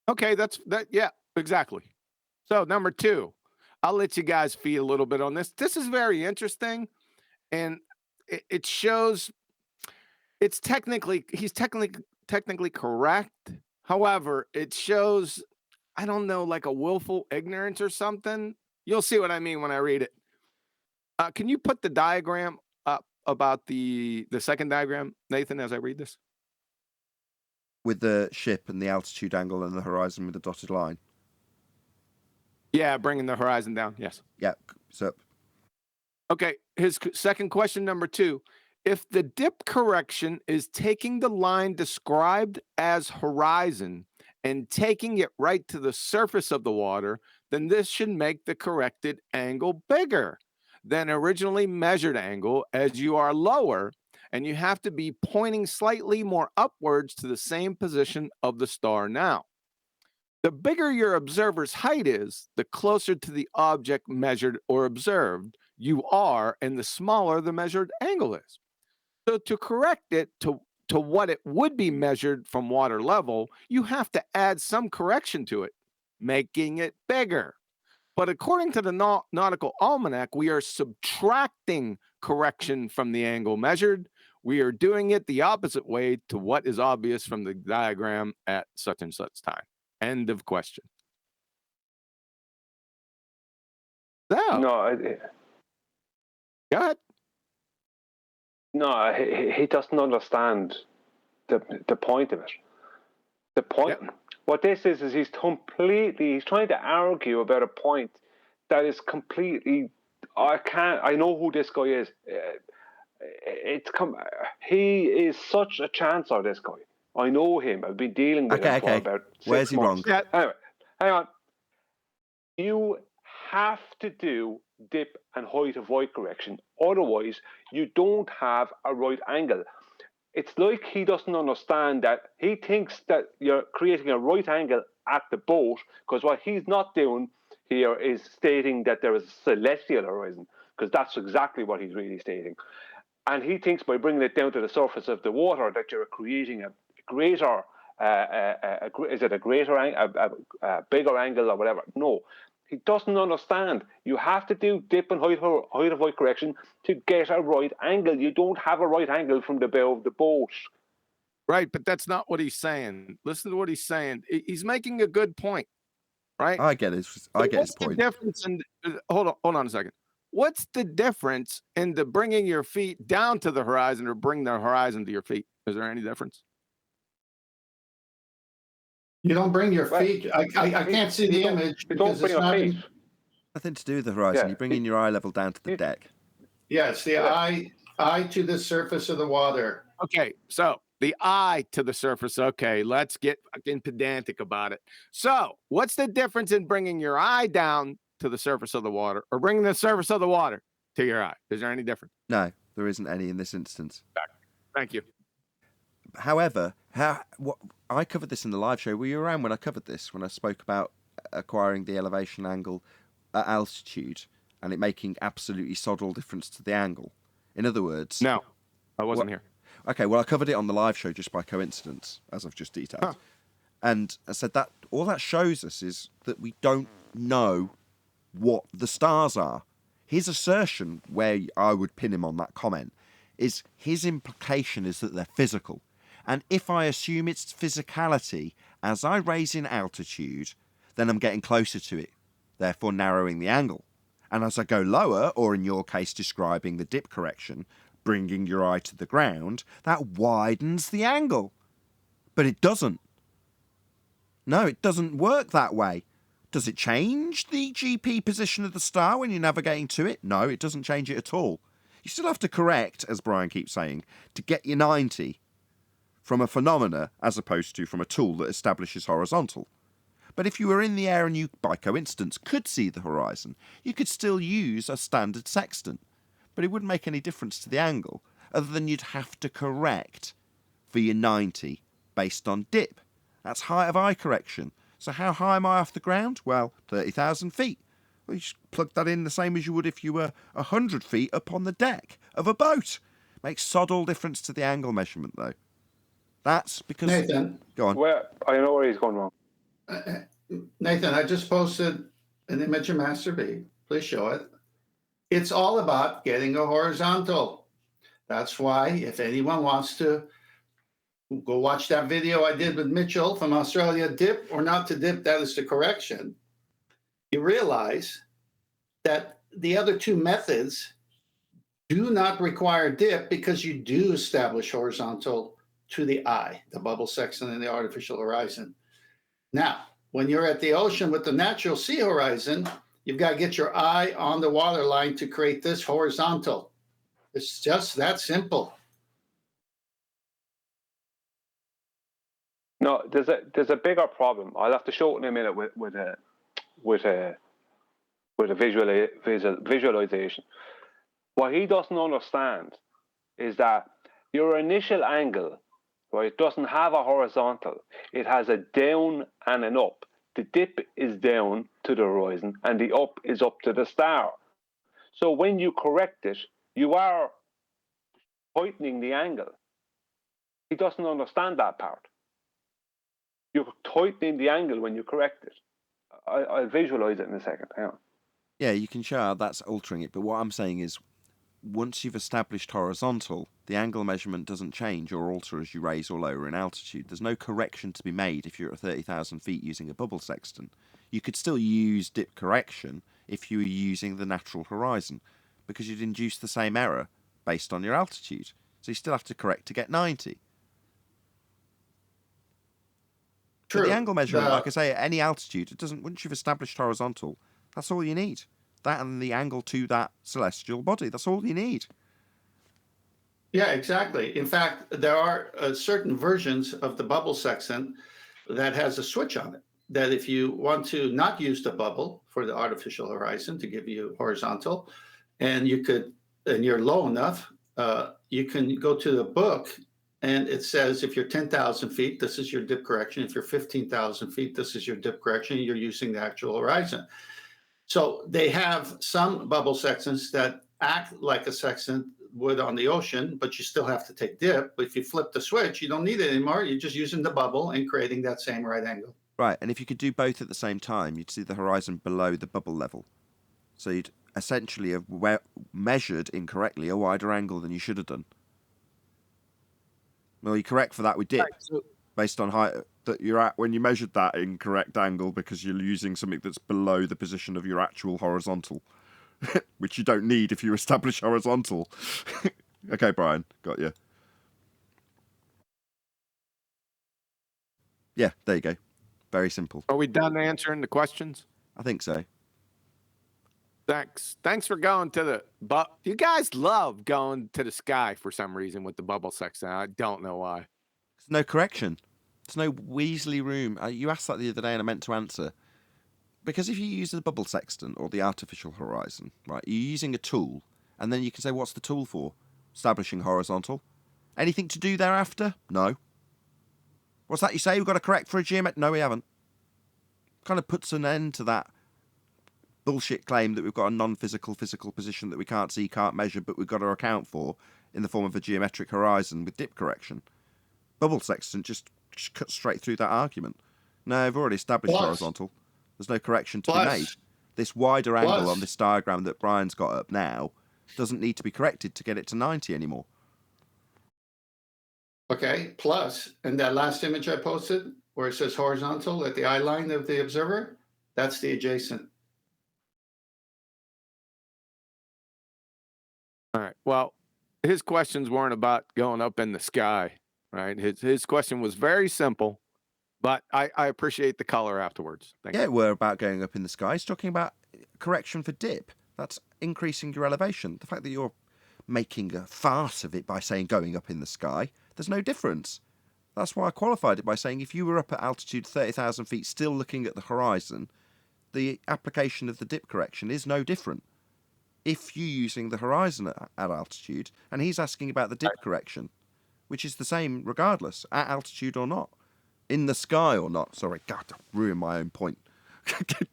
Speaker 13: Okay, that's that. Yeah, exactly. So number 2, I'll let you guys feed a little bit on this. This is very interesting, and it shows he's technically correct. However, it shows, I don't know, like a willful ignorance or something. You'll see what I mean when I read it. Can you put the diagram up about the second diagram, Nathan, as I read this?
Speaker 1: With the ship and the altitude angle and the horizon with the dotted line.
Speaker 13: Yeah, bringing the horizon down. Yes.
Speaker 1: Yeah. So
Speaker 13: Okay. His second question, number 2. If the dip correction is taking the line described as horizon and taking it right to the surface of the water, then this should make the corrected angle bigger than originally measured angle, as you are lower and you have to be pointing slightly more upwards to the same position of the star now. The bigger your observer's height is, the closer to the object measured or observed you are, and the smaller the measured angle is. So to correct it to what it would be measured from water level, you have to add some correction to it, making it bigger. But according to the Nautical Almanac, we are subtracting correction from the angle measured. We are doing it the opposite way to what is obvious from the diagram at such and such time. End of question. So,
Speaker 7: No,
Speaker 13: go ahead.
Speaker 7: No, he doesn't understand the point of it. The point, what this is he's trying to argue about a point that is completely, I know who this guy is. He is such a chancer, this guy. I know him. I've been dealing with him for about 6
Speaker 1: Where's he
Speaker 7: months.
Speaker 1: wrong?
Speaker 7: Anyway, hang on. You have to do dip and height of void correction. Otherwise, you don't have a right angle. It's like he doesn't understand that he thinks that you're creating a right angle at the boat, because what he's not doing here is stating that there is a celestial horizon, because that's exactly what he's really stating. And he thinks by bringing it down to the surface of the water that you're creating a greater, is it a greater, a bigger angle or whatever? No. He doesn't understand. You have to do dip and height of void correction to get a right angle. You don't have a right angle from the bow of the boat.
Speaker 13: Right, but that's not what he's saying. Listen to what he's saying. He's making a good point, right?
Speaker 1: I get his point.
Speaker 13: The difference in, hold on a second. What's the difference in the bringing your feet down to the horizon or bring the horizon to your feet? Is there any difference?
Speaker 6: You don't bring your feet. I can't see the image because it's not.
Speaker 1: Nothing to do with the horizon.
Speaker 6: Yeah.
Speaker 1: You're bringing your eye level down to the deck.
Speaker 6: Yeah, it's the eye to the surface of the water.
Speaker 13: Okay, so the eye to the surface. Okay, let's get fucking pedantic about it. So, what's the difference in bringing your eye down to the surface of the water or bringing the surface of the water to your eye? Is there any difference?
Speaker 1: No, there isn't any in this instance.
Speaker 13: Thank you.
Speaker 1: However, I covered this in the live show. Were you around when I covered this? When I spoke about acquiring the elevation angle at altitude and it making absolutely sod all difference to the angle. In other words,
Speaker 13: no, I wasn't here.
Speaker 1: Okay, well, I covered it on the live show just by coincidence, as I've just detailed.
Speaker 13: Huh.
Speaker 1: And I said that all that shows us is that we don't know what the stars are. His assertion, where I would pin him on that comment, is his implication is that they're physical. And if I assume it's physicality, as I raise in altitude, then I'm getting closer to it, therefore narrowing the angle. And as I go lower, or in your case describing the dip correction, bringing your eye to the ground, that widens the angle. But it doesn't. No, it doesn't work that way. Does it change the GP position of the star when you're navigating to it? No, it doesn't change it at all. You still have to correct, as Brian keeps saying, to get your 90 from a phenomena as opposed to from a tool that establishes horizontal. But if you were in the air and you, by coincidence, could see the horizon, you could still use a standard sextant. But it wouldn't make any difference to the angle, other than you'd have to correct for your 90 based on dip. That's height of eye correction. So how high am I off the ground? Well, 30,000 feet. Well, you just plug that in the same as you would if you were 100 feet up on the deck of a boat. Makes sod all difference to the angle measurement, though. That's because...
Speaker 6: Nathan.
Speaker 1: Go on.
Speaker 7: Well, I know where he's going wrong.
Speaker 6: Nathan, I just posted an image of Master B. Please show it. It's all about getting a horizontal. That's why, if anyone wants to go watch that video I did with Mitchell from Australia, dip or not to dip, that is the correction. You realize that the other two methods do not require dip because you do establish horizontal to the eye, the bubble sextant and the artificial horizon. Now, when you're at the ocean with the natural sea horizon, you've got to get your eye on the water line to create this horizontal. It's just that simple.
Speaker 7: No, there's a bigger problem. I'll have to show it in a minute with a visualization. What he doesn't understand is that your initial angle, right, doesn't have a horizontal. It has a down and an up. The dip is down to the horizon and the up is up to the star. So when you correct it, you are tightening the angle. He doesn't understand that part. You're tightening the angle when you correct it. I'll visualize it in a second. Hang on.
Speaker 1: Yeah, you can show how that's altering it, but what I'm saying is once you've established horizontal, the angle measurement doesn't change or alter as you raise or lower in altitude. There's no correction to be made if you're at 30,000 feet using a bubble sextant. You could still use dip correction if you were using the natural horizon, because you'd induce the same error based on your altitude. So you still have to correct to get 90.
Speaker 6: True.
Speaker 1: But the angle measurement, like I say, at any altitude, it doesn't. Once you've established horizontal, that's all you need. That and the angle to that celestial body. That's all you need.
Speaker 6: Yeah, exactly. In fact, there are certain versions of the bubble sextant that has a switch on it. That if you want to not use the bubble for the artificial horizon to give you horizontal, and you're low enough, you can go to the book. And it says if you're 10,000 feet, this is your dip correction. If you're 15,000 feet, this is your dip correction. You're using the actual horizon. So they have some bubble sextants that act like a sextant would on the ocean, but you still have to take dip. But if you flip the switch, you don't need it anymore. You're just using the bubble and creating that same right angle.
Speaker 1: Right, and if you could do both at the same time, you'd see the horizon below the bubble level. So you'd essentially have measured incorrectly a wider angle than you should have done. Well, you're correct for that with dip, based on height that you're at when you measured that incorrect angle because you're using something that's below the position of your actual horizontal, which you don't need if you establish horizontal. Okay, Brian, got you. Yeah, there you go. Very simple.
Speaker 13: Are we done answering the questions?
Speaker 1: I think so.
Speaker 13: Thanks for going to the... But you guys love going to the sky for some reason with the bubble sextant. I don't know why.
Speaker 1: There's no correction. There's no Weasley room. You asked that the other day and I meant to answer. Because if you use the bubble sextant or the artificial horizon, right, you're using a tool, and then you can say, what's the tool for? Establishing horizontal. Anything to do thereafter? No. What's that you say? We've got to correct for a geometry? No, we haven't. Kind of puts an end to that bullshit claim that we've got a non-physical physical position that we can't see, can't measure, but we've got to account for in the form of a geometric horizon with dip correction. Bubble sextant just cuts straight through that argument. No, I've already established horizontal. There's no correction to be made. This wider angle on this diagram that Brian's got up now doesn't need to be corrected to get it to 90 anymore.
Speaker 6: Okay, plus, in that last image I posted, where it says horizontal at the eye line of the observer, that's the adjacent.
Speaker 13: All right. Well, his questions weren't about going up in the sky, right? His question was very simple. But I appreciate the color afterwards. Thank
Speaker 1: Yeah,
Speaker 13: you.
Speaker 1: we're about going up in the sky. He's talking about correction for dip. That's increasing your elevation. The fact that you're making a farce of it by saying going up in the sky, there's no difference. That's why I qualified it by saying if you were up at altitude 30,000 feet still looking at the horizon, the application of the dip correction is no different. If you're using the horizon at altitude, and he's asking about the dip correction, which is the same regardless, at altitude or not. In the sky or not. Sorry, God, I ruined my own point.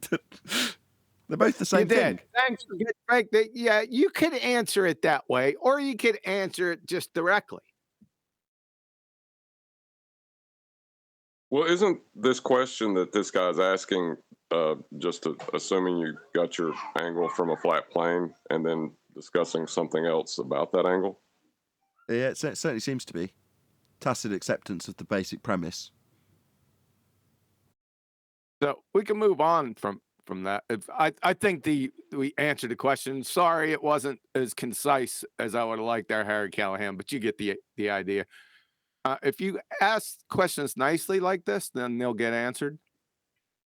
Speaker 1: They're both the same
Speaker 13: You
Speaker 1: thing.
Speaker 13: did. Thanks for getting right. Yeah, you could answer it that way, or you could answer it just directly.
Speaker 2: Well, isn't this question that this guy's asking assuming you got your angle from a flat plane and then discussing something else about that angle?
Speaker 1: Yeah, it certainly seems to be. Tacit acceptance of the basic premise.
Speaker 13: So we can move on from that. I think we answered the question. Sorry, it wasn't as concise as I would have liked there, Harry Callahan, but you get the idea. If you ask questions nicely like this, then they'll get answered.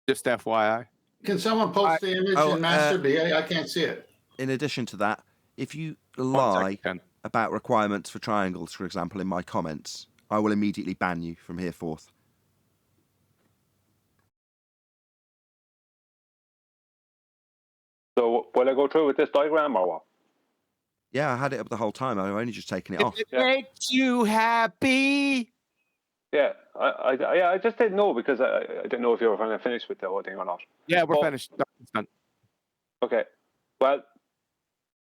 Speaker 13: Just FYI.
Speaker 6: Can someone post the image in Master B? I can't see it.
Speaker 1: In addition to that, if you lie about requirements for triangles, for example, in my comments, I will immediately ban you from here forth.
Speaker 7: So will I go through with this diagram or what?
Speaker 1: Yeah, I had it up the whole time. I've only just taken it off.
Speaker 13: It makes you happy.
Speaker 7: Yeah, I just didn't know because I didn't know if you were going to finish with the whole thing or not.
Speaker 13: Yeah, we're finished. It's done.
Speaker 7: Okay. Well,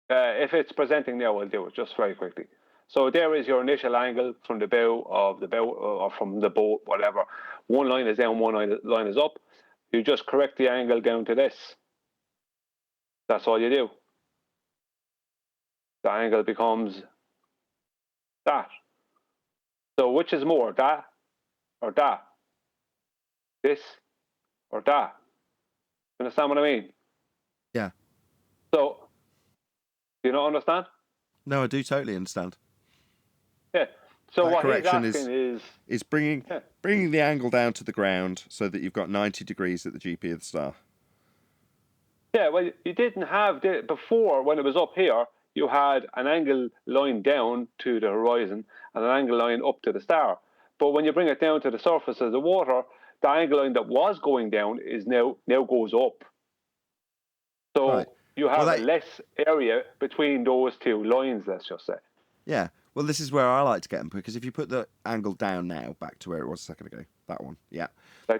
Speaker 7: if it's presenting now, we'll do it just very quickly. So there is your initial angle from the bow or from the boat, whatever. One line is down, one line is up. You just correct the angle down to this. That's all you do. The angle becomes that. So which is more, that or that? This or that? Understand what I mean?
Speaker 1: Yeah.
Speaker 7: So, do you not understand?
Speaker 1: No, I do totally understand.
Speaker 7: Yeah. So
Speaker 1: that
Speaker 7: what he's
Speaker 1: correction
Speaker 7: asking
Speaker 1: is bringing the angle down to the ground so that you've got 90 degrees at the GP of the star.
Speaker 7: Yeah, well, you didn't have before when it was up here. You had an angle line down to the horizon and an angle line up to the star. But when you bring it down to the surface of the water, the angle line that was going down is now goes up. So you have a less area between those two lines, let's just say.
Speaker 1: Yeah. Well, this is where I like to get them, because if you put the angle down now, back to where it was a second ago, that one, yeah.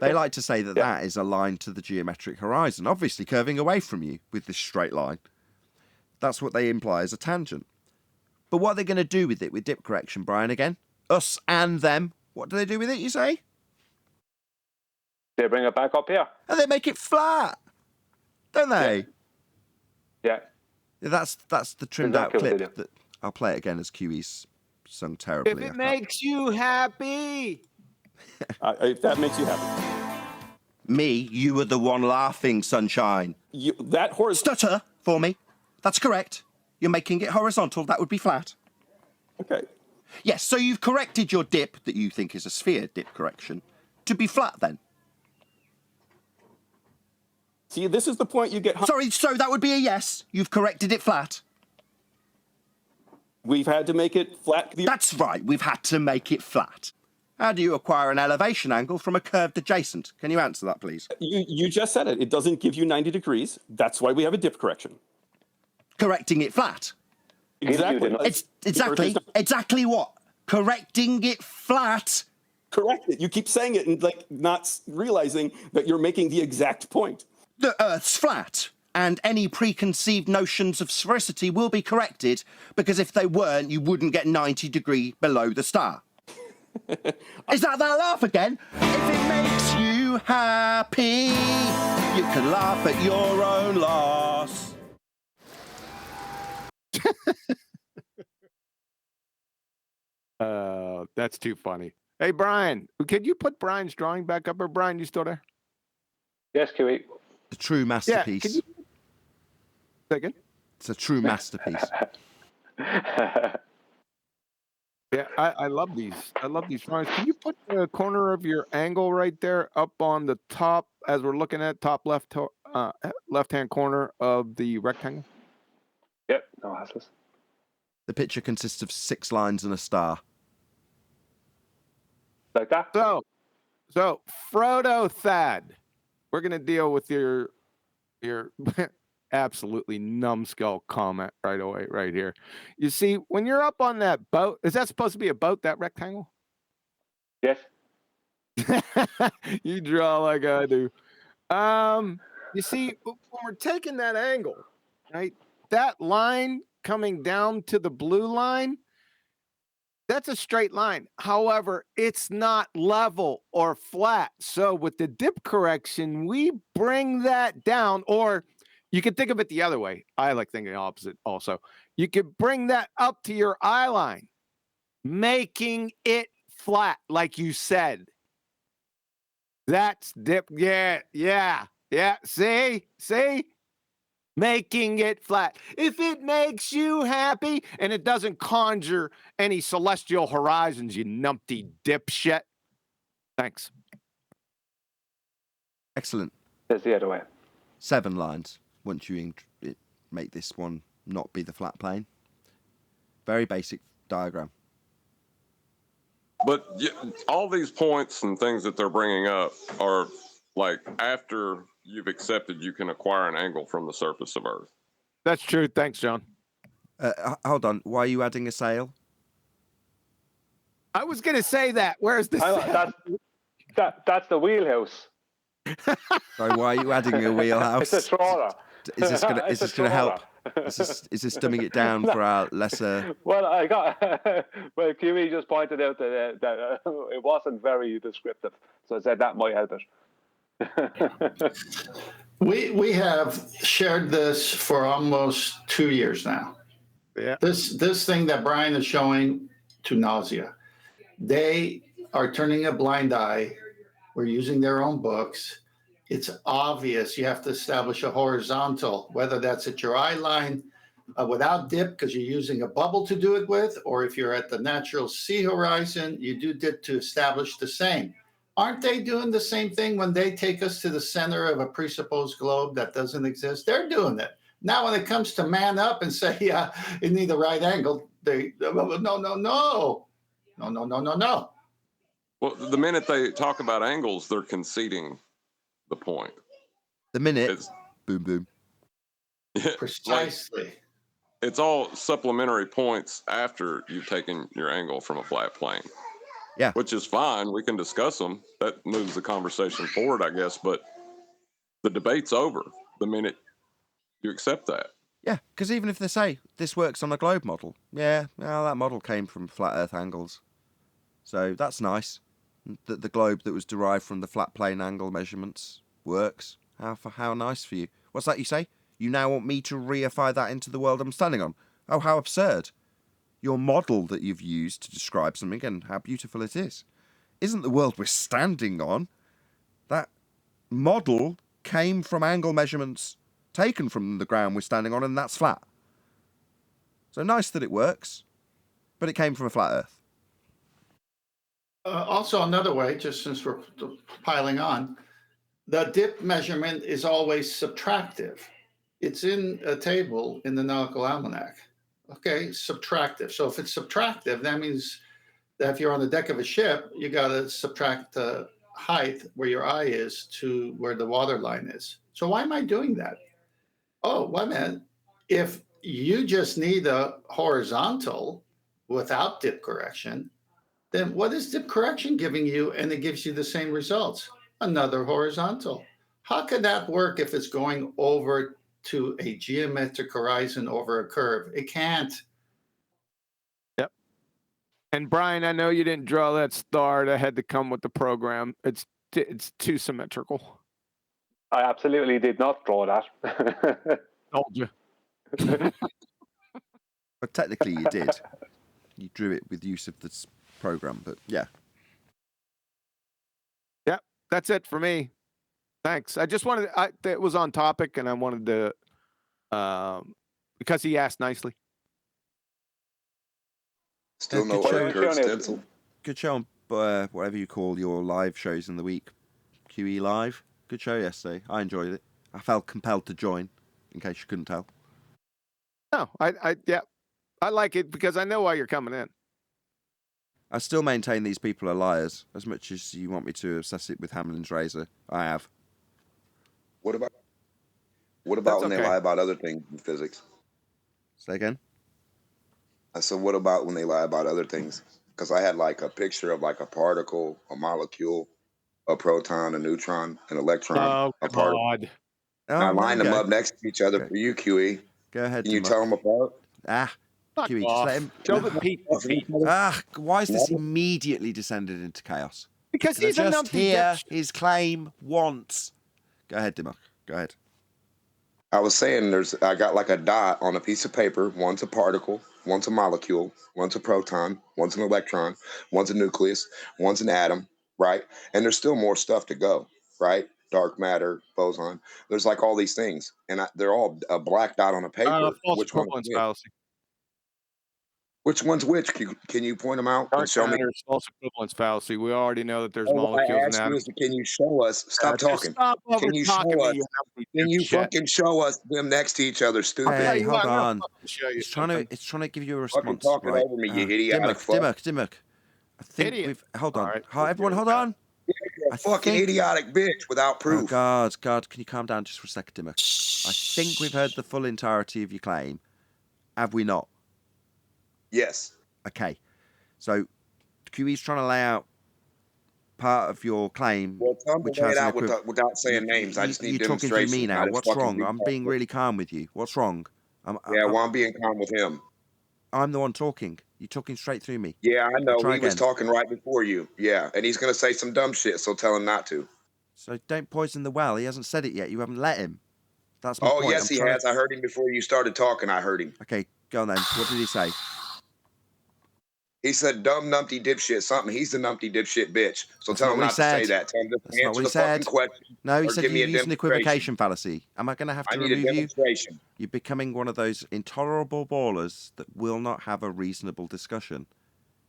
Speaker 1: They like to say that that is aligned to the geometric horizon, obviously curving away from you with this straight line. That's what they imply as a tangent. But what are they going to do with it with dip correction, Brian, again? Us and them. What do they do with it, you say?
Speaker 7: They bring it back up here.
Speaker 1: And they make it flat, don't they?
Speaker 7: Yeah.
Speaker 1: That's the trimmed out clip. That I'll play it again as QE's sung terribly.
Speaker 13: If it makes you happy.
Speaker 12: If that makes you happy.
Speaker 1: Me, you were the one laughing, sunshine.
Speaker 12: Stutter
Speaker 1: for me. That's correct. You're making it horizontal. That would be flat.
Speaker 12: Okay.
Speaker 1: Yes, so you've corrected your dip, that you think is a sphere dip correction, to be flat then.
Speaker 12: See, this is the point you get...
Speaker 1: Sorry, so that would be a yes. You've corrected it flat.
Speaker 12: We've had to make it flat.
Speaker 1: That's right, we've had to make it flat. How do you acquire an elevation angle from a curved adjacent? Can you answer that, please?
Speaker 12: You just said it. It doesn't give you 90 degrees. That's why we have a dip correction.
Speaker 1: Correcting it flat.
Speaker 12: Exactly.
Speaker 1: It's exactly what? Correcting it flat.
Speaker 12: Correct it. You keep saying it and not realizing that you're making the exact point.
Speaker 1: The Earth's flat, and any preconceived notions of sphericity will be corrected, because if they weren't, you wouldn't get 90 degrees below the star. Is that laugh again? If it makes you happy, you can laugh at your own loss.
Speaker 13: That's too funny. Hey, Brian, could you put Brian's drawing back up? Or Brian, you still there?
Speaker 7: Yes, QE.
Speaker 1: The true masterpiece.
Speaker 13: Yeah, Second.
Speaker 1: It's a true masterpiece.
Speaker 13: Yeah, I love these. I love these drawings. Can you put the corner of your angle right there up on the top as we're looking at top left-hand corner of the rectangle?
Speaker 7: Yep, no hassles.
Speaker 1: The picture consists of 6 lines and a star.
Speaker 7: Like that?
Speaker 13: So Frodo Thad, we're gonna deal with your absolutely numbskull comment right away, right here. You see, when you're up on that boat, is that supposed to be a boat, that rectangle?
Speaker 7: Yes.
Speaker 13: You draw like I do. You see, when we're taking that angle, right? That line coming down to the blue line, that's a straight line. However, it's not level or flat. So with the dip correction, we bring that down, or you can think of it the other way. I like thinking opposite also. You could bring that up to your eye line, making it flat, like you said. That's dip. Yeah. See? Making it flat. If it makes you happy and it doesn't conjure any celestial horizons, you numpty dipshit. Thanks.
Speaker 1: Excellent.
Speaker 7: There's the other way.
Speaker 1: 7 lines. Once you make this one not be the flat plane. Very basic diagram.
Speaker 2: But all these points and things that they're bringing up are like after you've accepted you can acquire an angle from the surface of Earth.
Speaker 13: That's true. Thanks, John.
Speaker 1: Hold on. Why are you adding a sail?
Speaker 13: I was going to say that. Where's the sail?
Speaker 7: That's the wheelhouse.
Speaker 1: Sorry, why are you adding a wheelhouse?
Speaker 7: It's a trawler.
Speaker 1: Is this going to help? Is this dumbing it down for our lesser?
Speaker 7: Well, well, Kiwi just pointed out that it wasn't very descriptive, so I said that might help it.
Speaker 6: We have shared this for almost 2 years now.
Speaker 13: Yeah.
Speaker 6: This thing that Brian is showing to nausea. They are turning a blind eye. We're using their own books. It's obvious you have to establish a horizontal, whether that's at your eye line without dip because you're using a bubble to do it with, or if you're at the natural sea horizon, you do dip to establish the same. Aren't they doing the same thing when they take us to the center of a presupposed globe that doesn't exist? They're doing it. Now, when it comes to man up and say, yeah, you need the right angle, no.
Speaker 2: Well, the minute they talk about angles, they're conceding the point.
Speaker 1: The minute, boom.
Speaker 6: Precisely.
Speaker 2: It's all supplementary points after you've taken your angle from a flat plane.
Speaker 1: Yeah.
Speaker 2: Which is fine. We can discuss them. That moves the conversation forward, I guess. But the debate's over the minute you accept that.
Speaker 1: Yeah, because even if they say this works on a globe model, well, that model came from flat Earth angles. So that's nice. That the globe that was derived from the flat plane angle measurements works. How nice for you. What's that you say? You now want me to reify that into the world I'm standing on? Oh, how absurd. Your model that you've used to describe something and how beautiful it is isn't the world we're standing on. That model came from angle measurements taken from the ground we're standing on, and that's flat. So nice that it works, but it came from a flat Earth.
Speaker 6: Also, another way, just since we're piling on, the dip measurement is always subtractive. It's in a table in the Nautical Almanac. Okay, subtractive. So if it's subtractive, that means that if you're on the deck of a ship, you got to subtract the height where your eye is to where the water line is. So why am I doing that? Oh, wait a minute. If you just need a horizontal without dip correction, then what is dip correction giving you? And it gives you the same results. Another horizontal. How could that work if it's going over to a geometric horizon over a curve? It can't.
Speaker 13: Yep. And Brian, I know you didn't draw that star that had to come with the program. It's too symmetrical.
Speaker 7: I absolutely did not draw that.
Speaker 13: Told you.
Speaker 1: But technically you did. You drew it with use of this program, but yeah.
Speaker 13: Yep, that's it for me. Thanks. I just wanted, it was on topic, and I wanted to, because he asked nicely.
Speaker 15: Still no
Speaker 1: good show.
Speaker 15: Uncut stencil.
Speaker 1: Good show on whatever you call your live shows in the week. QE Live. Good show yesterday. I enjoyed it. I felt compelled to join, in case you couldn't tell.
Speaker 13: No, yeah, I like it because I know why you're coming in.
Speaker 1: I still maintain these people are liars, as much as you want me to assess it with Hamlin's razor. I have.
Speaker 15: What about
Speaker 13: That's
Speaker 15: when they
Speaker 13: okay.
Speaker 15: lie about other things in physics?
Speaker 1: Say again?
Speaker 15: I said, what about when they lie about other things? Because I had like a picture of like a particle, a molecule, a proton, a neutron, an electron, a particle.
Speaker 13: God.
Speaker 15: And I
Speaker 1: Oh,
Speaker 15: lined
Speaker 1: there
Speaker 15: them
Speaker 1: you
Speaker 15: up
Speaker 1: go.
Speaker 15: next to each other for you, QE.
Speaker 1: Go ahead,
Speaker 15: Can you
Speaker 1: Dimok.
Speaker 15: tell them apart?
Speaker 13: Fuck
Speaker 1: QE, just
Speaker 13: off.
Speaker 1: let him.
Speaker 13: Show the Pete.
Speaker 1: Why is this immediately descended into chaos?
Speaker 13: Because
Speaker 1: Can I
Speaker 13: he's a
Speaker 1: just
Speaker 13: numpty
Speaker 1: hear
Speaker 13: dipshit.
Speaker 1: his claim once. Go ahead, Dimok. Go ahead.
Speaker 15: I was saying I got like a dot on a piece of paper. One's a particle, one's a molecule, one's a proton, one's an electron, one's a nucleus, one's an atom, right? And there's still more stuff to go, right? Dark matter, boson. There's like all these things, and they're all a black dot on a paper.
Speaker 13: False
Speaker 15: Which one's
Speaker 13: equivalence
Speaker 15: which?
Speaker 13: fallacy.
Speaker 15: Which one's which? Can you point them out and
Speaker 13: Dark
Speaker 15: show me?
Speaker 13: matter is false equivalence fallacy. We already know that there's
Speaker 15: Oh, what
Speaker 13: molecules
Speaker 15: I
Speaker 13: and
Speaker 15: asked you
Speaker 13: atoms.
Speaker 15: is, can you show us? Stop
Speaker 13: Just
Speaker 15: talking.
Speaker 13: stop over
Speaker 15: Can you
Speaker 13: talking
Speaker 15: show
Speaker 13: me,
Speaker 15: us?
Speaker 13: you numpty
Speaker 15: Can you
Speaker 13: dipshit.
Speaker 15: fucking show us them next to each other, stupid?
Speaker 13: I'll tell
Speaker 1: Hey,
Speaker 13: you
Speaker 1: hold
Speaker 13: what, I'm gonna
Speaker 1: on.
Speaker 13: fucking show you
Speaker 1: It's
Speaker 13: something.
Speaker 1: trying to give you a
Speaker 15: Fucking
Speaker 1: response,
Speaker 15: talking
Speaker 1: right?
Speaker 15: over me, you idiotic fuck.
Speaker 1: Dimmock. I think
Speaker 13: Idiot.
Speaker 1: we've. Hold
Speaker 13: All
Speaker 1: on.
Speaker 13: right.
Speaker 1: Hi, everyone, hold on.
Speaker 15: You're a fucking idiotic bitch without proof.
Speaker 1: Oh, God, can you calm down just for a second, Dimmock? I think we've heard the full entirety of your claim. Have we not?
Speaker 15: Yes.
Speaker 1: Okay. So, QE's trying to lay out part of your claim,
Speaker 15: Well, tell them
Speaker 1: which
Speaker 15: to lay
Speaker 1: has
Speaker 15: it
Speaker 1: an
Speaker 15: out without saying names. I just need
Speaker 1: you're talking
Speaker 15: demonstration.
Speaker 1: through me now.
Speaker 15: I just
Speaker 1: What's
Speaker 15: fucking
Speaker 1: wrong?
Speaker 15: read
Speaker 1: I'm
Speaker 15: that
Speaker 1: being
Speaker 15: book.
Speaker 1: really calm with you. What's wrong?
Speaker 15: Well, I'm being calm with him.
Speaker 1: I'm the one talking. You're talking straight through me.
Speaker 15: Yeah, I know.
Speaker 1: Try
Speaker 15: He was
Speaker 1: again.
Speaker 15: talking right before you. Yeah, and he's going to say some dumb shit, so tell him not to.
Speaker 1: So don't poison the well. He hasn't said it yet. You haven't let him. That's my
Speaker 15: Oh,
Speaker 1: point.
Speaker 15: yes, he has. I heard him before you started talking. I heard him.
Speaker 1: Okay, go on then. What did he say?
Speaker 15: He said, dumb numpty dipshit something. He's the numpty dipshit bitch. So
Speaker 1: That's
Speaker 15: tell
Speaker 1: not
Speaker 15: him
Speaker 1: what he
Speaker 15: not to say
Speaker 1: said.
Speaker 15: that. Tell him
Speaker 1: That's
Speaker 15: to
Speaker 1: not
Speaker 15: answer
Speaker 1: what he
Speaker 15: the fucking
Speaker 1: said.
Speaker 15: question.
Speaker 1: No, he
Speaker 15: or
Speaker 1: said
Speaker 15: give me
Speaker 1: you're
Speaker 15: a
Speaker 1: using an
Speaker 15: demonstration.
Speaker 1: equivocation fallacy. Am I going to have
Speaker 15: I
Speaker 1: to
Speaker 15: need a
Speaker 1: remove you?
Speaker 15: demonstration.
Speaker 1: You're becoming one of those intolerable ballers that will not have a reasonable discussion.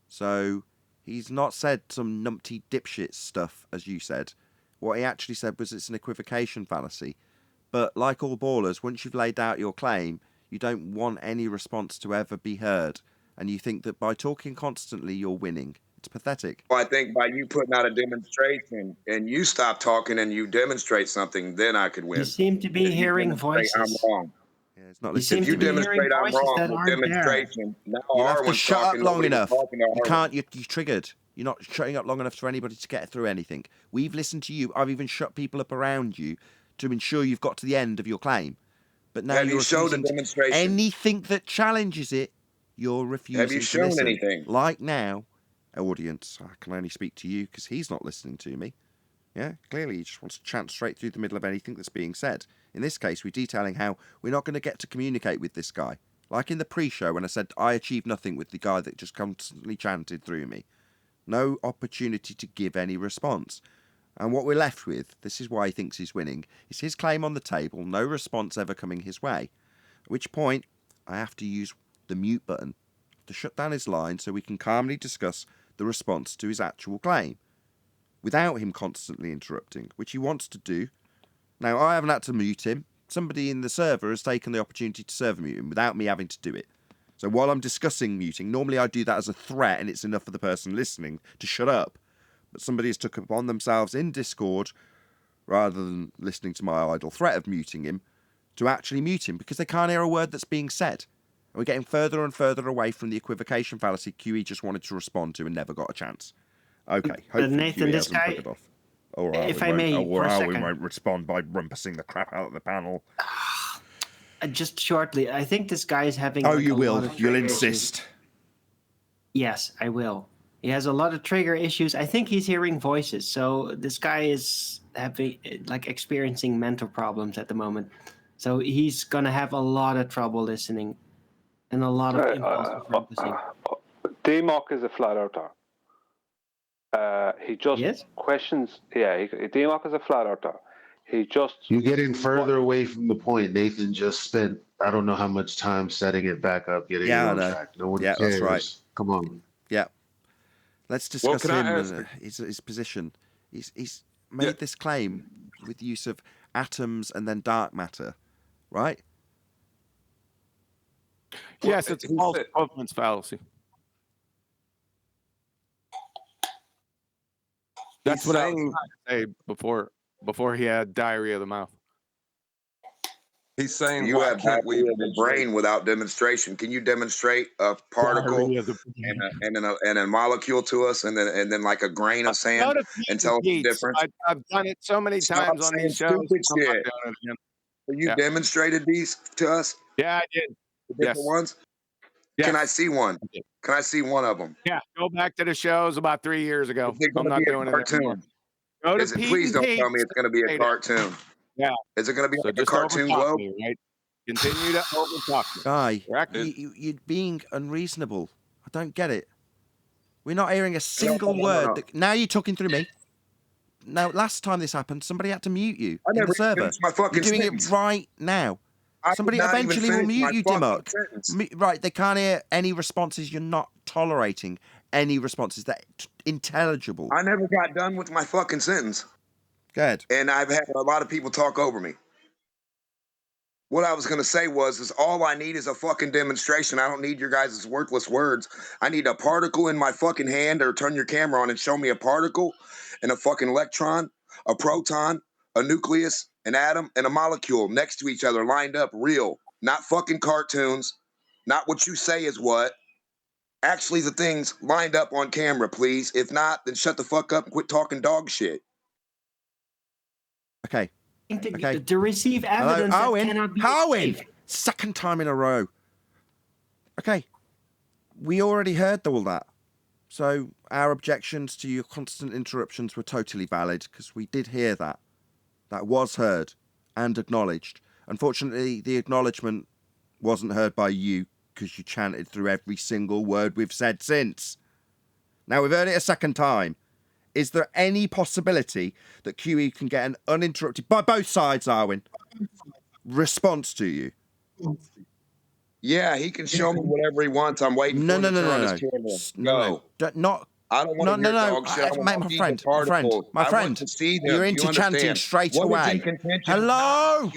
Speaker 1: So he's not said some numpty dipshit stuff, as you said. What he actually said was it's an equivocation fallacy. But like all ballers, once you've laid out your claim, you don't want any response to ever be heard. And you think that by talking constantly, you're winning. It's pathetic.
Speaker 15: Well, I think by you putting out a demonstration and you stop talking and you demonstrate something, then I could win.
Speaker 9: You seem to be
Speaker 15: If you
Speaker 9: hearing
Speaker 15: demonstrate I'm
Speaker 9: voices.
Speaker 15: wrong.
Speaker 1: Yeah, it's not
Speaker 9: You
Speaker 1: listening
Speaker 9: seem
Speaker 15: If
Speaker 1: to
Speaker 15: you
Speaker 9: to be
Speaker 1: me.
Speaker 9: hearing
Speaker 15: demonstrate I'm
Speaker 9: voices
Speaker 15: wrong
Speaker 9: that
Speaker 15: with
Speaker 9: aren't there.
Speaker 15: demonstration, now
Speaker 1: You'll have to
Speaker 15: Arwen's
Speaker 1: shut
Speaker 15: talking,
Speaker 1: up long
Speaker 15: nobody was
Speaker 1: enough.
Speaker 15: talking to
Speaker 1: You
Speaker 15: Arwen.
Speaker 1: can't. You're triggered. You're not shutting up long enough for anybody to get through anything. We've listened to you. I've even shut people up around you to ensure you've got to the end of your claim. But now
Speaker 15: Have
Speaker 1: you're
Speaker 15: you shown a
Speaker 1: refusing to,
Speaker 15: demonstration?
Speaker 1: anything that challenges it. You're refusing
Speaker 15: Have you
Speaker 1: to
Speaker 15: shown
Speaker 1: listen.
Speaker 15: anything?
Speaker 1: Like now, audience, I can only speak to you because he's not listening to me. Yeah, clearly he just wants to chant straight through the middle of anything that's being said. In this case, we're detailing how we're not going to get to communicate with this guy. Like in the pre-show when I said I achieved nothing with the guy that just constantly chanted through me. No opportunity to give any response. And what we're left with, this is why he thinks he's winning, is his claim on the table, no response ever coming his way. At which point, I have to use the mute button to shut down his line so we can calmly discuss the response to his actual claim, without him constantly interrupting, which he wants to do. Now, I haven't had to mute him. Somebody in the server has taken the opportunity to server mute him without me having to do it. So while I'm discussing muting, normally I do that as a threat and it's enough for the person listening to shut up. But somebody has took it upon themselves in Discord, rather than listening to my idle threat of muting him, to actually mute him because they can't hear a word that's being said. And we're getting further and further away from the equivocation fallacy QE just wanted to respond to and never got a chance. Okay, hopefully
Speaker 9: Nathan,
Speaker 1: QE
Speaker 9: this
Speaker 1: hasn't
Speaker 9: guy,
Speaker 1: buggered off. Or
Speaker 9: if I may, for a
Speaker 1: we
Speaker 9: second.
Speaker 1: won't respond by rumpusing the crap out of the panel.
Speaker 9: Just shortly, I think this guy is having.
Speaker 1: Oh,
Speaker 9: like,
Speaker 1: you
Speaker 9: a
Speaker 1: will.
Speaker 9: lot of
Speaker 1: You'll
Speaker 9: trigger
Speaker 1: insist.
Speaker 9: issues. Yes, I will. He has a lot of trigger issues. I think he's hearing voices. So this guy is experiencing mental problems at the moment. So he's gonna have a lot of trouble listening, and a lot of impulsive focusing.
Speaker 7: DMOC is a flat earther. He just questions. Yeah, DMOC is a flat earther. He just.
Speaker 5: You're getting further away from the point. Nathan just spent I don't know how much time setting it back up, getting it on track. No one cares.
Speaker 1: That's right.
Speaker 5: Come on.
Speaker 1: Yeah. Let's discuss
Speaker 2: can I
Speaker 1: him
Speaker 2: ask
Speaker 1: and his position. He's made this claim with the use of atoms and then dark matter, right?
Speaker 13: Yes, it's a false equivalence fallacy. That's what I was trying to say before he had diarrhea of the mouth.
Speaker 2: He's saying,
Speaker 15: You
Speaker 2: why
Speaker 15: have
Speaker 2: can't we
Speaker 15: diarrhea of the brain without demonstration. Can you demonstrate a particle and a molecule to us, and then like a grain of sand, and tell us the difference?
Speaker 13: I've done it so many times on these shows.
Speaker 15: Stupid
Speaker 13: I'm not
Speaker 15: shit.
Speaker 13: doing it again.
Speaker 15: So you demonstrated these to us?
Speaker 13: Yeah, I did.
Speaker 15: The different ones?
Speaker 13: Yes.
Speaker 15: Can I see one? Can I see one of them?
Speaker 13: Yeah, go back to the shows about 3 years ago.
Speaker 15: Is it
Speaker 13: I'm
Speaker 15: gonna
Speaker 13: not
Speaker 15: be a
Speaker 13: doing it anymore.
Speaker 15: cartoon?
Speaker 13: Go to
Speaker 15: Is it? Please don't tell me it's going to be a cartoon.
Speaker 13: Yeah.
Speaker 15: Is it going to be
Speaker 13: So
Speaker 15: like a
Speaker 13: just
Speaker 15: cartoon
Speaker 13: overtalk
Speaker 15: globe?
Speaker 13: me, right? Continue to overtalk me.
Speaker 1: Guy,
Speaker 13: Correct?
Speaker 1: you're being unreasonable. I don't get it. We're not hearing a single word. Now you're talking through me. Now, last time this happened, somebody had to mute you
Speaker 15: I
Speaker 1: in
Speaker 15: never
Speaker 1: the server.
Speaker 15: finished my fucking
Speaker 1: You're doing
Speaker 15: sentence.
Speaker 1: it right now.
Speaker 15: I
Speaker 1: Somebody
Speaker 15: did not even
Speaker 1: eventually will
Speaker 15: finish
Speaker 1: mute
Speaker 15: my
Speaker 1: you,
Speaker 15: fucking
Speaker 1: Dimmock.
Speaker 15: sentence.
Speaker 1: Right, they can't hear any responses. You're not tolerating any responses. They're intelligible.
Speaker 15: I never got done with my fucking sentence.
Speaker 1: Good.
Speaker 15: And I've had a lot of people talk over me. What I was going to say is all I need is a fucking demonstration. I don't need your guys' worthless words. I need a particle in my fucking hand, or turn your camera on and show me a particle and a fucking electron, a proton, a nucleus, an atom, and a molecule next to each other, lined up, real. Not fucking cartoons. Not what you say is what. Actually, the things lined up on camera, please. If not, then shut the fuck up and quit talking dog shit.
Speaker 1: Okay.
Speaker 9: To receive evidence that cannot be
Speaker 1: Owen! Second time in a row. Okay. We already heard all that. So our objections to your constant interruptions were totally valid, because we did hear that. That was heard and acknowledged. Unfortunately, the acknowledgement wasn't heard by you, because you chanted through every single word we've said since. Now we've heard it a second time. Is there any possibility that QE can get an uninterrupted, by both sides, Arwin, response to you?
Speaker 15: Yeah, he can show me whatever he wants. I'm waiting for him to turn on his camera.
Speaker 1: Not.
Speaker 15: I don't want to hear dog shit. I want to see the particles. I want to see them.
Speaker 1: You're
Speaker 15: Do
Speaker 1: into
Speaker 15: you
Speaker 1: chanting
Speaker 15: understand?
Speaker 1: straight
Speaker 15: What is
Speaker 1: away.
Speaker 15: in contention?
Speaker 1: Hello?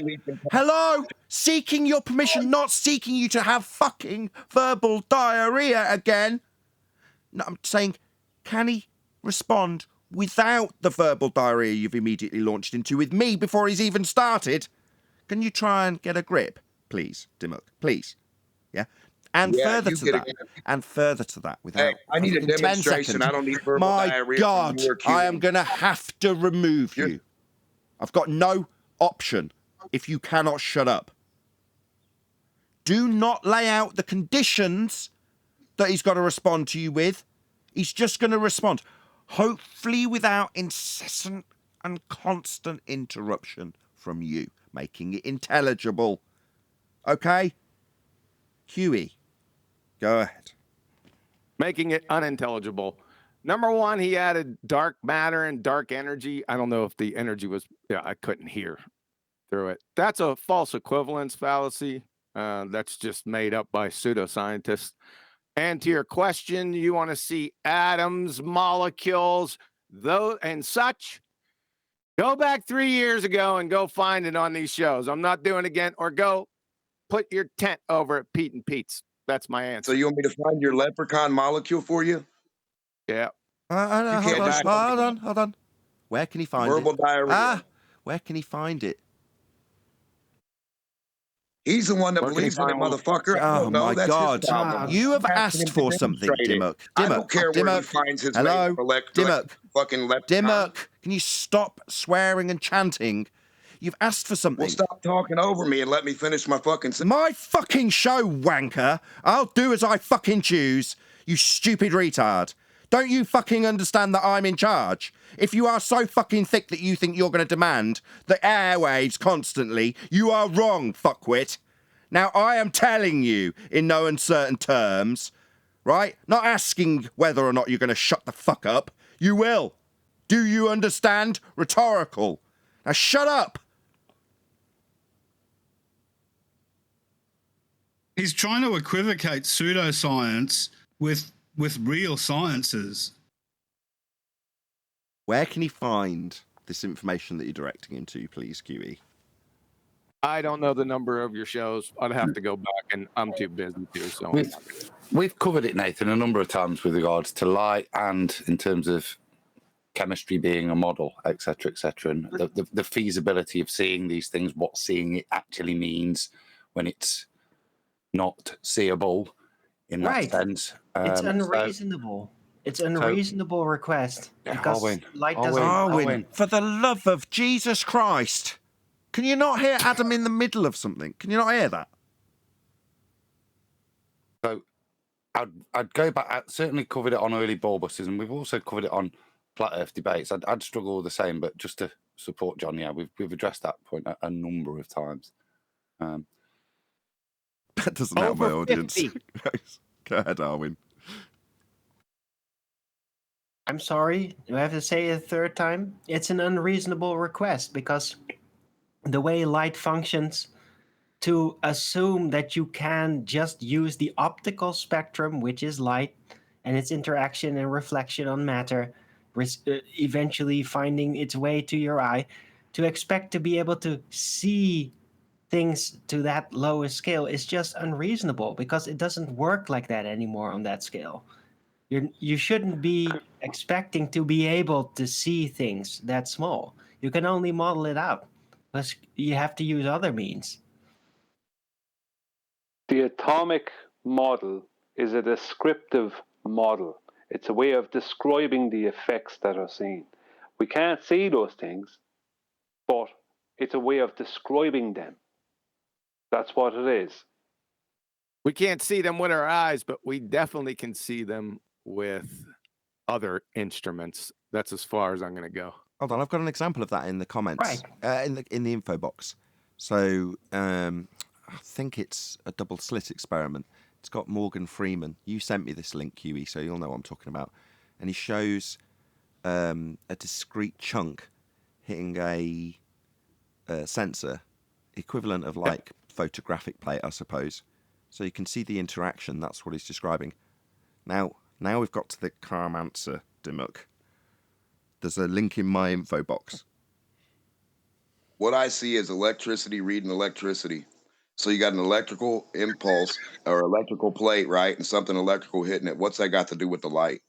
Speaker 1: Hello? Seeking your permission, not seeking you to have fucking verbal diarrhea again. No, I'm saying, can he respond without the verbal diarrhea you've immediately launched into with me before he's even started? Can you try and get a grip, please, Dimmock? Please. Yeah? And further to that, without.
Speaker 15: Hey, I need a
Speaker 1: 10
Speaker 15: demonstration.
Speaker 1: seconds.
Speaker 15: I don't need verbal diarrhea.
Speaker 1: My God, I am going to have to remove you. I've got no option if you cannot shut up. Do not lay out the conditions that he's got to respond to you with. He's just going to respond, hopefully without incessant and constant interruption from you, making it intelligible. Okay? Huey, go ahead.
Speaker 13: Making it unintelligible. Number one, he added dark matter and dark energy. I don't know if the energy was, I couldn't hear through it. That's a false equivalence fallacy. That's just made up by pseudoscientists. And to your question, you want to see atoms, molecules, those and such? Go back 3 years ago and go find it on these shows. I'm not doing it again. Or go put your tent over at Pete and Pete's. That's my answer.
Speaker 15: So you want me to find your leprechaun molecule for you?
Speaker 13: Yeah.
Speaker 1: Hold on. Where can he find it?
Speaker 15: Verbal diarrhea.
Speaker 1: Where can he find it?
Speaker 15: He's the one that believes in it, motherfucker.
Speaker 1: Oh my God! You have asked for something, Dimmock.
Speaker 15: I don't care where he finds his
Speaker 1: Dimmock.
Speaker 15: Fucking leprechaun.
Speaker 1: Dimmock, can you stop swearing and chanting? You've asked for something.
Speaker 15: Well, stop talking over me and let me finish my fucking sentence.
Speaker 1: My fucking show, wanker. I'll do as I fucking choose, you stupid retard. Don't you fucking understand that I'm in charge? If you are so fucking thick that you think you're going to demand the airwaves constantly, you are wrong, fuckwit. Now, I am telling you in no uncertain terms, right? Not asking whether or not you're going to shut the fuck up. You will. Do you understand? Rhetorical. Now, shut up.
Speaker 10: He's trying to equivocate pseudoscience with with real sciences.
Speaker 1: Where can he find this information that you're directing him to, please, QE?
Speaker 13: I don't know the number of your shows. I'd have to go back, and I'm too busy to. So
Speaker 11: We've covered it, Nathan, a number of times with regards to light and in terms of chemistry being a model, etc., and the feasibility of seeing these things, what seeing it actually means when it's not seeable in that sense.
Speaker 9: It's unreasonable. It's an unreasonable request because light doesn't.
Speaker 1: Arwin, for the love of Jesus Christ, can you not hear Adam in the middle of something? Can you not hear that?
Speaker 11: So I'd go back. I certainly covered it on early ball busters, and we've also covered it on flat Earth debates. I'd struggle the same, but just to support John, yeah, we've addressed that point a number of times.
Speaker 1: That doesn't help my audience. Go ahead, Arwin.
Speaker 9: I'm sorry, do I have to say it a third time? It's an unreasonable request because the way light functions, to assume that you can just use the optical spectrum, which is light, and its interaction and reflection on matter, eventually finding its way to your eye, to expect to be able to see things to that lowest scale is just unreasonable because it doesn't work like that anymore on that scale. You shouldn't be expecting to be able to see things that small. You can only model it out because you have to use other means.
Speaker 7: The atomic model is a descriptive model. It's a way of describing the effects that are seen. We can't see those things, but it's a way of describing them. That's what it is.
Speaker 13: we can't see them with our eyes, but we definitely can see them with other instruments. That's as far as I'm going to go.
Speaker 1: Hold on, I've got an example of that in the comments, in the info box. So I think it's a double slit experiment. It's got Morgan Freeman. You sent me this link, QE, so you'll know what I'm talking about. And he shows a discrete chunk hitting a sensor, equivalent of like photographic plate, I suppose. So you can see the interaction. That's what he's describing. Now we've got to the calm answer, Dimmock. There's a link in my info box.
Speaker 15: What I see is electricity reading electricity. So you got an electrical impulse or electrical plate, right? And something electrical hitting it. What's that got to do with the light?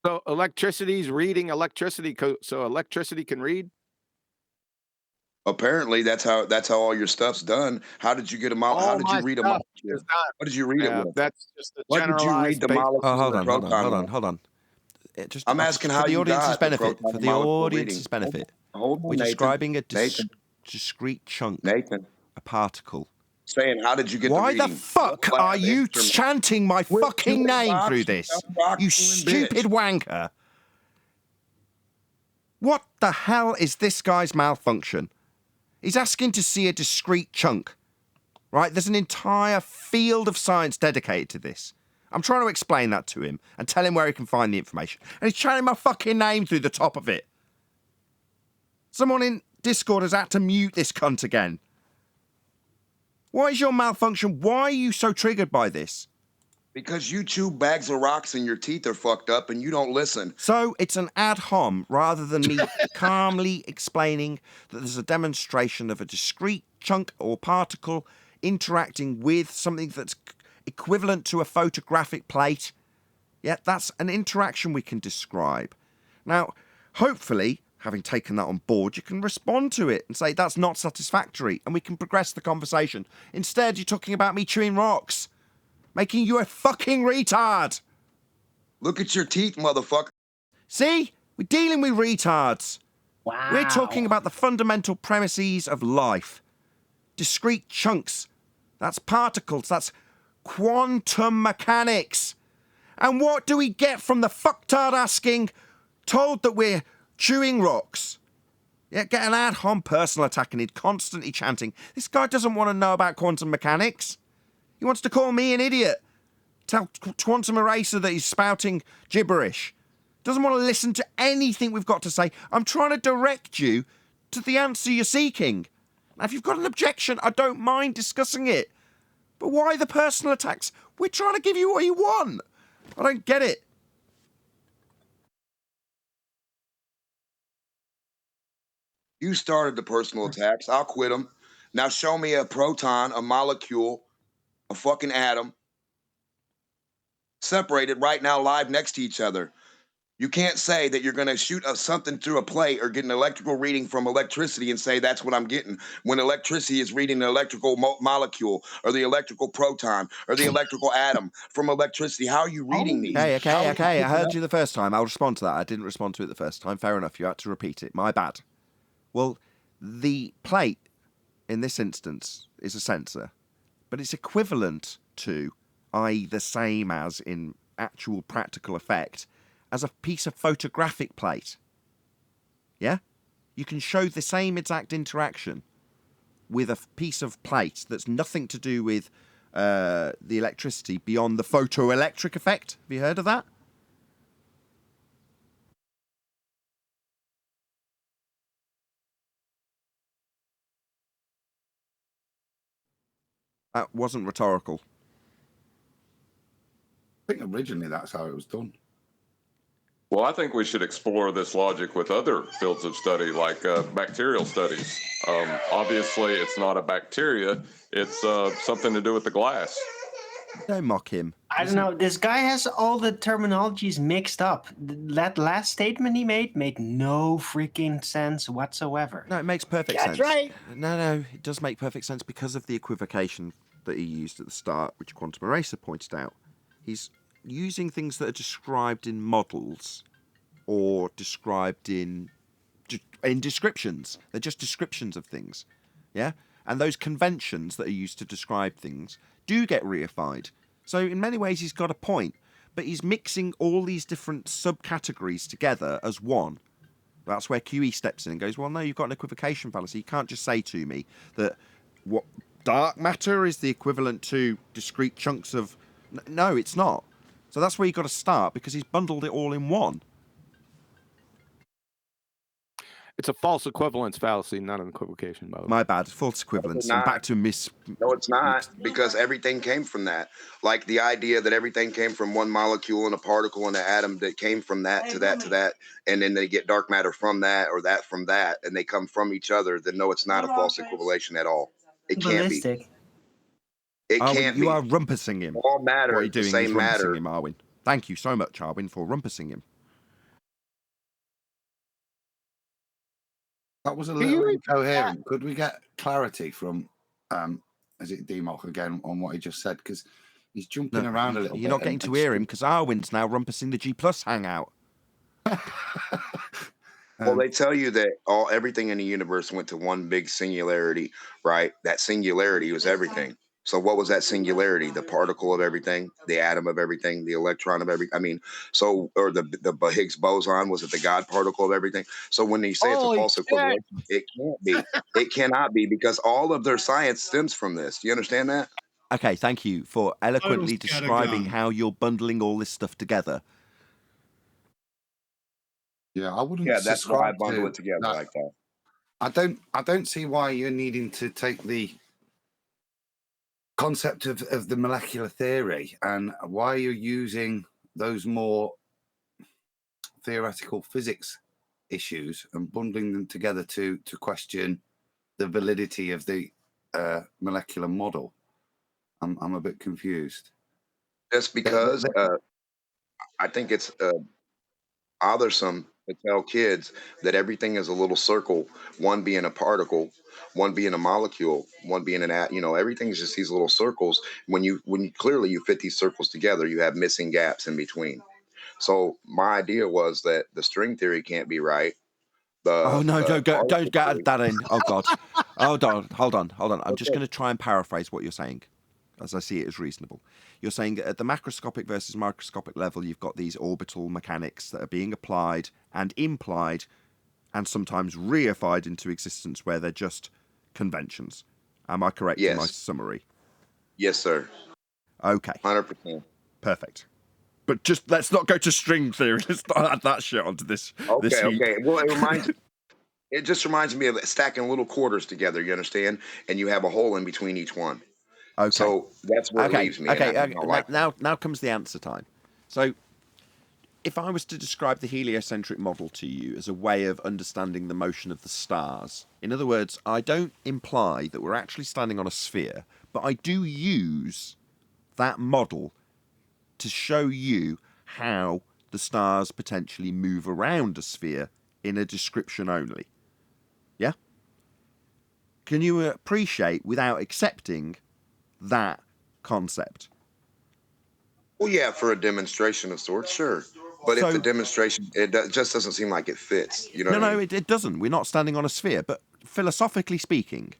Speaker 13: So electricity's reading electricity, so electricity can read?
Speaker 15: Apparently, that's how all your stuff's done. How did you get them out? How did you read them out? What did you read it with?
Speaker 13: That's just a
Speaker 15: What did you read the molecule?
Speaker 1: Hold on.
Speaker 15: I'm asking how
Speaker 1: for the
Speaker 15: you
Speaker 1: audience's
Speaker 15: got
Speaker 1: benefit.
Speaker 15: the
Speaker 1: For the
Speaker 15: molecule
Speaker 1: audience's
Speaker 15: reading.
Speaker 1: benefit,
Speaker 15: Hold on,
Speaker 1: we're
Speaker 15: Nathan.
Speaker 1: describing a
Speaker 15: Nathan.
Speaker 1: discrete chunk,
Speaker 15: Nathan.
Speaker 1: a particle.
Speaker 15: Saying, how did you get
Speaker 1: Why
Speaker 15: the
Speaker 1: the
Speaker 15: reading?
Speaker 1: fuck
Speaker 15: What
Speaker 1: are
Speaker 15: lab
Speaker 1: you
Speaker 15: instrument?
Speaker 1: chanting my
Speaker 15: We're
Speaker 1: fucking
Speaker 15: doing
Speaker 1: name
Speaker 15: boxing,
Speaker 1: through this?
Speaker 15: boxing,
Speaker 1: You stupid wanker. What the hell is this guy's malfunction? He's asking to see a discrete chunk, right? There's an entire field of science dedicated to this. I'm trying to explain that to him and tell him where he can find the information. And he's chanting my fucking name through the top of it. Someone in Discord has had to mute this cunt again. Why is your malfunction? Why are you so triggered by this?
Speaker 15: Because you chew bags of rocks and your teeth are fucked up and you don't listen.
Speaker 1: So it's an ad hom rather than me calmly explaining that there's a demonstration of a discrete chunk or particle interacting with something that's equivalent to a photographic plate. Yeah, that's an interaction we can describe. Now, hopefully, having taken that on board, you can respond to it and say that's not satisfactory and we can progress the conversation. Instead, you're talking about me chewing rocks, making you a fucking retard.
Speaker 15: Look at your teeth, motherfucker.
Speaker 1: See? We're dealing with retards.
Speaker 9: Wow.
Speaker 1: We're talking about the fundamental premises of life. Discrete chunks. That's particles. That's quantum mechanics. And what do we get from the fucktard asking, told that we're chewing rocks? Yeah, get an ad hom personal attack and he'd constantly chanting, this guy doesn't want to know about quantum mechanics. He wants to call me an idiot. Tell Quantum Eraser that he's spouting gibberish. Doesn't want to listen to anything we've got to say. I'm trying to direct you to the answer you're seeking. Now, if you've got an objection, I don't mind discussing it. But why the personal attacks? We're trying to give you what you want. I don't get it.
Speaker 15: You started the personal attacks. I'll quit them. Now show me a proton, a molecule, a fucking atom, separated right now live next to each other. You can't say that you're going to shoot something through a plate or get an electrical reading from electricity and say that's what I'm getting, when electricity is reading the electrical molecule or the electrical proton or the electrical atom from electricity. How are you reading these?
Speaker 1: Okay. I heard you the first time. I'll respond to that. I didn't respond to it the first time. Fair enough. You had to repeat it. My bad. Well, the plate in this instance is a sensor, but it's equivalent to, i.e. the same as in actual practical effect, as a piece of photographic plate. Yeah? You can show the same exact interaction with a piece of plate that's nothing to do with the electricity beyond the photoelectric effect. Have you heard of that? That wasn't rhetorical.
Speaker 11: I think originally that's how it was done.
Speaker 2: Well, I think we should explore this logic with other fields of study, like bacterial studies. Obviously, it's not a bacteria. It's something to do with the glass.
Speaker 1: Don't mock him.
Speaker 9: I don't know. This guy has all the terminologies mixed up. That last statement he made no freaking sense whatsoever.
Speaker 1: No, it makes perfect sense.
Speaker 3: That's right.
Speaker 1: No, it does make perfect sense because of the equivocation that he used at the start, which Quantum Eraser pointed out. He's using things that are described in models or described in descriptions. They're just descriptions of things. Yeah? And those conventions that are used to describe things do get reified. So in many ways he's got a point, but he's mixing all these different subcategories together as one. That's where QE steps in and goes, well, no, you've got an equivocation fallacy. You can't just say to me that what dark matter is the equivalent to discrete chunks of... No, it's not. So that's where you've got to start, because he's bundled it all in one.
Speaker 13: It's a false equivalence fallacy, not an equivocation, by the way.
Speaker 1: My bad. False equivalence. I'm back to
Speaker 15: No, it's not, because everything came from that. Like the idea that everything came from one molecule and a particle and an atom that came from that to that to that, and then they get dark matter from that or that from that, and they come from each other, then no, it's not a false equivalation at all. It can't be. It can't be.
Speaker 1: You are rumpusing him.
Speaker 15: All matter
Speaker 1: What are you
Speaker 15: is the
Speaker 1: doing
Speaker 15: same
Speaker 1: is
Speaker 15: matter.
Speaker 1: rumpusing him, Arwin. Thank you so much, Arwin, for rumpusing him.
Speaker 11: That was a little incoherent. Could we get clarity from, is it DMOC again, on what he just said? Because he's jumping around a little bit.
Speaker 1: You're not getting to hear him because Arwin's now rumpusing the G Plus hangout.
Speaker 15: Well, they tell you that everything in the universe went to one big singularity, right? That singularity was everything. So what was that singularity? The particle of everything, the atom of everything, the electron of everything. I mean, or the Higgs boson, was it the God particle of everything? So when they say it's a false equivalence, it can't be. It cannot be, because all of their science stems from this. Do you understand that?
Speaker 1: Okay, thank you for eloquently describing how you're bundling all this stuff together.
Speaker 11: Yeah, I wouldn't.
Speaker 15: Yeah, that's why I
Speaker 11: subscribe
Speaker 15: bundle
Speaker 11: to
Speaker 15: it together
Speaker 11: that.
Speaker 15: like that.
Speaker 11: I don't see why you're needing to take the concept of the molecular theory and why you're using those more theoretical physics issues and bundling them together to question the validity of the molecular model. I'm a bit confused.
Speaker 15: Just because I think it's bothersome to tell kids that everything is a little circle, one being a particle, one being a molecule, one being an atom. Everything's just these little circles. When you clearly you fit these circles together, you have missing gaps in between. So my idea was that the string theory can't be right.
Speaker 1: Don't get that in. Oh God. Hold on. I'm just going to try and paraphrase what you're saying, as I see it as reasonable. You're saying that at the macroscopic versus microscopic level, you've got these orbital mechanics that are being applied and implied and sometimes reified into existence where they're just conventions. Am I correct in my summary?
Speaker 15: Yes, sir.
Speaker 1: Okay.
Speaker 15: 100%.
Speaker 1: Perfect. But just let's not go to string theory. Let's not add that shit onto this.
Speaker 15: Okay. Well, it just reminds me of stacking little quarters together, you understand? And you have a hole in between each one.
Speaker 1: Okay.
Speaker 15: So that's where it leaves me.
Speaker 1: Okay. Now comes the answer time. So, if I was to describe the heliocentric model to you as a way of understanding the motion of the stars, in other words, I don't imply that we're actually standing on a sphere, but I do use that model to show you how the stars potentially move around a sphere in a description only. Yeah? Can you appreciate, without accepting, that concept?
Speaker 15: Well, yeah, for a demonstration of sorts, sure. But if the demonstration, just doesn't seem like it fits. You know what I mean?
Speaker 1: No, it doesn't. We're not standing on a sphere. But philosophically speaking,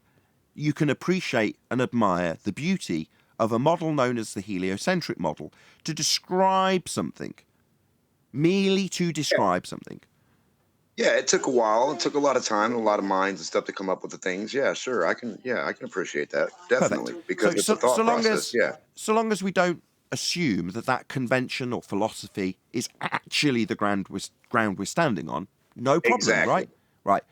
Speaker 1: you can appreciate and admire the beauty of a model known as the heliocentric model to describe something. Merely to describe something.
Speaker 15: Yeah, it took a while. It took a lot of time and a lot of minds and stuff to come up with the things. Yeah, sure. I can appreciate that. Definitely.
Speaker 1: Perfect.
Speaker 15: Because it's a thought process.
Speaker 1: So long as we don't assume that convention or philosophy is actually the ground we're standing on, no problem,
Speaker 15: Exactly.
Speaker 1: right? Right.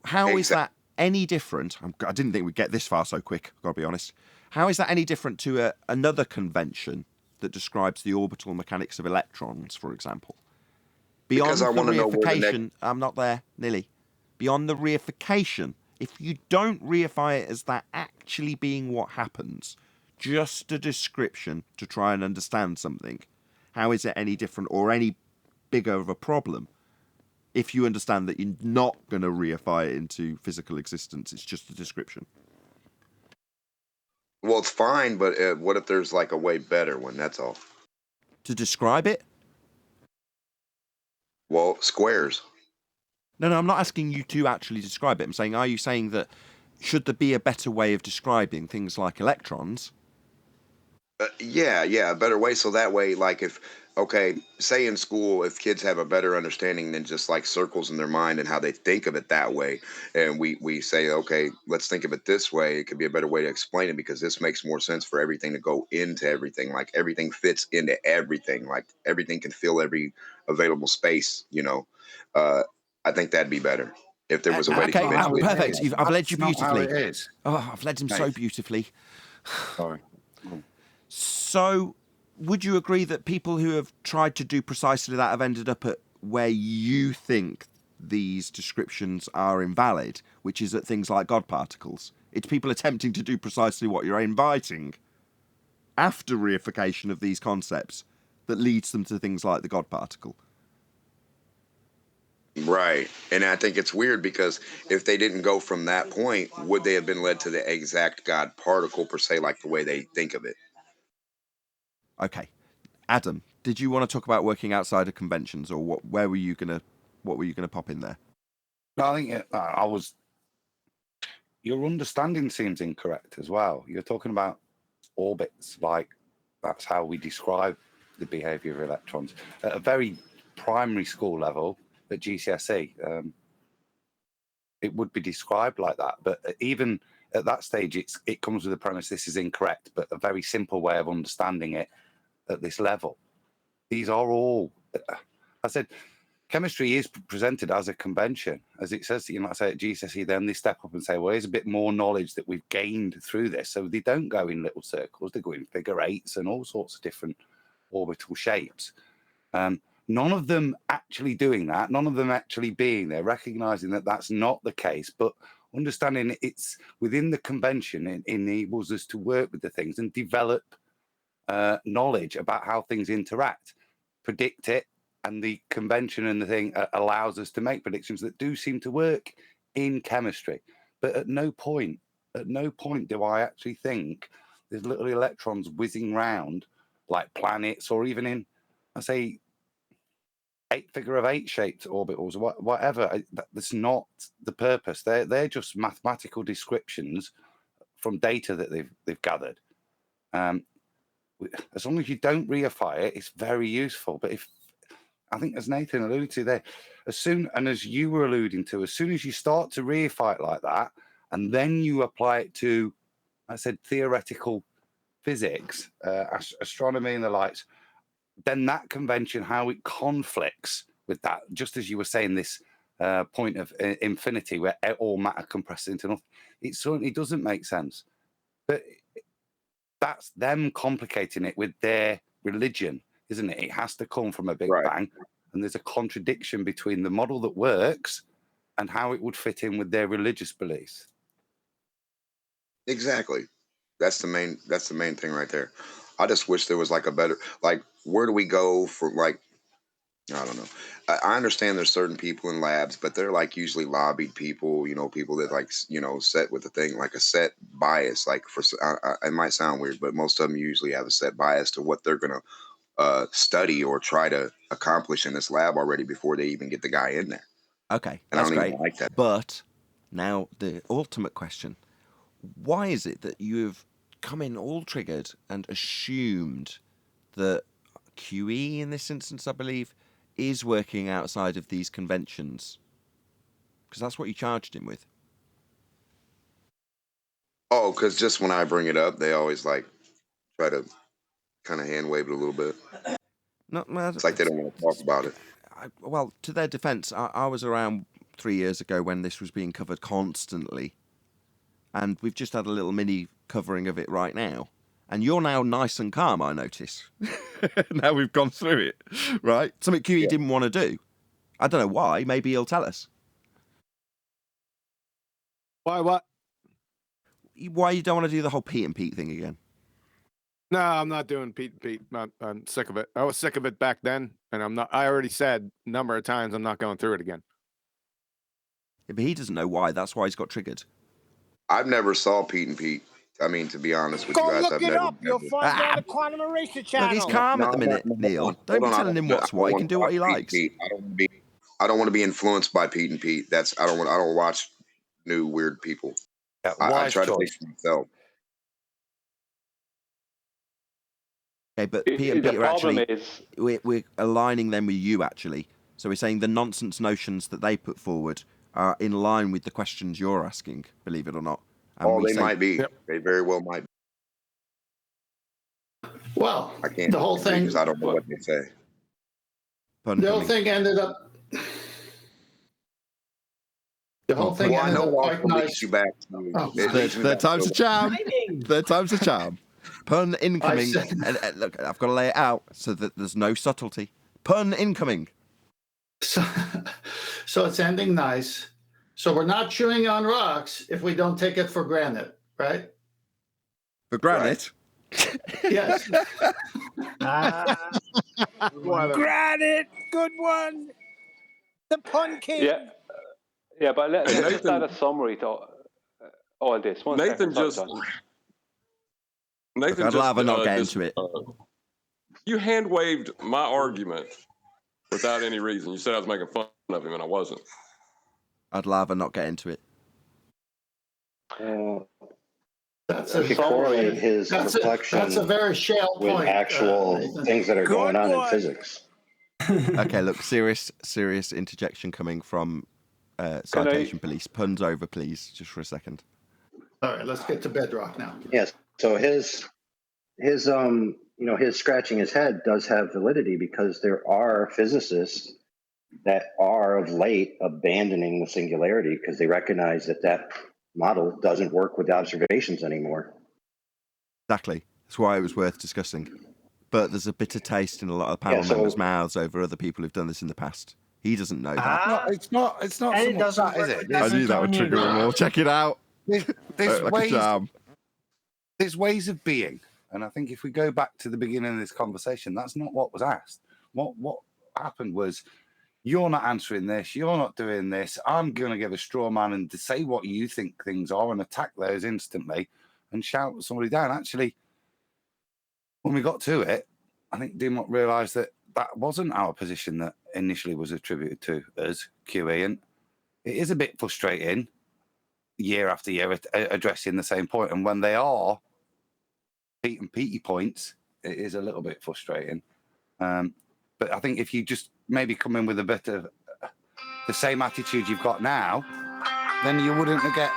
Speaker 1: How is that any different? I didn't think we'd get this far so quick, I've got to be honest. How is that any different to another convention that describes the orbital mechanics of electrons, for example? Beyond
Speaker 15: Because I
Speaker 1: the
Speaker 15: want to know where the
Speaker 1: reification, I'm not there, nearly. Beyond the reification, if you don't reify it as that actually being what happens, just a description to try and understand something, how is it any different or any bigger of a problem if you understand that you're not going to reify it into physical existence? It's just a description.
Speaker 15: Well, it's fine, but what if there's like a way better one? That's all.
Speaker 1: To describe it?
Speaker 15: Well, squares.
Speaker 1: No, I'm not asking you to actually describe it. I'm saying, are you saying that should there be a better way of describing things like electrons?
Speaker 15: Yeah, a better way. So that way, like say in school, if kids have a better understanding than just like circles in their mind and how they think of it that way, and we say, okay, let's think of it this way, it could be a better way to explain it because this makes more sense for everything to go into everything. Like everything fits into everything. Like everything can fill every available space, I think that'd be better if there was a way to conventionally.
Speaker 1: Perfect. I've led you
Speaker 11: That's not how
Speaker 1: beautifully.
Speaker 11: it is.
Speaker 1: Oh, I've led him so beautifully.
Speaker 11: Sorry.
Speaker 1: So, would you agree that people who have tried to do precisely that have ended up at where you think these descriptions are invalid, which is at things like God particles? It's people attempting to do precisely what you're inviting after reification of these concepts that leads them to things like the God particle.
Speaker 15: Right. And I think it's weird because if they didn't go from that point, would they have been led to the exact God particle per se, like the way they think of it?
Speaker 1: Okay. Adam, did you want to talk about working outside of conventions, or what were you gonna pop in there?
Speaker 11: No, I think your understanding seems incorrect as well. You're talking about orbits, like that's how we describe the behavior of electrons at a very primary school level at GCSE. It would be described like that, but even at that stage, it comes with the premise this is incorrect, but a very simple way of understanding it at this level. These are all, I said, chemistry is presented as a convention, as it says, I say at GCSE, then they step up and say, well, here's a bit more knowledge that we've gained through this. So they don't go in little circles, they go in figure eights and all sorts of different orbital shapes. None of them actually doing that, none of them actually being there, recognizing that that's not the case, but understanding it's within the convention, it enables us to work with the things and develop knowledge about how things interact, predict it, and the convention and the thing allows us to make predictions that do seem to work in chemistry. But at no point do I actually think there's little electrons whizzing round like planets, or even in, I say, 8 figure of 8 shaped orbitals, whatever. That's not the purpose. They're just mathematical descriptions from data that they've gathered. As long as you don't reify it, it's very useful. But if, I think, as Nathan alluded to there, and as you were alluding to, as soon as you start to reify it like that, and then you apply it to, I said, theoretical physics, astronomy and the likes, then that convention, how it conflicts with that, just as you were saying, this point of infinity where all matter compresses into nothing, it certainly doesn't make sense. But that's them complicating it with their religion. isn't it? It has to come from a Big
Speaker 15: Right.
Speaker 11: Bang, and there's a contradiction between the model that works and how it would fit in with their religious beliefs.
Speaker 15: Exactly. That's the main thing right there. I just wish there was like a better, like, where do we go for, like, I don't know. I understand there's certain people in labs, but they're like usually lobbied people, people that like, set with the thing, like a set bias. Like it might sound weird, but most of them usually have a set bias to what they're going to study or try to accomplish in this lab already before they even get the guy in there.
Speaker 1: Okay,
Speaker 15: And I
Speaker 1: that's
Speaker 15: don't
Speaker 1: great.
Speaker 15: even like that.
Speaker 1: But now the ultimate question: why is it that you've come in all triggered and assumed that QE in this instance, I believe, is working outside of these conventions? Because that's what you charged him with.
Speaker 15: Oh, because just when I bring it up, they always like try to kind of hand wave it a little bit. It's like they don't want to talk about it.
Speaker 1: Well, to their defence, I was around 3 years ago when this was being covered constantly. And we've just had a little mini covering of it right now. And you're now nice and calm, I notice. Now we've gone through it, right? Something QE didn't want to do. I don't know why. Maybe he'll tell us.
Speaker 13: Why what?
Speaker 1: Why you don't want to do the whole Pete and Pete thing again?
Speaker 13: No, I'm not doing Pete and Pete. I'm sick of it. I was sick of it back then, and I'm not. I already said a number of times I'm not going through it again.
Speaker 1: Yeah, but he doesn't know why. That's why he's got triggered.
Speaker 15: I've never saw Pete and Pete. I mean, to be honest with
Speaker 3: Go
Speaker 15: you guys,
Speaker 3: look
Speaker 15: I've
Speaker 3: it
Speaker 15: never.
Speaker 3: up. You'll find it on the Quantum Eraser channel.
Speaker 1: Look, he's calm at the minute, Neil. Don't be telling him what's what. He can do what he likes.
Speaker 15: I don't want to be influenced by Pete and Pete. I don't watch new weird people. I try to think for myself.
Speaker 1: Okay, but Pete and Pete are actually we're aligning them with you actually. So we're saying the nonsense notions that they put forward are in line with the questions you're asking, believe it or not. And
Speaker 15: They might be. Yep. They very well might be.
Speaker 6: Well,
Speaker 15: I can't.
Speaker 6: The whole thing.
Speaker 15: Because I don't know what they say.
Speaker 6: The whole thing ended up. The whole thing ended up quite nice.
Speaker 15: You back
Speaker 1: third time's a charm. Third time's a charm. Pun incoming. And look, I've got to lay it out so that there's no subtlety. Pun incoming.
Speaker 6: So it's ending nice. So we're not chewing on rocks if we don't take it for granted, right?
Speaker 1: For granted?
Speaker 6: Right. Yes.
Speaker 3: Granted, good one. The pun king.
Speaker 7: Yeah, but let's just add a summary to all this.
Speaker 2: Nathan just. Nathan,
Speaker 1: I'd rather not get into it.
Speaker 2: You hand waved my argument without any reason. You said I was making fun of him, and I wasn't.
Speaker 1: I'd rather not get into it.
Speaker 4: If you correlate his reflection
Speaker 6: that's a very shale
Speaker 4: with
Speaker 6: point,
Speaker 4: actual things that are going on in physics.
Speaker 1: Okay, look, serious interjection coming from Citation Police. Puns over, please, just for a second.
Speaker 6: All right, let's get to bedrock now.
Speaker 4: Yes. So his scratching his head does have validity because there are physicists that are of late abandoning the singularity because they recognize that model doesn't work with observations anymore.
Speaker 1: Exactly. That's why it was worth discussing. But there's a bitter taste in a lot of panel members' mouths over other people who've done this in the past. He doesn't know that.
Speaker 11: It's not so much that, is it?
Speaker 1: I knew that would trigger him more. Check it out.
Speaker 11: There's ways of being. And I think if we go back to the beginning of this conversation, that's not what was asked. What happened was, you're not answering this, you're not doing this, I'm going to give a straw man and to say what you think things are and attack those instantly and shout somebody down. Actually, when we got to it, I think Dimmock realised that wasn't our position that initially was attributed to us, QE, and it is a bit frustrating year after year addressing the same point. And when they are Pete and Petey points, it is a little bit frustrating. But I think if you just maybe come in with a bit of the same attitude you've got now, then you wouldn't get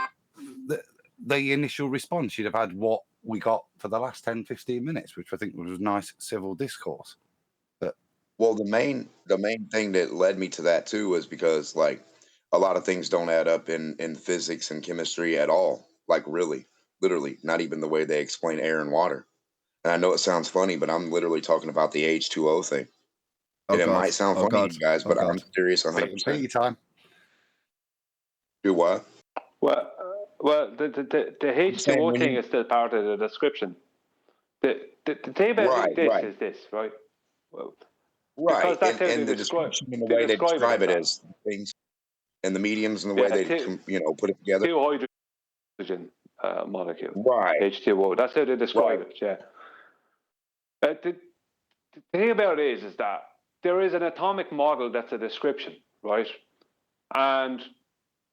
Speaker 11: the initial response. You'd have had what we got for the last 10, 15 minutes, which I think was nice civil discourse.
Speaker 15: Well, the main thing that led me to that too was because like a lot of things don't add up in physics and chemistry at all. Like really, literally, not even the way they explain air and water. And I know it sounds funny, but I'm literally talking about the H2O thing. And it might sound funny to you guys, but I'm serious 100%.
Speaker 11: Take your time.
Speaker 15: Do what?
Speaker 7: Well, the H2O thing is still part of the description. The thing about this is this, right? Well,
Speaker 15: right.
Speaker 7: Because that's how they
Speaker 15: and the
Speaker 7: describe,
Speaker 15: description and the way they describe it as things and the mediums and the way they put it together.
Speaker 7: Two hydrogen molecule.
Speaker 15: Right.
Speaker 7: H2O. That's how they describe it, yeah. The thing about it is that there is an atomic model that's a description, right? And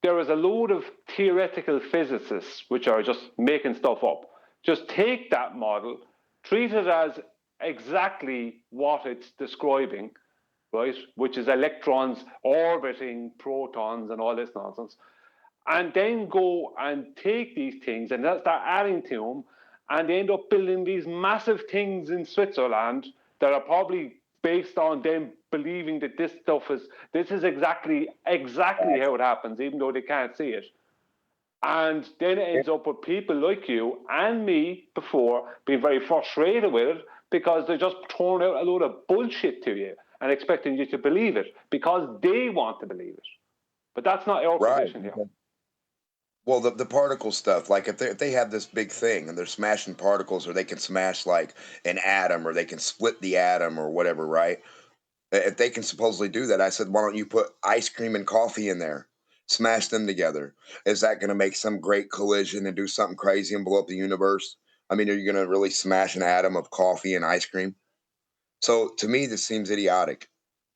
Speaker 7: there is a load of theoretical physicists which are just making stuff up. Just take that model, treat it as exactly what it's describing, right? Which is electrons orbiting protons and all this nonsense. And then go and take these things and start adding to them, and they end up building these massive things in Switzerland that are probably based on them believing that this is exactly how it happens, even though they can't see it. And then it ends up with people like you and me before being very frustrated with it because they're just throwing out a load of bullshit to you and expecting you to believe it because they want to believe it. But that's not our position here.
Speaker 15: Well, the particle stuff, like if they have this big thing and they're smashing particles, or they can smash like an atom, or they can split the atom or whatever, right? If they can supposedly do that, I said, why don't you put ice cream and coffee in there? Smash them together. Is that going to make some great collision and do something crazy and blow up the universe? I mean, are you going to really smash an atom of coffee and ice cream? So to me, this seems idiotic,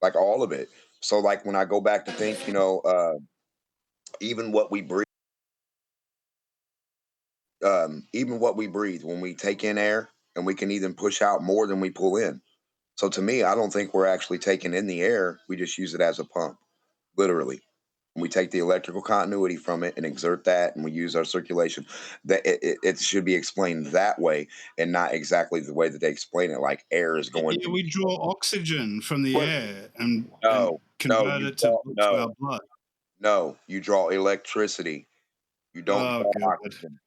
Speaker 15: like all of it. So like when I go back to think, even what we breathe. Even what we breathe, when we take in air, and we can even push out more than we pull in. So to me, I don't think we're actually taking in the air. We just use it as a pump, literally. And we take the electrical continuity from it and exert that, and we use our circulation. That it should be explained that way, and not exactly the way that they explain it, like air is going.
Speaker 10: Yeah, we draw oxygen from the air and
Speaker 15: convert
Speaker 10: it to our blood.
Speaker 15: No, you draw electricity. You don't draw oxygen.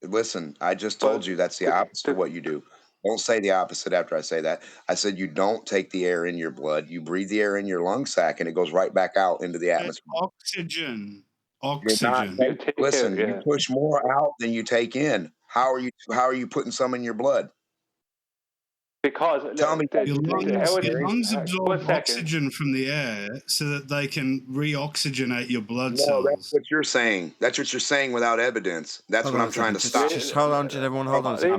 Speaker 15: Listen, I just told you that's the opposite of what you do. Don't say the opposite after I say that. I said you don't take the air in your blood. You breathe the air in your lung sac, and it goes right back out into the atmosphere.
Speaker 10: Oxygen.
Speaker 15: Listen, you push more out than you take in. How are you putting some in your blood?
Speaker 7: Because
Speaker 10: your lungs absorb oxygen from the air so that they can reoxygenate your blood cells.
Speaker 15: That's what you're saying. That's what you're saying without evidence. That's what I'm trying to stop.
Speaker 1: Just hold on, everyone. Hold on. Hello.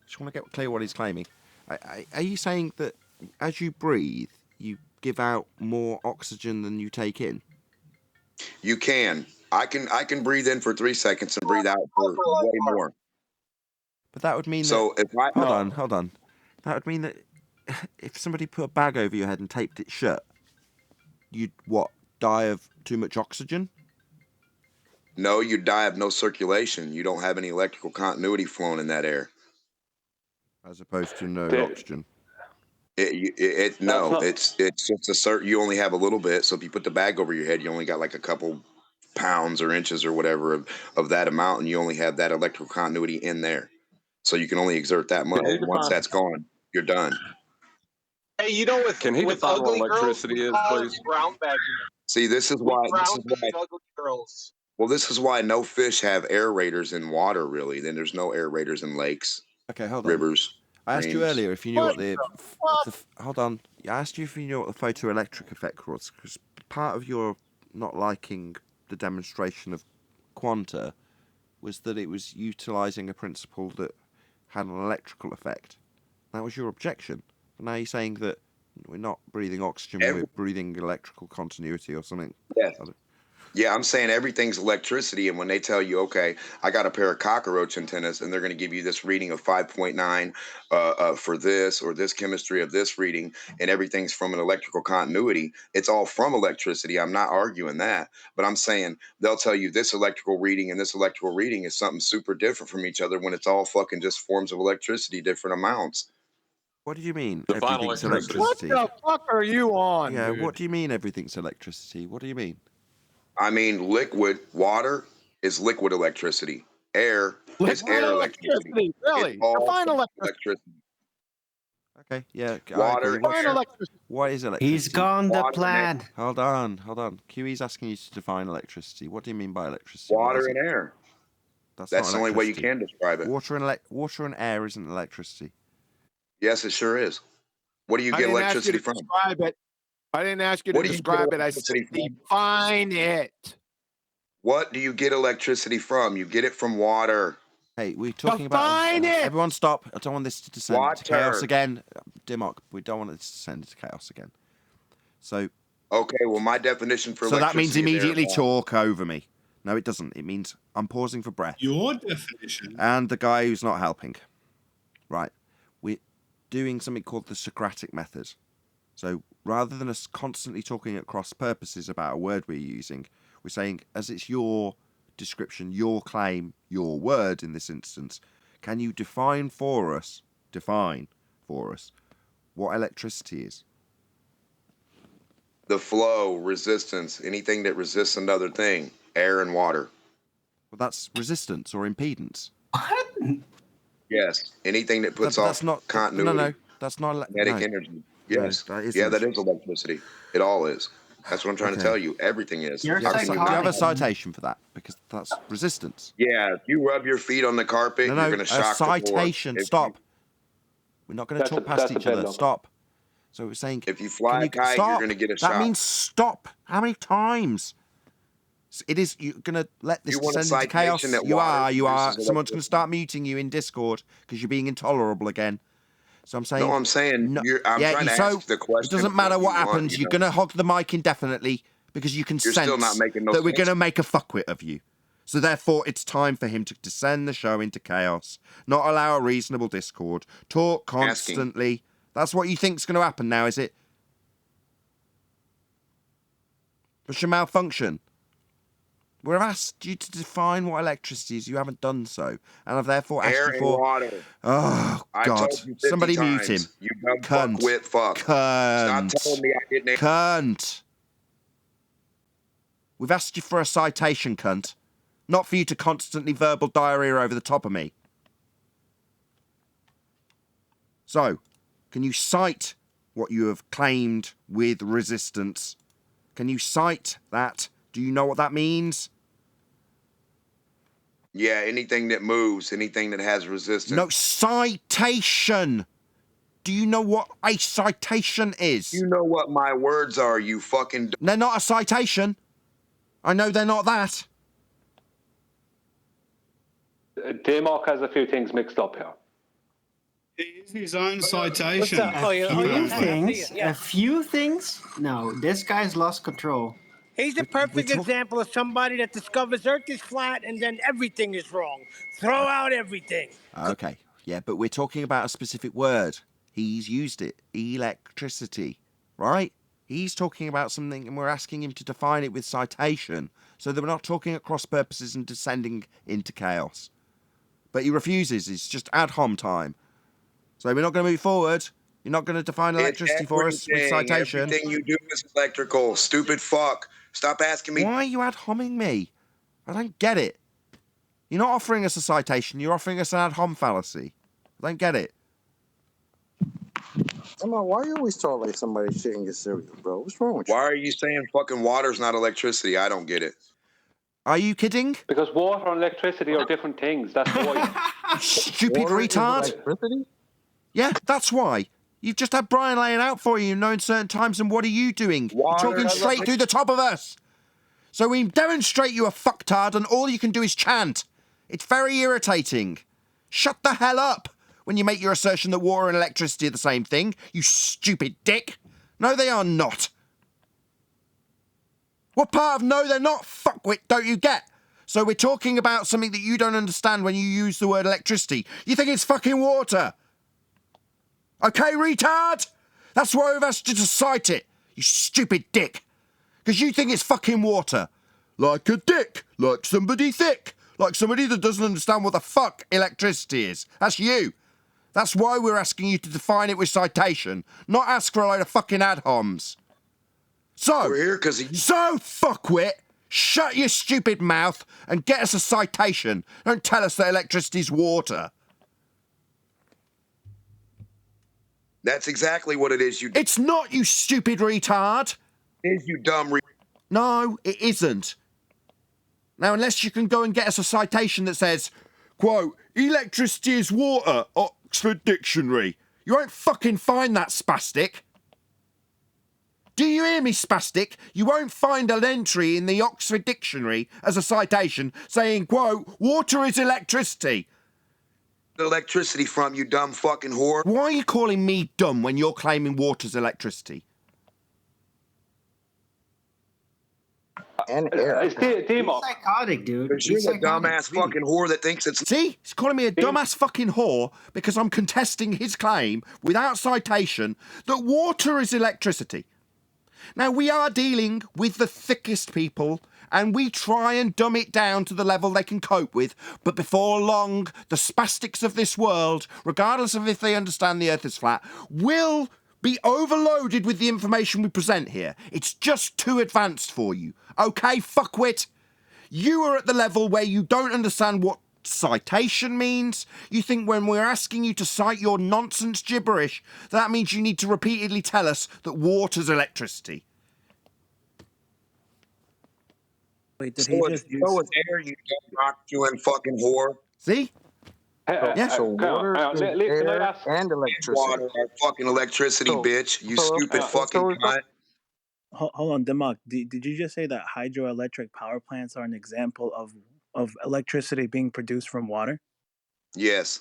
Speaker 1: Just want to get clear what he's claiming. Are you saying that as you breathe, you give out more oxygen than you take in?
Speaker 15: You can. I can breathe in for 3 seconds and breathe out for way more.
Speaker 1: But that would mean
Speaker 15: hold
Speaker 1: on. That would mean that if somebody put a bag over your head and taped it shut, you'd die of too much oxygen?
Speaker 15: No, you die of no circulation. You don't have any electrical continuity flowing in that air.
Speaker 1: As opposed to no oxygen.
Speaker 15: It's just a certain. You only have a little bit. So if you put the bag over your head, you only got like a couple pounds or inches or whatever of that amount, and you only have that electrical continuity in there. So you can only exert that much. Once that's gone, you're done.
Speaker 16: Hey,
Speaker 2: can he define what electricity is, please?
Speaker 16: Brown bag.
Speaker 15: See, this is why.
Speaker 16: Ugly girls.
Speaker 15: Well, this is why no fish have aerators in water. Really, then there's no aerators in lakes.
Speaker 1: Okay, hold on.
Speaker 15: Rivers.
Speaker 1: I asked you earlier if you knew hold on. I asked you if you knew what the photoelectric effect was, because part of your not liking the demonstration of quanta was that it was utilizing a principle that had an electrical effect. That was your objection. But now you're saying that we're not breathing oxygen, we're breathing electrical continuity or something.
Speaker 15: Yeah, I'm saying everything's electricity, and when they tell you, okay, I got a pair of cockroach antennas, and they're going to give you this reading of 5.9 for this, or this chemistry of this reading, and everything's from an electrical continuity, it's all from electricity. I'm not arguing that, but I'm saying they'll tell you this electrical reading and this electrical reading is something super different from each other when it's all fucking just forms of electricity, different amounts.
Speaker 1: What do you mean?
Speaker 2: Define
Speaker 1: everything's
Speaker 2: electricity.
Speaker 1: electricity?
Speaker 13: What the fuck are you on?
Speaker 1: Yeah,
Speaker 13: dude?
Speaker 1: what do you mean everything's electricity? What do you mean?
Speaker 15: I mean, water is liquid electricity. Air is air electricity.
Speaker 13: Really?
Speaker 15: It's all
Speaker 13: Define electricity.
Speaker 1: Okay, yeah, I
Speaker 15: Water,
Speaker 1: agree.
Speaker 15: air.
Speaker 1: What is electricity?
Speaker 9: He's gone the
Speaker 15: Water and
Speaker 9: plaid.
Speaker 1: Hold on. QE's asking you to define electricity. What do you mean by electricity? What
Speaker 15: Water
Speaker 1: is
Speaker 15: and
Speaker 1: it?
Speaker 15: air.
Speaker 1: That's
Speaker 15: That's
Speaker 1: not
Speaker 15: the only way you
Speaker 1: electricity.
Speaker 15: can describe it.
Speaker 1: Water and air isn't electricity.
Speaker 15: Yes, it sure is. What do you
Speaker 13: I
Speaker 15: get
Speaker 13: didn't ask you
Speaker 15: electricity
Speaker 13: to
Speaker 15: from?
Speaker 13: describe it. I didn't ask you
Speaker 15: What
Speaker 13: to
Speaker 15: do you get
Speaker 13: describe it. I said
Speaker 15: electricity from?
Speaker 13: define it.
Speaker 15: What do you get electricity from? You get it from water.
Speaker 1: Hey, we're talking
Speaker 13: Define
Speaker 1: about...
Speaker 13: it!
Speaker 1: Everyone stop. I don't want this to descend into chaos
Speaker 15: Water.
Speaker 1: again. Dimok, we don't want it to descend into chaos again. So...
Speaker 15: Okay, well, my definition for
Speaker 1: So that means
Speaker 15: electricity is air and
Speaker 1: immediately
Speaker 15: water.
Speaker 1: talk over me. No, it doesn't. It means I'm pausing for breath.
Speaker 10: Your definition.
Speaker 1: And the guy who's not helping. Right. We're doing something called the Socratic method. So rather than us constantly talking at cross purposes about a word we're using, we're saying, as it's your description, your claim, your word in this instance, can you define for us what electricity is?
Speaker 15: The flow, resistance, anything that resists another thing, air and water.
Speaker 1: Well, that's resistance or impedance.
Speaker 15: Yes, anything that puts
Speaker 1: That's
Speaker 15: off
Speaker 1: not
Speaker 15: continuity.
Speaker 1: No, that's not
Speaker 15: Kinetic
Speaker 1: no.
Speaker 15: energy. Yes.
Speaker 1: No, that
Speaker 15: Yeah,
Speaker 1: isn't.
Speaker 15: that is electricity. It all is. That's what I'm trying to
Speaker 1: Okay.
Speaker 15: tell you. Everything is.
Speaker 9: You're
Speaker 15: How
Speaker 1: Do
Speaker 15: can
Speaker 1: you
Speaker 15: you
Speaker 1: have
Speaker 15: not?
Speaker 1: a citation for that? Because that's resistance.
Speaker 15: Yeah, if you rub your feet on the carpet,
Speaker 1: No,
Speaker 15: you're going to
Speaker 1: a
Speaker 15: shock the floor.
Speaker 1: citation.
Speaker 15: If
Speaker 1: Stop. We're not going to talk past each other. Stop. So we're saying...
Speaker 15: If you fly
Speaker 1: can
Speaker 15: a kite,
Speaker 1: stop?
Speaker 15: you're going to get a
Speaker 1: That
Speaker 15: shock.
Speaker 1: means stop. How many times? It is... You're going to let this
Speaker 15: You want a
Speaker 1: descend into chaos?
Speaker 15: citation that
Speaker 1: You
Speaker 15: water
Speaker 1: are.
Speaker 15: produces
Speaker 1: Someone's going
Speaker 15: electricity.
Speaker 1: to start muting you in Discord because you're being intolerable again. So I'm saying...
Speaker 15: No, I'm saying I'm trying to
Speaker 1: so
Speaker 15: ask the question.
Speaker 1: it doesn't
Speaker 15: of
Speaker 1: matter what
Speaker 15: you want,
Speaker 1: happens.
Speaker 15: you
Speaker 1: You're
Speaker 15: know.
Speaker 1: going to hog the mic indefinitely because you can
Speaker 15: You're still not
Speaker 1: sense
Speaker 15: making no
Speaker 1: that we're
Speaker 15: sense.
Speaker 1: going to make a fuckwit of you. So therefore, it's time for him to descend the show into chaos, not allow a reasonable discord, talk constantly. That's what you think's going to happen now, is it? Push a malfunction. We've asked you to define what electricity is. You haven't done so. And I've therefore asked
Speaker 15: Air
Speaker 1: you
Speaker 15: and
Speaker 1: for...
Speaker 15: water.
Speaker 1: Oh,
Speaker 15: I
Speaker 1: God.
Speaker 15: told you 50
Speaker 1: Somebody
Speaker 15: times.
Speaker 1: mute him.
Speaker 15: You dumb
Speaker 1: Cunt.
Speaker 15: fuckwit fuck.
Speaker 1: Cunt.
Speaker 15: Stop telling me I didn't.
Speaker 1: Cunt. We've asked you for a citation, cunt. Not for you to constantly verbal diarrhea over the top of me. So, can you cite what you have claimed with resistance? Can you cite that? Do you know what that means?
Speaker 15: Yeah, anything that moves, anything that has resistance.
Speaker 1: No, citation. Do you know what a citation is?
Speaker 15: You know what my words are, you fucking...
Speaker 1: They're not a citation. I know they're not that.
Speaker 7: Damark has a few things mixed up here.
Speaker 10: It is his own citation.
Speaker 9: A few things? No, this guy's lost control.
Speaker 3: He's a perfect example of somebody that discovers Earth is flat and then everything is wrong. Throw out everything.
Speaker 1: Okay, yeah, but we're talking about a specific word. He's used it. Electricity, right? He's talking about something and we're asking him to define it with citation so that we're not talking at cross purposes and descending into chaos. But he refuses. It's just ad hom time. So we're not going to move forward. You're not going to define electricity for us with citation.
Speaker 15: Everything you do is electrical. Stupid fuck. Stop asking me.
Speaker 1: Why are you ad homming me? I don't get it. You're not offering us a citation. You're offering us an ad hom fallacy. I don't get it.
Speaker 17: Come on, why you always talk like somebody shitting your cereal, bro? What's wrong with you?
Speaker 15: Why are you saying fucking water's not electricity? I don't get it.
Speaker 1: Are you kidding?
Speaker 7: Because water and electricity are different things. That's why.
Speaker 1: Stupid
Speaker 17: Water is
Speaker 1: retard.
Speaker 17: electricity?
Speaker 1: Yeah, that's why. You've just had Brian laying out for you, knowing certain times, and what are you doing?
Speaker 15: Water
Speaker 1: You're talking straight through the top of us. So we demonstrate you a fucktard, and all you can do is chant. It's very irritating. Shut the hell up when you make your assertion that water and electricity are the same thing, you stupid dick. No, they are not. What part of no, they're not, fuckwit, don't you get? So we're talking about something that you don't understand when you use the word electricity. You think it's fucking water. Okay, retard? That's why we've asked you to cite it, you stupid dick. Because you think it's fucking water. Like a dick. Like somebody thick. Like somebody that doesn't understand what the fuck electricity is. That's you. That's why we're asking you to define it with citation, not ask for a load of fucking ad homs. So,
Speaker 15: we're here because
Speaker 1: so fuckwit, Shut your stupid mouth and get us a citation. Don't tell us that electricity's water.
Speaker 15: That's exactly what it is, you.
Speaker 1: It's not, you stupid retard.
Speaker 15: It is, you dumb.
Speaker 1: No, it isn't. Now, unless you can go and get us a citation that says, quote, electricity is water, Oxford Dictionary. You won't fucking find that, spastic. Do you hear me, spastic? You won't find an entry in the Oxford Dictionary as a citation saying, quote, water is electricity.
Speaker 15: Electricity from, you dumb fucking whore.
Speaker 1: Why are you calling me dumb when you're claiming water's electricity?
Speaker 17: And air.
Speaker 9: He's psychotic, dude.
Speaker 15: Because you're the dumbass fucking whore that thinks it's...
Speaker 1: See? He's calling me a dumbass fucking whore because I'm contesting his claim, without citation, that water is electricity. Now, we are dealing with the thickest people, and we try and dumb it down to the level they can cope with, but before long, the spastics of this world, regardless of if they understand the Earth is flat, will be overloaded with the information we present here. It's just too advanced for you. Okay, fuckwit? You are at the level where you don't understand what citation means. You think when we're asking you to cite your nonsense gibberish, that means you need to repeatedly tell us that water's electricity.
Speaker 15: Wait, did he just use... So is air, you dumb rock chewing fucking whore.
Speaker 1: See?
Speaker 17: Yeah. So water, air, and electricity.
Speaker 15: Water are fucking electricity, bitch. You stupid fucking cunt.
Speaker 18: Hold on, Demok. Did you just say that hydroelectric power plants are an example of electricity being produced from water?
Speaker 15: Yes.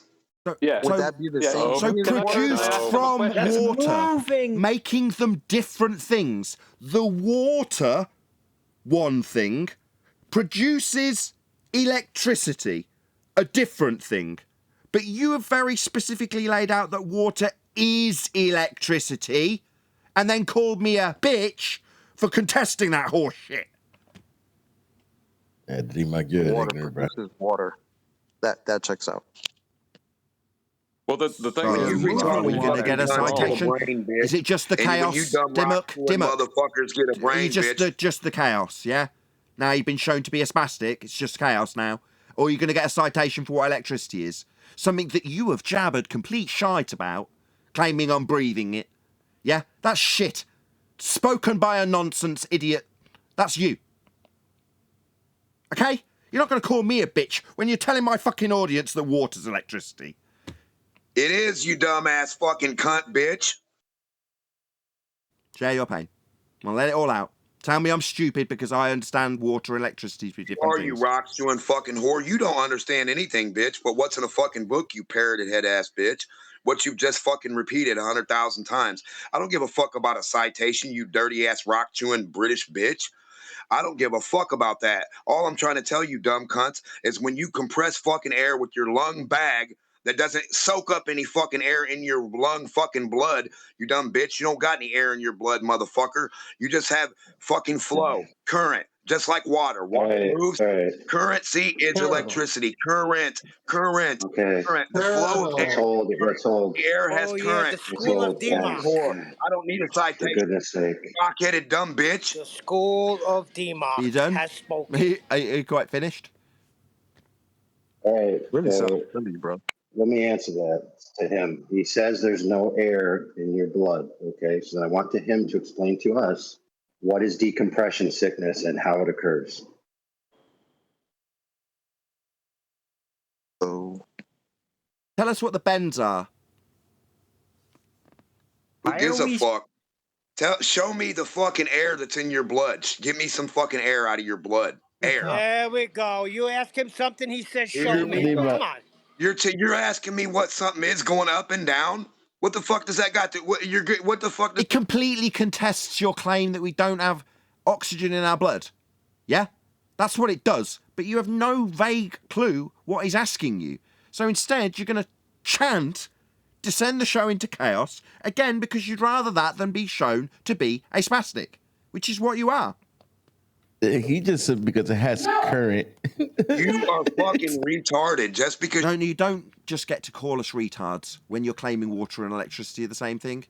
Speaker 17: Yeah. Would that be the same?
Speaker 1: So produced from water, making them different things. The water, one thing, produces electricity, a different thing. But you have very specifically laid out that water is electricity, and then called me a bitch for contesting that horse shit.
Speaker 19: Yeah, D my good.
Speaker 17: Water produces water. That checks out.
Speaker 2: Well, the thing
Speaker 1: So,
Speaker 2: is,
Speaker 1: are we going to get a citation? Is it just the chaos? Dimmock,
Speaker 15: motherfuckers get a brain, bitch.
Speaker 1: Just the chaos, yeah? Now you've been shown to be a spastic, it's just chaos now. Or you're going to get a citation for what electricity is. Something that you have jabbered complete shite about, claiming I'm breathing it. Yeah? That's shit. Spoken by a nonsense idiot. That's you. Okay? You're not going to call me a bitch when you're telling my fucking audience that water's electricity.
Speaker 15: It is, you dumbass fucking cunt, bitch.
Speaker 1: Share your pain. I'll let it all out. Tell me I'm stupid because I understand water, electricity to be different things.
Speaker 15: You rock chewing fucking whore? You don't understand anything, bitch, but what's in a fucking book, you parroted head ass bitch? What you've just fucking repeated 100,000 times. I don't give a fuck about a citation, you dirty ass rock chewing British bitch. I don't give a fuck about that. All I'm trying to tell you, dumb cunts, is when you compress fucking air with your lung bag that doesn't soak up any fucking air in your lung fucking blood, you dumb bitch. You don't got any air in your blood, motherfucker. You just have fucking flow, current, just like water. Water moves. Currency is electricity. Current.
Speaker 4: Okay.
Speaker 15: Current. The flow of air.
Speaker 4: Let's hold.
Speaker 15: The air has current.
Speaker 3: The school of Demok.
Speaker 15: I don't need a citation.
Speaker 4: For goodness sake.
Speaker 15: Rock-headed dumb bitch.
Speaker 3: The school of Demok
Speaker 1: You done?
Speaker 3: has spoken.
Speaker 1: Are you quite finished?
Speaker 4: All right.
Speaker 17: Really
Speaker 4: so
Speaker 17: sounds silly, bro.
Speaker 4: let me answer that to him. He says there's no air in your blood. Okay. So then I want him to explain to us what is decompression sickness and how it occurs.
Speaker 17: So
Speaker 1: Tell us what the bends are.
Speaker 15: Who gives a fuck? Show me the fucking air that's in your blood. Give me some fucking air out of your blood. Air.
Speaker 3: There we go. You ask him something, he says, show me. Come on.
Speaker 15: You're asking me what something is going up and down? What the fuck does that got to? What the fuck?
Speaker 1: It completely contests your claim that we don't have oxygen in our blood. Yeah? That's what it does. But you have no vague clue what he's asking you. So instead, you're going to chant, descend the show into chaos, again, because you'd rather that than be shown to be a spastic, which is what you are.
Speaker 19: He just said because it has current.
Speaker 15: You are fucking retarded just because...
Speaker 1: No, you don't just get to call us retards when you're claiming water and electricity are the same thing.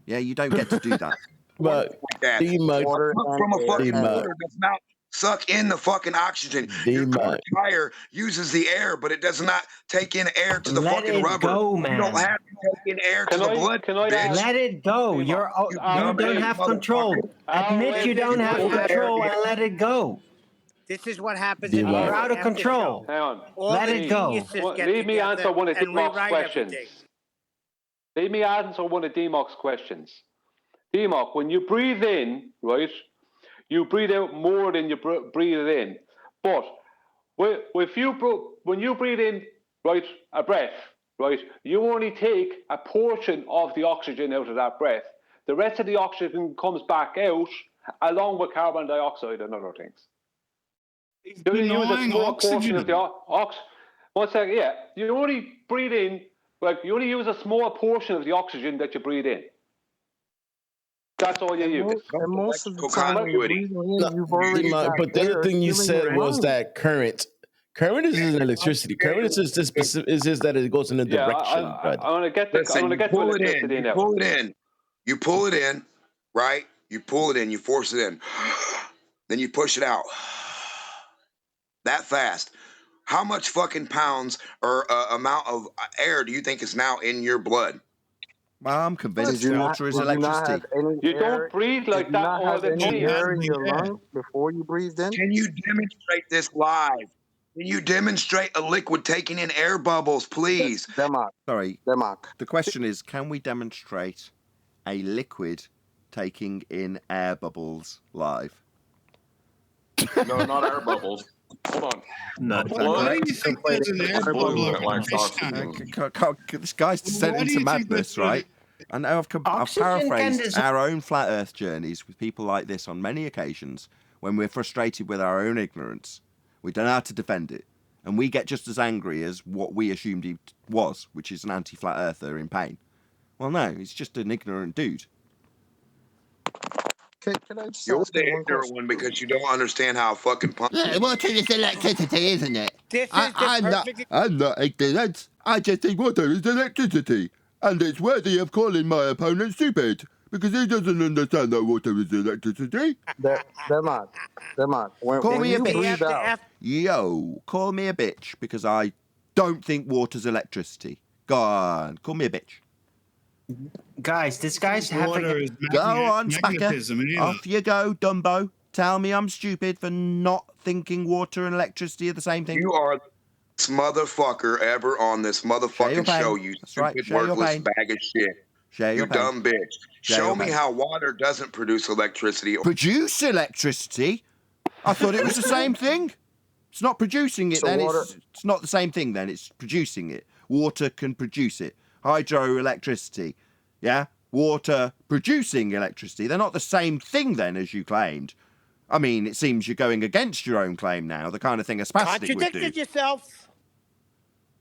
Speaker 1: Yeah, you don't get to do that.
Speaker 19: But
Speaker 15: from a fucking water that's not suck in the fucking oxygen. Your car
Speaker 19: D-Mac.
Speaker 15: tire uses the air, but it does not take in air to the
Speaker 9: Let
Speaker 15: fucking
Speaker 9: it
Speaker 15: rubber.
Speaker 9: go,
Speaker 15: You don't
Speaker 9: man.
Speaker 15: have to take in air to
Speaker 7: Can
Speaker 15: the
Speaker 7: I
Speaker 15: blood,
Speaker 7: can I
Speaker 15: bitch.
Speaker 7: ask?
Speaker 9: Let it go.
Speaker 7: Demo,
Speaker 9: You
Speaker 7: I'll
Speaker 9: don't
Speaker 7: wait.
Speaker 9: have control. Admit you don't have control and let it go.
Speaker 3: This is what happens
Speaker 9: You're
Speaker 3: if you
Speaker 9: out
Speaker 3: have
Speaker 9: of
Speaker 3: the
Speaker 9: control.
Speaker 3: show.
Speaker 7: Hang on.
Speaker 3: All
Speaker 9: Let
Speaker 3: the
Speaker 9: it go.
Speaker 3: geniuses get
Speaker 7: Leave me
Speaker 3: together
Speaker 7: answer one of
Speaker 3: and
Speaker 7: D-Moc's
Speaker 3: rewrite
Speaker 7: questions.
Speaker 3: everything.
Speaker 7: Leave me answer one of D-Moc's questions. D-Moc, when you breathe in, right, you breathe out more than you breathe in. But when you breathe in, right, a breath, right, you only take a portion of the oxygen out of that breath. The rest of the oxygen comes back out along with carbon dioxide and other things. You only use a small portion of the oxygen. One second, yeah. You only breathe in, like, you only use a small portion of the oxygen that you breathe in. That's all you use.
Speaker 17: And most of the time when you're breathing in, you've already got
Speaker 19: But the other
Speaker 17: air
Speaker 19: thing you
Speaker 17: filling
Speaker 19: said
Speaker 17: your
Speaker 19: was
Speaker 17: lungs.
Speaker 19: that current. Current is electricity. Current is just that it goes in a direction.
Speaker 7: I'm gonna get to
Speaker 15: Listen, you pull it in,
Speaker 7: electricity
Speaker 15: you
Speaker 7: now.
Speaker 15: pull it in, you pull it in, right? You pull it in, you force it in, then you push it out. That fast. How much fucking pounds or amount of air do you think is now in your blood?
Speaker 1: Well, I'm convinced
Speaker 17: Did you not-
Speaker 1: water is
Speaker 17: did you not
Speaker 1: electricity.
Speaker 17: have any
Speaker 7: You
Speaker 17: air-
Speaker 7: don't breathe like
Speaker 17: did you
Speaker 7: that
Speaker 17: not
Speaker 7: all
Speaker 17: have
Speaker 7: the
Speaker 17: any
Speaker 7: time.
Speaker 17: air in your lungs before you breathed in?
Speaker 15: Can you demonstrate this live? Can you demonstrate a liquid taking in air bubbles, please?
Speaker 1: Sorry. The question is, can we demonstrate a liquid taking in air bubbles live?
Speaker 2: No, not air bubbles. Hold on.
Speaker 18: No.
Speaker 2: Blood. Blue that lacks
Speaker 1: Uh,
Speaker 2: oxygen.
Speaker 1: this guy's descent into madness, right? I know I've
Speaker 9: Oxygen can
Speaker 1: paraphrased
Speaker 9: dissolve-
Speaker 1: our own flat Earth journeys with people like this on many occasions when we're frustrated with our own ignorance. We don't know how to defend it, and we get just as angry as what we assumed he was, which is an anti-flat earther in pain. Well, no, he's just an ignorant dude.
Speaker 17: Can I just
Speaker 15: You're
Speaker 17: ask
Speaker 15: the
Speaker 17: you one
Speaker 15: ignorant
Speaker 17: question?
Speaker 15: one because you don't understand how fucking pump.
Speaker 20: Yeah, water is electricity, isn't it?
Speaker 3: This is
Speaker 20: I'm not ignorant. I just think water is electricity, and it's worthy of calling my opponent stupid because he doesn't understand that water is electricity.
Speaker 17: Demok,
Speaker 1: Call me a
Speaker 17: you breathe
Speaker 1: bitch.
Speaker 17: out,
Speaker 1: Yo, call me a bitch because I don't think water's electricity. Go on, call me a bitch.
Speaker 9: Guys, this guy's having a...
Speaker 1: Go on, Spacker. Off you go, Dumbo. Tell me I'm stupid for not thinking water and electricity are the same thing.
Speaker 15: You are this motherfucker ever on this motherfucking
Speaker 1: pain.
Speaker 15: show, you
Speaker 1: That's right,
Speaker 15: stupid,
Speaker 1: share your
Speaker 15: worthless
Speaker 1: pain.
Speaker 15: bag of shit.
Speaker 1: Share
Speaker 15: You
Speaker 1: your pain.
Speaker 15: dumb bitch.
Speaker 1: Share
Speaker 15: Show
Speaker 1: your
Speaker 15: me
Speaker 1: pain.
Speaker 15: how water doesn't produce electricity.
Speaker 1: Produce electricity? I thought it was the same thing. It's not producing it,
Speaker 15: So
Speaker 1: then
Speaker 15: water-
Speaker 1: it's not the same thing then, it's producing it. Water can produce it. Hydroelectricity. Yeah? Water producing electricity. They're not the same thing then as you claimed. I mean, it seems you're going against your own claim now, the kind of thing a spastic would do.
Speaker 3: Contradicted yourself.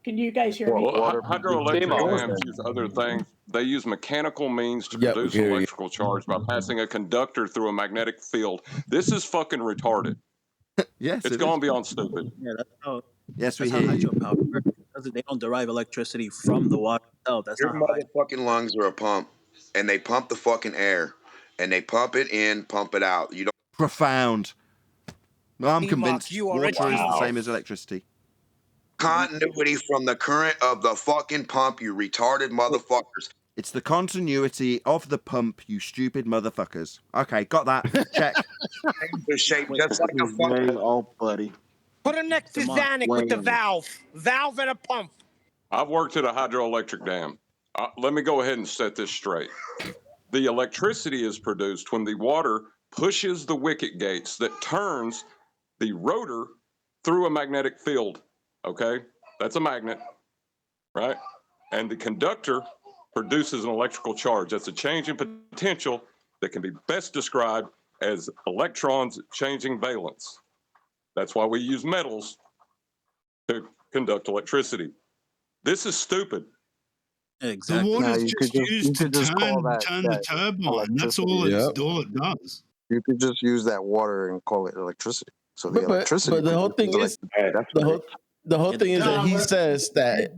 Speaker 21: Can you guys hear me?
Speaker 2: Well, hydroelectric dams use other things. They use mechanical means to
Speaker 19: Yep,
Speaker 2: produce
Speaker 19: we hear you.
Speaker 2: electrical charge by passing a conductor through a magnetic field. This is fucking retarded.
Speaker 1: Yes,
Speaker 2: It's
Speaker 1: it
Speaker 2: gone
Speaker 1: is.
Speaker 2: beyond stupid.
Speaker 18: Yeah, that's how.
Speaker 1: Yes, we
Speaker 18: that's how
Speaker 1: hear you.
Speaker 18: hydropower works. They don't derive electricity from the water itself. That's
Speaker 15: Your
Speaker 18: not how
Speaker 15: motherfucking lungs are a pump, and they pump the fucking air, and they pump it in, pump it out. You don't.
Speaker 1: Profound. Well, I'm
Speaker 3: D-Mock,
Speaker 1: convinced
Speaker 3: you are
Speaker 1: water
Speaker 3: a
Speaker 1: is the
Speaker 3: genius.
Speaker 1: same as electricity.
Speaker 15: Continuity from the current of the fucking pump, you retarded motherfuckers.
Speaker 1: It's the continuity of the pump, you stupid motherfuckers. Okay, got that. Check.
Speaker 15: They're shaped just like a fucking.
Speaker 17: Oh, buddy.
Speaker 3: Put him next to Zanuck with the valve. Valve and a pump.
Speaker 2: I've worked at a hydroelectric dam. Let me go ahead and set this straight. The electricity is produced when the water pushes the wicket gates that turns the rotor through a magnetic field. Okay? That's a magnet, right? And the conductor produces an electrical charge. That's a change in potential that can be best described as electrons changing valence. That's why we use metals to conduct electricity. This is stupid.
Speaker 18: Exactly.
Speaker 10: The water's
Speaker 17: you
Speaker 10: just
Speaker 17: could
Speaker 10: used to
Speaker 17: just call
Speaker 10: turn the turbine. That's all it does.
Speaker 17: You could just use that water and call it electricity. So the electricity.
Speaker 19: But the whole thing is the whole thing is that he says that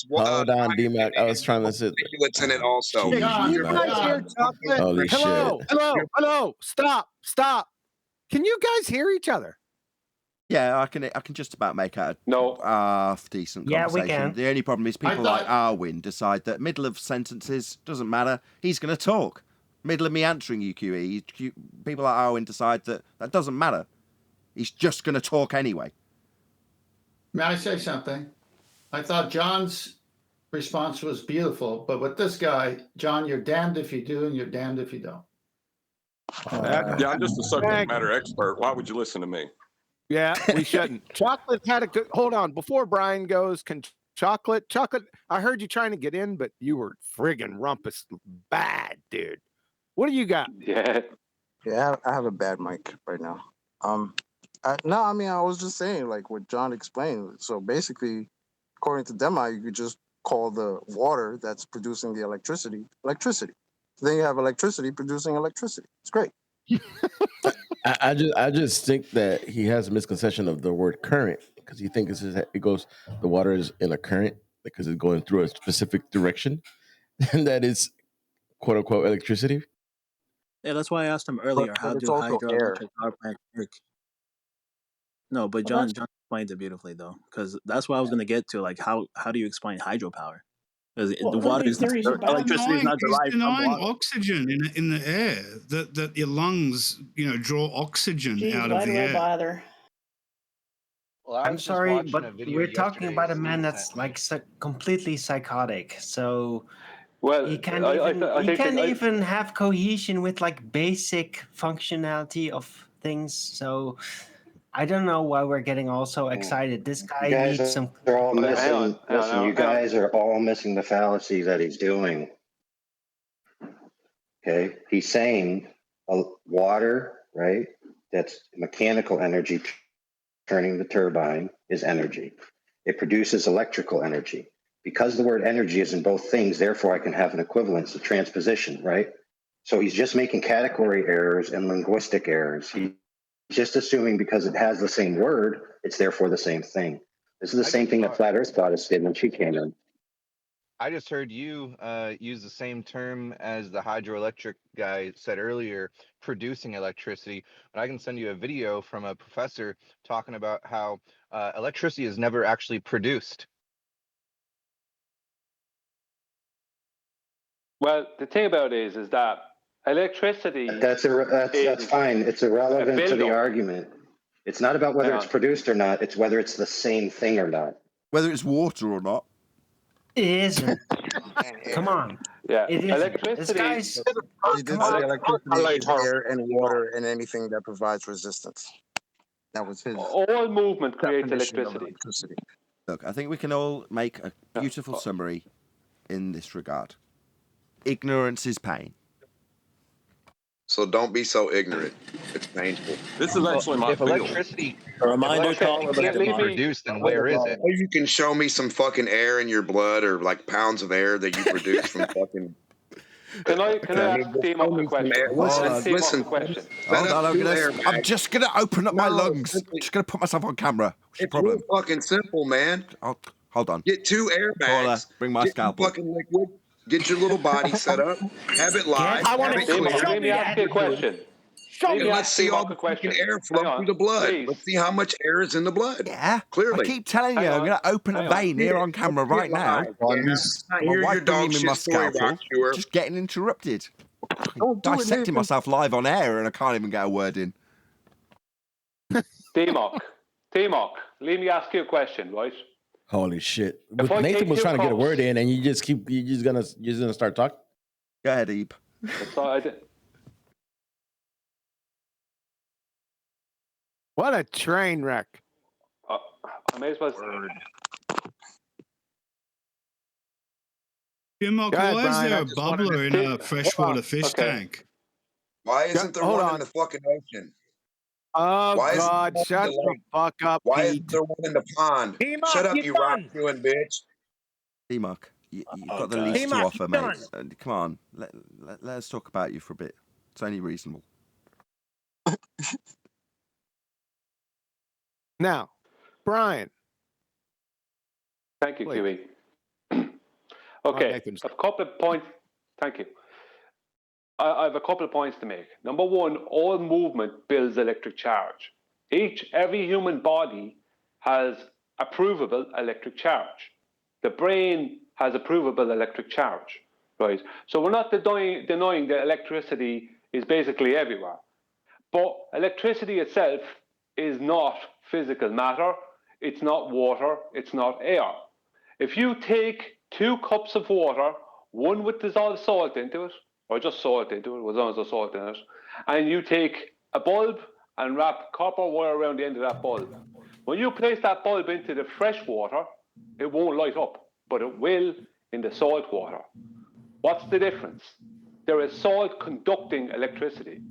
Speaker 19: hold on, D-Mac. I was trying to sit.
Speaker 15: What's in it also?
Speaker 19: Jeez, man. Holy shit.
Speaker 13: Hello. Stop. Can you guys hear each other?
Speaker 1: Yeah, I can just about make out
Speaker 7: No.
Speaker 1: a half decent
Speaker 9: Yeah, we
Speaker 1: conversation.
Speaker 9: can.
Speaker 1: The only problem is people like Arwin decide that middle of sentences doesn't matter. He's going to talk. Middle of me answering you, QE. People like Arwin decide that doesn't matter. He's just going to talk anyway.
Speaker 6: May I say something? I thought John's response was beautiful, but with this guy, John, you're damned if you do and you're damned if you don't.
Speaker 2: Yeah, I'm just a subject matter expert. Why would you listen to me?
Speaker 13: Yeah, we shouldn't. Chocolate had a good. Hold on, before Brian goes, can chocolate? I heard you trying to get in, but you were friggin' rumpus bad, dude. What do you got?
Speaker 7: Yeah.
Speaker 17: Yeah, I have a bad mic right now. No, I mean, I was just saying, like what John explained. So basically, according to Dema, you could just call the water that's producing the electricity. Then you have electricity producing electricity. It's great.
Speaker 19: I just think that he has a misconception of the word current because he thinks the water is in a current because it's going through a specific direction, and that is quote unquote electricity.
Speaker 18: Yeah, that's why I asked him earlier.
Speaker 17: But
Speaker 18: How
Speaker 17: it's
Speaker 18: do
Speaker 17: also air.
Speaker 18: hydroelectric power plants work? No, but
Speaker 17: Well,
Speaker 18: John explained it beautifully though, because that's what I was going to get to. Like, how do you explain hydropower? Because the water is electricity is not
Speaker 10: He's
Speaker 18: derived from
Speaker 10: denying
Speaker 18: water.
Speaker 10: oxygen in the air. That your lungs, draw oxygen
Speaker 21: Jeez,
Speaker 10: out
Speaker 21: why
Speaker 10: of the
Speaker 21: do I
Speaker 10: air.
Speaker 21: bother?
Speaker 8: Well, I
Speaker 9: I'm
Speaker 8: was just
Speaker 9: sorry,
Speaker 8: watching a
Speaker 9: but
Speaker 8: video
Speaker 9: we're talking
Speaker 8: yesterday.
Speaker 9: about a man that's like completely psychotic. So
Speaker 7: Well,
Speaker 9: he can't
Speaker 7: I think
Speaker 9: even have cohesion with like basic functionality of things. So I don't know why we're getting all so excited. This guy
Speaker 4: You guys
Speaker 9: needs some.
Speaker 4: are all
Speaker 7: Hang
Speaker 4: missing.
Speaker 7: on,
Speaker 4: Listen, you
Speaker 7: hang on.
Speaker 4: guys are all missing the fallacy that he's doing. Okay, he's saying water, right? That's mechanical energy turning the turbine is energy. It produces electrical energy. Because the word energy is in both things, therefore I can have an equivalence of transposition, right? So he's just making category errors and linguistic errors. He's just assuming because it has the same word, it's therefore the same thing. This is the same thing that Flat Earth Goddess did when she came in.
Speaker 8: I just heard you use the same term as the hydroelectric guy said earlier, producing electricity. But I can send you a video from a professor talking about how electricity is never actually produced.
Speaker 7: Well, the thing about it is that electricity.
Speaker 4: That's fine. It's irrelevant to the argument. It's not about whether it's produced or not. It's whether it's the same thing or not.
Speaker 1: Whether it's water or not.
Speaker 9: It isn't. Come on.
Speaker 7: Yeah,
Speaker 9: it isn't.
Speaker 7: electricity.
Speaker 9: This guy's.
Speaker 17: He did say electricity is air and water and anything that provides resistance. That was his.
Speaker 7: All movement creates
Speaker 17: definition of
Speaker 7: electricity.
Speaker 1: Look, I think we can all make a beautiful summary in this regard. Ignorance is pain.
Speaker 15: So don't be so ignorant. It's painful.
Speaker 2: This is actually my
Speaker 8: if
Speaker 2: field.
Speaker 8: electricity,
Speaker 18: A reminder
Speaker 8: if electricity
Speaker 18: to all
Speaker 8: can't be produced, then where is it?
Speaker 15: Or you can show me some fucking air in your blood or like pounds of air that you produce from fucking.
Speaker 7: Can I ask Timo a question?
Speaker 1: I'm just gonna open up my lungs. I'm just gonna put myself on camera. What's the problem?
Speaker 15: Real fucking simple, man.
Speaker 1: Hold on.
Speaker 15: Get 2 airbags.
Speaker 1: Bring my scalpel.
Speaker 15: Fucking liquid. Get your little body set up. Have it live.
Speaker 7: I want
Speaker 15: have
Speaker 7: to
Speaker 15: it clear.
Speaker 7: let me ask you a question.
Speaker 15: And let's see all the fucking air flow through the blood.
Speaker 7: Please.
Speaker 15: Let's see how much air is in the blood.
Speaker 1: Yeah,
Speaker 15: clearly.
Speaker 1: I keep telling you, I'm going to open a vein here on camera right now. My wife bringing me my scalpel, just getting interrupted. Dissecting myself live on air and I can't even get a word in.
Speaker 7: T-Mock, let me ask you a question, right?
Speaker 19: Holy shit! But Nathan was trying to get a word in, and you're just gonna start talking.
Speaker 1: Go ahead, Ebe.
Speaker 7: That's all I did.
Speaker 13: What a train wreck!
Speaker 7: I may as well.
Speaker 10: Jimmo,
Speaker 13: Go ahead,
Speaker 10: why is
Speaker 13: Brian.
Speaker 10: there
Speaker 13: I
Speaker 10: a
Speaker 13: just wanted
Speaker 10: bubbler
Speaker 13: to-
Speaker 10: in a freshwater fish tank?
Speaker 15: Why isn't there
Speaker 13: Hold
Speaker 15: one
Speaker 13: on.
Speaker 15: in the fucking ocean?
Speaker 13: Oh,
Speaker 15: Why isn't
Speaker 13: God,
Speaker 15: there one
Speaker 13: shut
Speaker 15: in the
Speaker 13: the
Speaker 15: lake?
Speaker 13: fuck up,
Speaker 15: Why
Speaker 13: Pete.
Speaker 15: isn't there one in the pond?
Speaker 3: T-Mock,
Speaker 15: Shut up,
Speaker 3: you're
Speaker 15: you rock
Speaker 3: done.
Speaker 15: chewing bitch.
Speaker 1: T-Mock, you've got the
Speaker 3: God.
Speaker 1: least to
Speaker 3: T-Mock,
Speaker 1: offer,
Speaker 3: you're
Speaker 1: mate. Come on, let us talk about you for a bit. It's only reasonable.
Speaker 13: Now, Brian.
Speaker 7: Thank you,
Speaker 13: Please.
Speaker 7: QE. Okay,
Speaker 13: Nathan.
Speaker 7: a couple of points. Thank you. I have a couple of points to make. Number one, all movement builds electric charge. Every human body has a provable electric charge. The brain has a provable electric charge, right? So we're not denying that electricity is basically everywhere. But electricity itself is not physical matter. It's not water. It's not air. If you take 2 cups of water, one with dissolved salt into it, or just salt into it, as long as there's salt in it, and you take a bulb and wrap copper wire around the end of that bulb. When you place that bulb into the fresh water, it won't light up, but it will in the salt water. What's the difference? There is salt conducting electricity.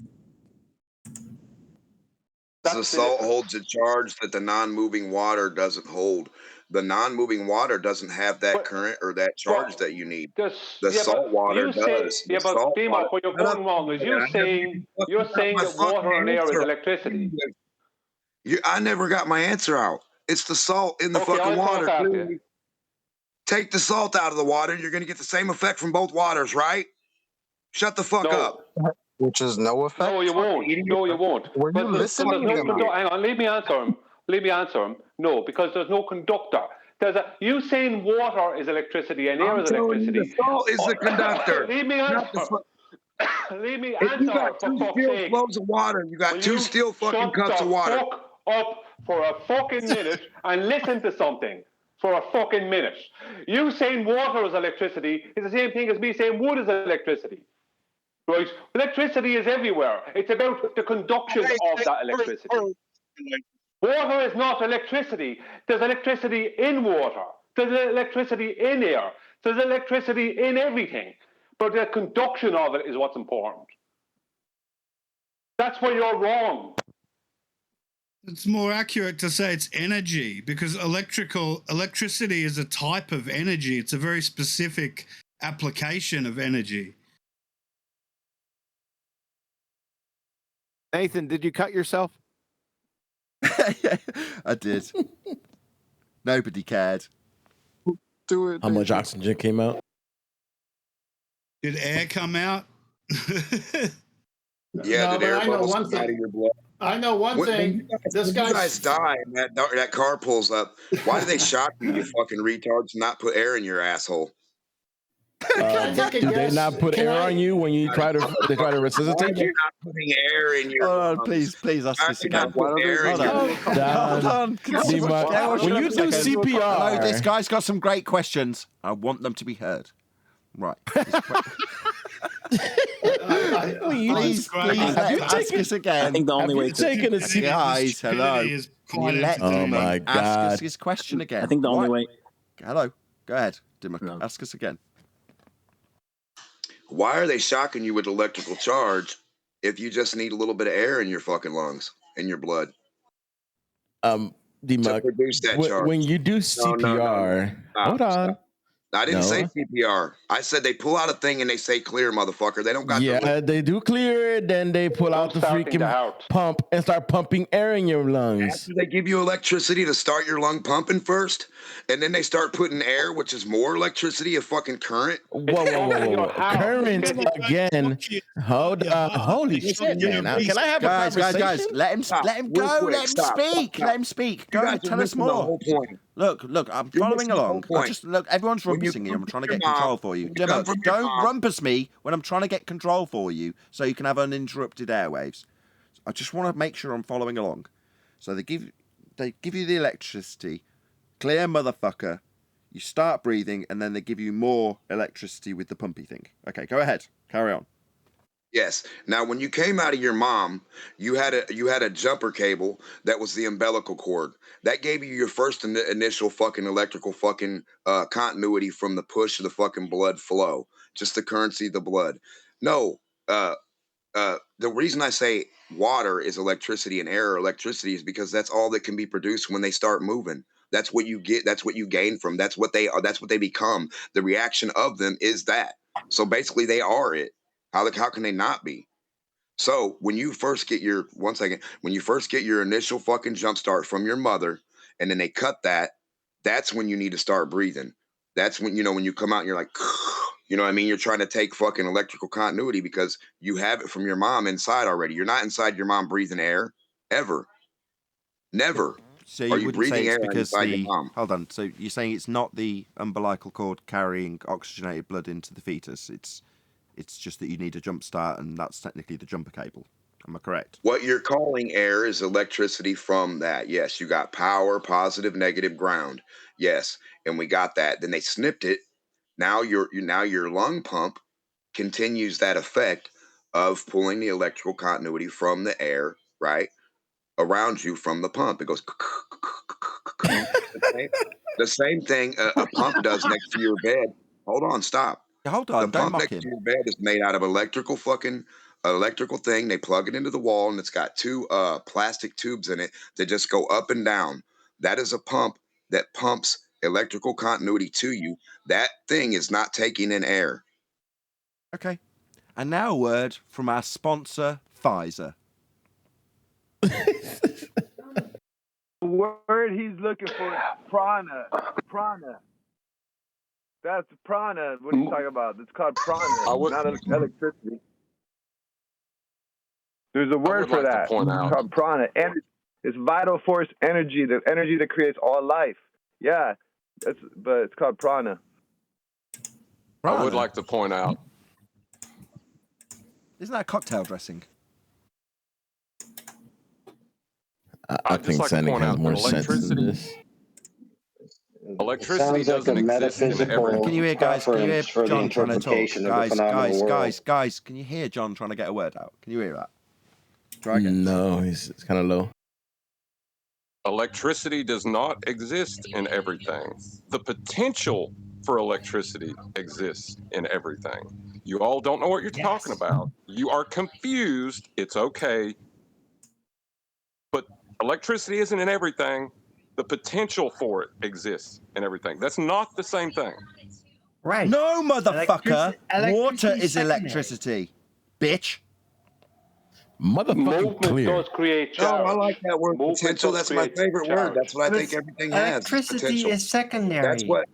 Speaker 15: The salt holds a charge that the non-moving water doesn't hold. The non-moving water doesn't have that current or that charge that you need. The salt water does.
Speaker 7: Yeah, but Dima, what you're going wrong is you're saying that water and air is electricity.
Speaker 15: I never got my answer out. It's the salt in the fucking water. Take the salt out of the water, and you're going to get the same effect from both waters, right? Shut the fuck up.
Speaker 17: Which is no effect.
Speaker 7: No, you won't. No, you won't.
Speaker 17: Were you listening?
Speaker 7: Hang on, let me answer him. No, because there's no conductor. You saying water is electricity and air is electricity.
Speaker 15: The salt is the conductor.
Speaker 7: Leave me answer. Leave me answer.
Speaker 15: You got 2 steel flows of water. You got 2 steel fucking cups of water.
Speaker 7: Shut the fuck up for a fucking minute and listen to something for a fucking minute. You saying water is electricity is the same thing as me saying wood is electricity. Right? Electricity is everywhere. It's about the conduction of that electricity. Water is not electricity. There's electricity in water. There's electricity in air. There's electricity in everything. But the conduction of it is what's important. That's where you're wrong.
Speaker 10: It's more accurate to say it's energy, because electricity is a type of energy. It's a very specific application of energy.
Speaker 13: Nathan, did you cut yourself?
Speaker 1: I did. Nobody cared.
Speaker 17: Do it.
Speaker 19: How much oxygen came out?
Speaker 10: Did air come out?
Speaker 15: Yeah,
Speaker 6: No,
Speaker 15: did
Speaker 6: but
Speaker 15: air
Speaker 6: I know
Speaker 15: bubbles
Speaker 6: one
Speaker 15: come
Speaker 6: thing.
Speaker 15: out of your blood?
Speaker 6: I know one
Speaker 15: When
Speaker 6: thing. This
Speaker 15: you
Speaker 6: guy's
Speaker 15: guys die and that car pulls up, why do they shock you, you fucking retards, and not put air in your asshole?
Speaker 6: Can I take a
Speaker 19: Do they
Speaker 6: guess?
Speaker 19: not put
Speaker 6: Can
Speaker 19: air
Speaker 6: I-
Speaker 19: on you when you try to
Speaker 15: Why
Speaker 19: resuscitate
Speaker 15: are they
Speaker 19: you?
Speaker 15: not putting air in your
Speaker 1: Hold on,
Speaker 15: lungs?
Speaker 1: please ask
Speaker 15: Why are
Speaker 1: this
Speaker 15: they
Speaker 1: again.
Speaker 15: not putting air in
Speaker 1: Hold
Speaker 15: your
Speaker 1: on.
Speaker 15: lungs?
Speaker 1: Hold on.
Speaker 19: When you do CPR,
Speaker 1: Hello, this guy's got some great questions. I want them to be heard. Right. Please let him ask us again.
Speaker 18: I think the only way
Speaker 19: taken a CPR
Speaker 1: Guys, hello. Can you let
Speaker 19: Oh
Speaker 1: Dimmock
Speaker 19: my
Speaker 1: ask us
Speaker 19: God.
Speaker 1: his question again?
Speaker 18: I think the only way.
Speaker 1: Hello. Go ahead, Dimmock. Ask us again.
Speaker 15: Why are they shocking you with electrical charge if you just need a little bit of air in your fucking lungs, in your blood?
Speaker 19: Dimmock,
Speaker 15: produce that charge.
Speaker 19: when you do CPR, hold on.
Speaker 15: I didn't
Speaker 19: No.
Speaker 15: say CPR. I said they pull out a thing and they say clear, motherfucker. They don't got the
Speaker 19: Yeah, they do clear it, then they pull out the freaking pump and start pumping air in your lungs.
Speaker 15: After they give you electricity to start your lung pumping first, and then they start putting air, which is more electricity, a fucking current.
Speaker 19: Whoa. Current again. Hold on. Holy shit, man. Can I have a conversation?
Speaker 1: Guys, let him go. Let him speak. Let him speak. Go and tell us more. Look, I'm following along. Look, everyone's rumpusing me. I'm trying to get control for you. Don't rumpus me when I'm trying to get control for you so you can have uninterrupted airwaves. I just want to make sure I'm following along. So they give you the electricity, clear motherfucker, you start breathing, and then they give you more electricity with the pumpy thing. Okay, go ahead. Carry on.
Speaker 15: Yes. Now, when you came out of your mom, you had a jumper cable that was the umbilical cord. That gave you your first initial fucking electrical fucking continuity from the push of the fucking blood flow, just the currency of the blood. No, the reason I say water is electricity and air electricity is because that's all that can be produced when they start moving. That's what you get. That's what you gain from. That's what they are. That's what they become. The reaction of them is that. So basically, they are it. How can they not be? So when you first get your initial fucking jump start from your mother, and then they cut that, that's when you need to start breathing. That's when when you come out and you're like, You know what I mean? You're trying to take fucking electrical continuity because you have it from your mom inside already. You're not inside your mom breathing air ever. Never.
Speaker 1: So
Speaker 15: Are
Speaker 1: you
Speaker 15: you
Speaker 1: wouldn't say
Speaker 15: breathing
Speaker 1: it's
Speaker 15: air
Speaker 1: because
Speaker 15: inside your mom?
Speaker 1: hold on. So you're saying it's not the umbilical cord carrying oxygenated blood into the fetus. It's just that you need a jump start, and that's technically the jumper cable. Am I correct?
Speaker 15: What you're calling air is electricity from that. Yes, you got power, positive, negative, ground. Yes, and we got that. Then they snipped it. Now your lung pump continues that effect of pulling the electrical continuity from the air, right, around you from the pump. It goes the same thing a pump does next to your bed. Hold on, stop.
Speaker 1: Hold on,
Speaker 15: The
Speaker 1: don't
Speaker 15: pump
Speaker 1: mock
Speaker 15: next
Speaker 1: him.
Speaker 15: to your bed is made out of electrical thing. They plug it into the wall, and it's got two plastic tubes in it that just go up and down. That is a pump that pumps electrical continuity to you. That thing is not taking in air.
Speaker 1: Okay. And now a word from our sponsor, Pfizer.
Speaker 14: The word he's looking for is prana. Prana. That's prana. What are you talking about? It's called prana, not electricity. There's a word for that.
Speaker 2: Point out.
Speaker 14: It's called prana. It's vital force energy, the energy that creates all life. Yeah, but it's called prana.
Speaker 2: I would like to point out.
Speaker 1: Isn't that cocktail dressing?
Speaker 19: I think Sending has more sense than this.
Speaker 2: Electricity
Speaker 4: Sounds like
Speaker 2: doesn't
Speaker 4: a
Speaker 2: exist in
Speaker 4: metaphysical
Speaker 2: everything.
Speaker 1: Can you hear, guys? Can you hear
Speaker 4: preference for the
Speaker 1: John trying to talk?
Speaker 4: interpretation of the phenomenal world.
Speaker 1: Guys, can you hear John trying to get a word out? Can you hear that? Try again.
Speaker 19: No, it's kind of low.
Speaker 2: Electricity does not exist in everything. The potential for electricity exists in everything. You all don't know what you're talking about. You are confused. It's okay. But electricity isn't in everything. The potential for it exists in everything. That's not the same thing.
Speaker 9: Right.
Speaker 1: No, motherfucker. Water
Speaker 9: electricity
Speaker 1: is
Speaker 9: secondary.
Speaker 1: electricity. Bitch.
Speaker 19: Motherfucking
Speaker 7: Movement does create
Speaker 15: No,
Speaker 7: charge.
Speaker 15: I like that word
Speaker 7: Movement
Speaker 15: potential.
Speaker 7: does
Speaker 15: That's my
Speaker 7: create
Speaker 15: favorite word.
Speaker 7: charge.
Speaker 15: That's what I
Speaker 9: But
Speaker 15: think everything has.
Speaker 9: electricity
Speaker 15: Potential.
Speaker 9: is secondary.
Speaker 15: That's what.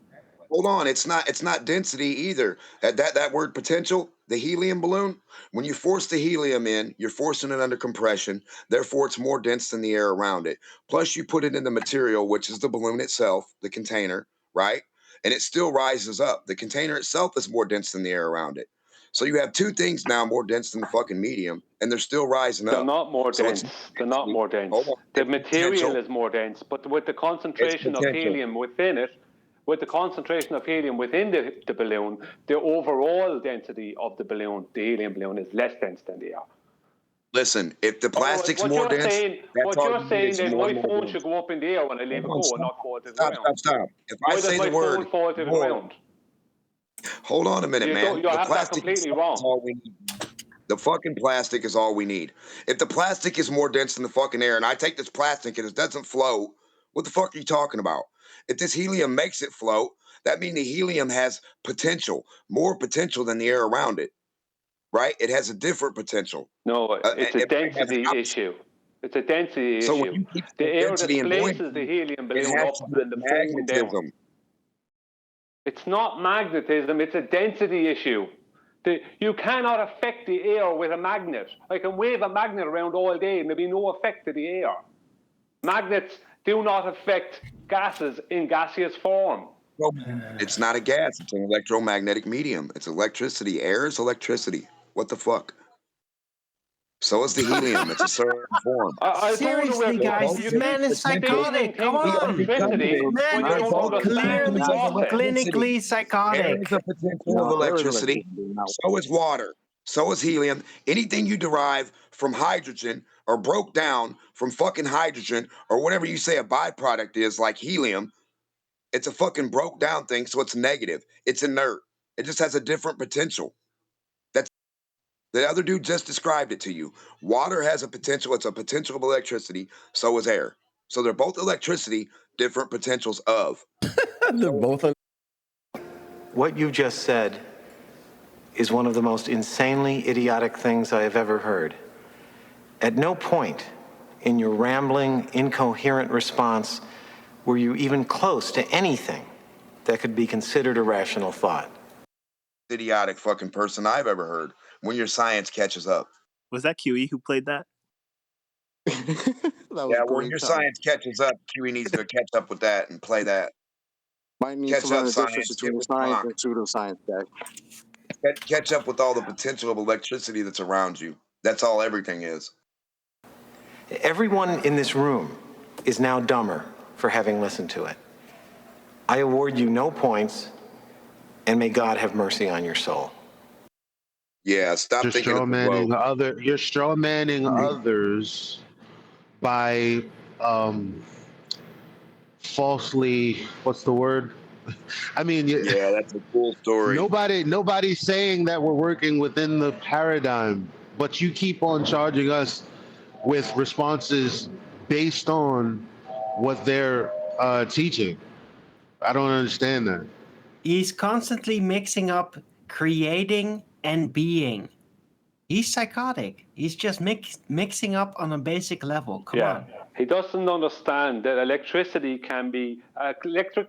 Speaker 15: Hold on, it's not density either. That word potential, the helium balloon, when you force the helium in, you're forcing it under compression. Therefore, it's more dense than the air around it. Plus, you put it in the material, which is the balloon itself, the container, right? And it still rises up. The container itself is more dense than the air around it. So you have two things now more dense than the fucking medium, and they're still rising
Speaker 7: They're
Speaker 15: up.
Speaker 7: not more
Speaker 15: So
Speaker 7: dense. They're not more dense.
Speaker 15: Hold on.
Speaker 7: The
Speaker 15: It's
Speaker 7: material
Speaker 15: potential.
Speaker 7: is more dense, but with the concentration of
Speaker 15: potential.
Speaker 7: helium within it, with the concentration of helium within the balloon, the overall density of the balloon, the helium balloon, is less dense than the air.
Speaker 15: Listen, if the plastic's
Speaker 7: What
Speaker 15: more
Speaker 7: you're
Speaker 15: dense,
Speaker 7: saying,
Speaker 15: that's
Speaker 7: what
Speaker 15: all
Speaker 7: you're
Speaker 15: you need
Speaker 7: saying
Speaker 15: is
Speaker 7: that
Speaker 15: more
Speaker 7: my
Speaker 15: and more
Speaker 7: phone
Speaker 15: dense.
Speaker 7: should go up in the air when I leave it
Speaker 15: Hold
Speaker 7: go
Speaker 15: on,
Speaker 7: and not fall to the
Speaker 15: stop,
Speaker 7: ground.
Speaker 15: stop. If
Speaker 7: Why
Speaker 15: I
Speaker 7: does
Speaker 15: say
Speaker 7: my
Speaker 15: the word
Speaker 7: phone fall to the
Speaker 15: more,
Speaker 7: ground?
Speaker 15: hold on a minute,
Speaker 7: You
Speaker 15: man.
Speaker 7: you
Speaker 15: The
Speaker 7: have that
Speaker 15: plastic
Speaker 7: completely
Speaker 15: is
Speaker 7: wrong.
Speaker 15: all we need. The fucking plastic is all we need. If the plastic is more dense than the fucking air, and I take this plastic and it doesn't float, what the fuck are you talking about? If this helium makes it float, that means the helium has potential, more potential than the air around it, right? It has a different potential.
Speaker 7: No, it's a
Speaker 15: It might have an
Speaker 7: density
Speaker 15: opposite.
Speaker 7: issue. It's a density
Speaker 15: So when
Speaker 7: issue.
Speaker 15: you keep
Speaker 7: The
Speaker 15: saying
Speaker 7: air
Speaker 15: density and
Speaker 7: displaces the
Speaker 15: buoyancy,
Speaker 7: helium
Speaker 15: it
Speaker 7: balloon
Speaker 15: has
Speaker 7: up
Speaker 15: to do
Speaker 7: and the
Speaker 15: with
Speaker 7: foam down.
Speaker 15: magnetism.
Speaker 7: It's not magnetism, it's a density issue. You cannot affect the air with a magnet. I can wave a magnet around all day and there'll be no effect to the air. Magnets do not affect gases in gaseous form.
Speaker 15: No, it's not a gas. It's an electromagnetic medium. It's electricity. Air is electricity. What the fuck? So is the helium. It's a certain form.
Speaker 9: Seriously, guys, this man is psychotic. Come on. Man is clearly clinically psychotic.
Speaker 15: Air is a potential of electricity. So is water. So is helium. Anything you derive from hydrogen or broke down from fucking hydrogen or whatever you say a byproduct is, like helium, it's a fucking broke down thing, so it's negative. It's inert. It just has a different potential. That's the other dude just described it to you. Water has a potential. It's a potential of electricity. So is air. So they're both electricity, different potentials of.
Speaker 19: They're both.
Speaker 22: What you just said is one of the most insanely idiotic things I have ever heard. At no point in your rambling, incoherent response were you even close to anything that could be considered a rational thought.
Speaker 15: idiotic fucking person I've ever heard. When your science catches up.
Speaker 18: Was that QE who played that?
Speaker 15: Yeah, when your science catches up, QE needs to catch up with that and play that.
Speaker 17: Might need
Speaker 15: Catch
Speaker 17: to learn
Speaker 15: up,
Speaker 17: the difference
Speaker 15: science.
Speaker 17: between
Speaker 15: Get with
Speaker 17: science
Speaker 15: Mach.
Speaker 17: and pseudoscience, guy.
Speaker 15: Catch up with all the potential of electricity that's around you. That's all everything is.
Speaker 22: Everyone in this room is now dumber for having listened to it. I award you no points, and may God have mercy on your soul.
Speaker 15: Yeah, stop
Speaker 5: You're
Speaker 15: thinking of the woke.
Speaker 5: You're straw manning others by falsely. What's the word? I mean,
Speaker 15: yeah, that's a cool story.
Speaker 5: Nobody's saying that we're working within the paradigm, but you keep on charging us with responses based on what they're teaching. I don't understand that.
Speaker 9: He's constantly mixing up creating and being. He's psychotic. He's just mixing up on a basic level. Come on.
Speaker 7: He doesn't understand that electric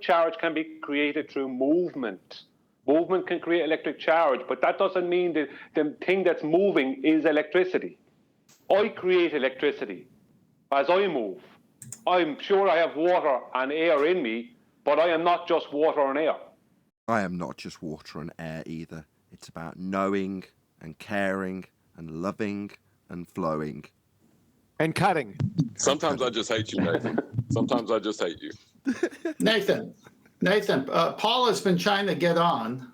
Speaker 7: charge can be created through movement. Movement can create electric charge, but that doesn't mean that the thing that's moving is electricity. I create electricity as I move. I'm sure I have water and air in me, but I am not just water and air.
Speaker 1: I am not just water and air either. It's about knowing and caring and loving and flowing.
Speaker 13: And cutting.
Speaker 2: Sometimes I just hate you, Nathan. Sometimes I just hate you.
Speaker 6: Nathan, Paula's been trying to get on,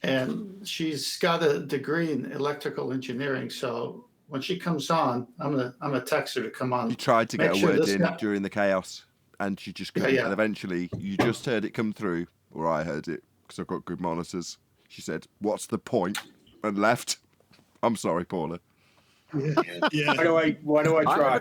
Speaker 6: and she's got a degree in electrical engineering. So when she comes on, I'm gonna text her to come on.
Speaker 1: You tried to get
Speaker 6: Make
Speaker 1: a
Speaker 6: sure
Speaker 1: word
Speaker 6: this
Speaker 1: in
Speaker 6: guy-
Speaker 1: during the chaos, and she just couldn't.
Speaker 6: Yeah.
Speaker 1: And eventually, you just heard it come through, or I heard it because I've got good monitors. She said, "What's the point?" and left. I'm sorry, Paula.
Speaker 4: Yeah.
Speaker 2: Why do I try?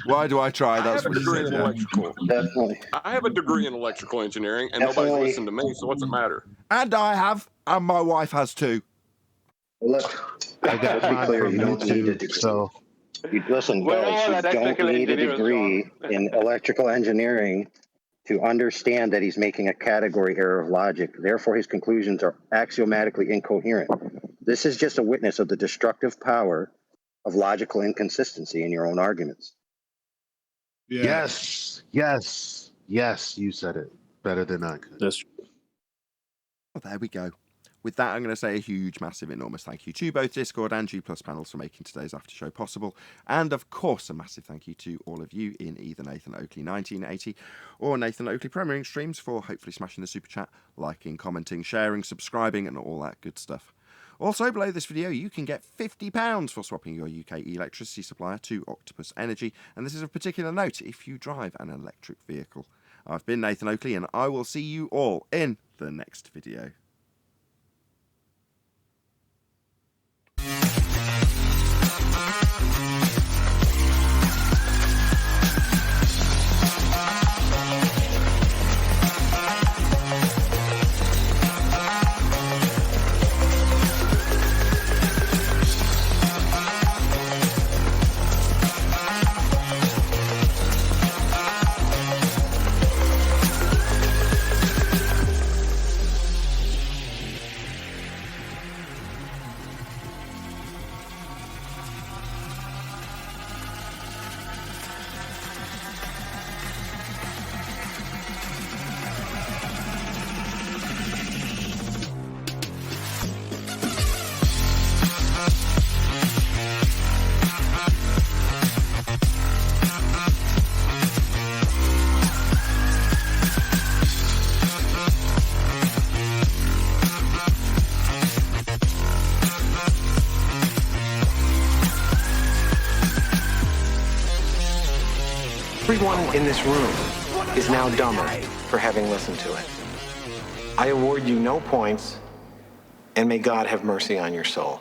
Speaker 1: Why do I try?
Speaker 2: I
Speaker 1: That's
Speaker 2: have a
Speaker 1: what she
Speaker 2: degree
Speaker 1: said.
Speaker 2: in
Speaker 1: Yeah.
Speaker 2: electrical.
Speaker 4: Definitely.
Speaker 2: I have a degree in electrical engineering, and nobody's
Speaker 4: Definitely.
Speaker 2: listened to me, so what's it matter?
Speaker 1: And I have, and my wife has too.
Speaker 4: Look,
Speaker 5: I got
Speaker 4: let's be
Speaker 5: mine
Speaker 4: clear.
Speaker 5: from
Speaker 4: You don't need a
Speaker 5: YouTube,
Speaker 4: degree.
Speaker 5: so
Speaker 4: Listen,
Speaker 7: We're all
Speaker 4: guys, you don't
Speaker 7: electrical
Speaker 4: need a
Speaker 7: engineers,
Speaker 4: degree in electrical engineering to understand that he's making a category error of logic. Therefore, his conclusions are axiomatically incoherent. This is just a witness of the destructive power of logical inconsistency in your own arguments.
Speaker 10: Yeah.
Speaker 5: Yes, you said it better than I could.
Speaker 18: That's
Speaker 1: Well, there we go. With that, I'm going to say a huge, massive, enormous thank you to both Discord and G+ panels for making today's after show possible. And of course, a massive thank you to all of you in either Nathan Oakley 1980 or Nathan Oakley premiering streams for hopefully smashing the super chat, liking, commenting, sharing, subscribing, and all that good stuff. Also, below this video, you can get £50 for swapping your UK electricity supplier to Octopus Energy. And this is of particular note if you drive an electric vehicle. I've been Nathan Oakley, and I will see you all in the next video.
Speaker 22: Everyone in this room is now dumber for having listened to it. I award you no points, and may God have mercy on your soul.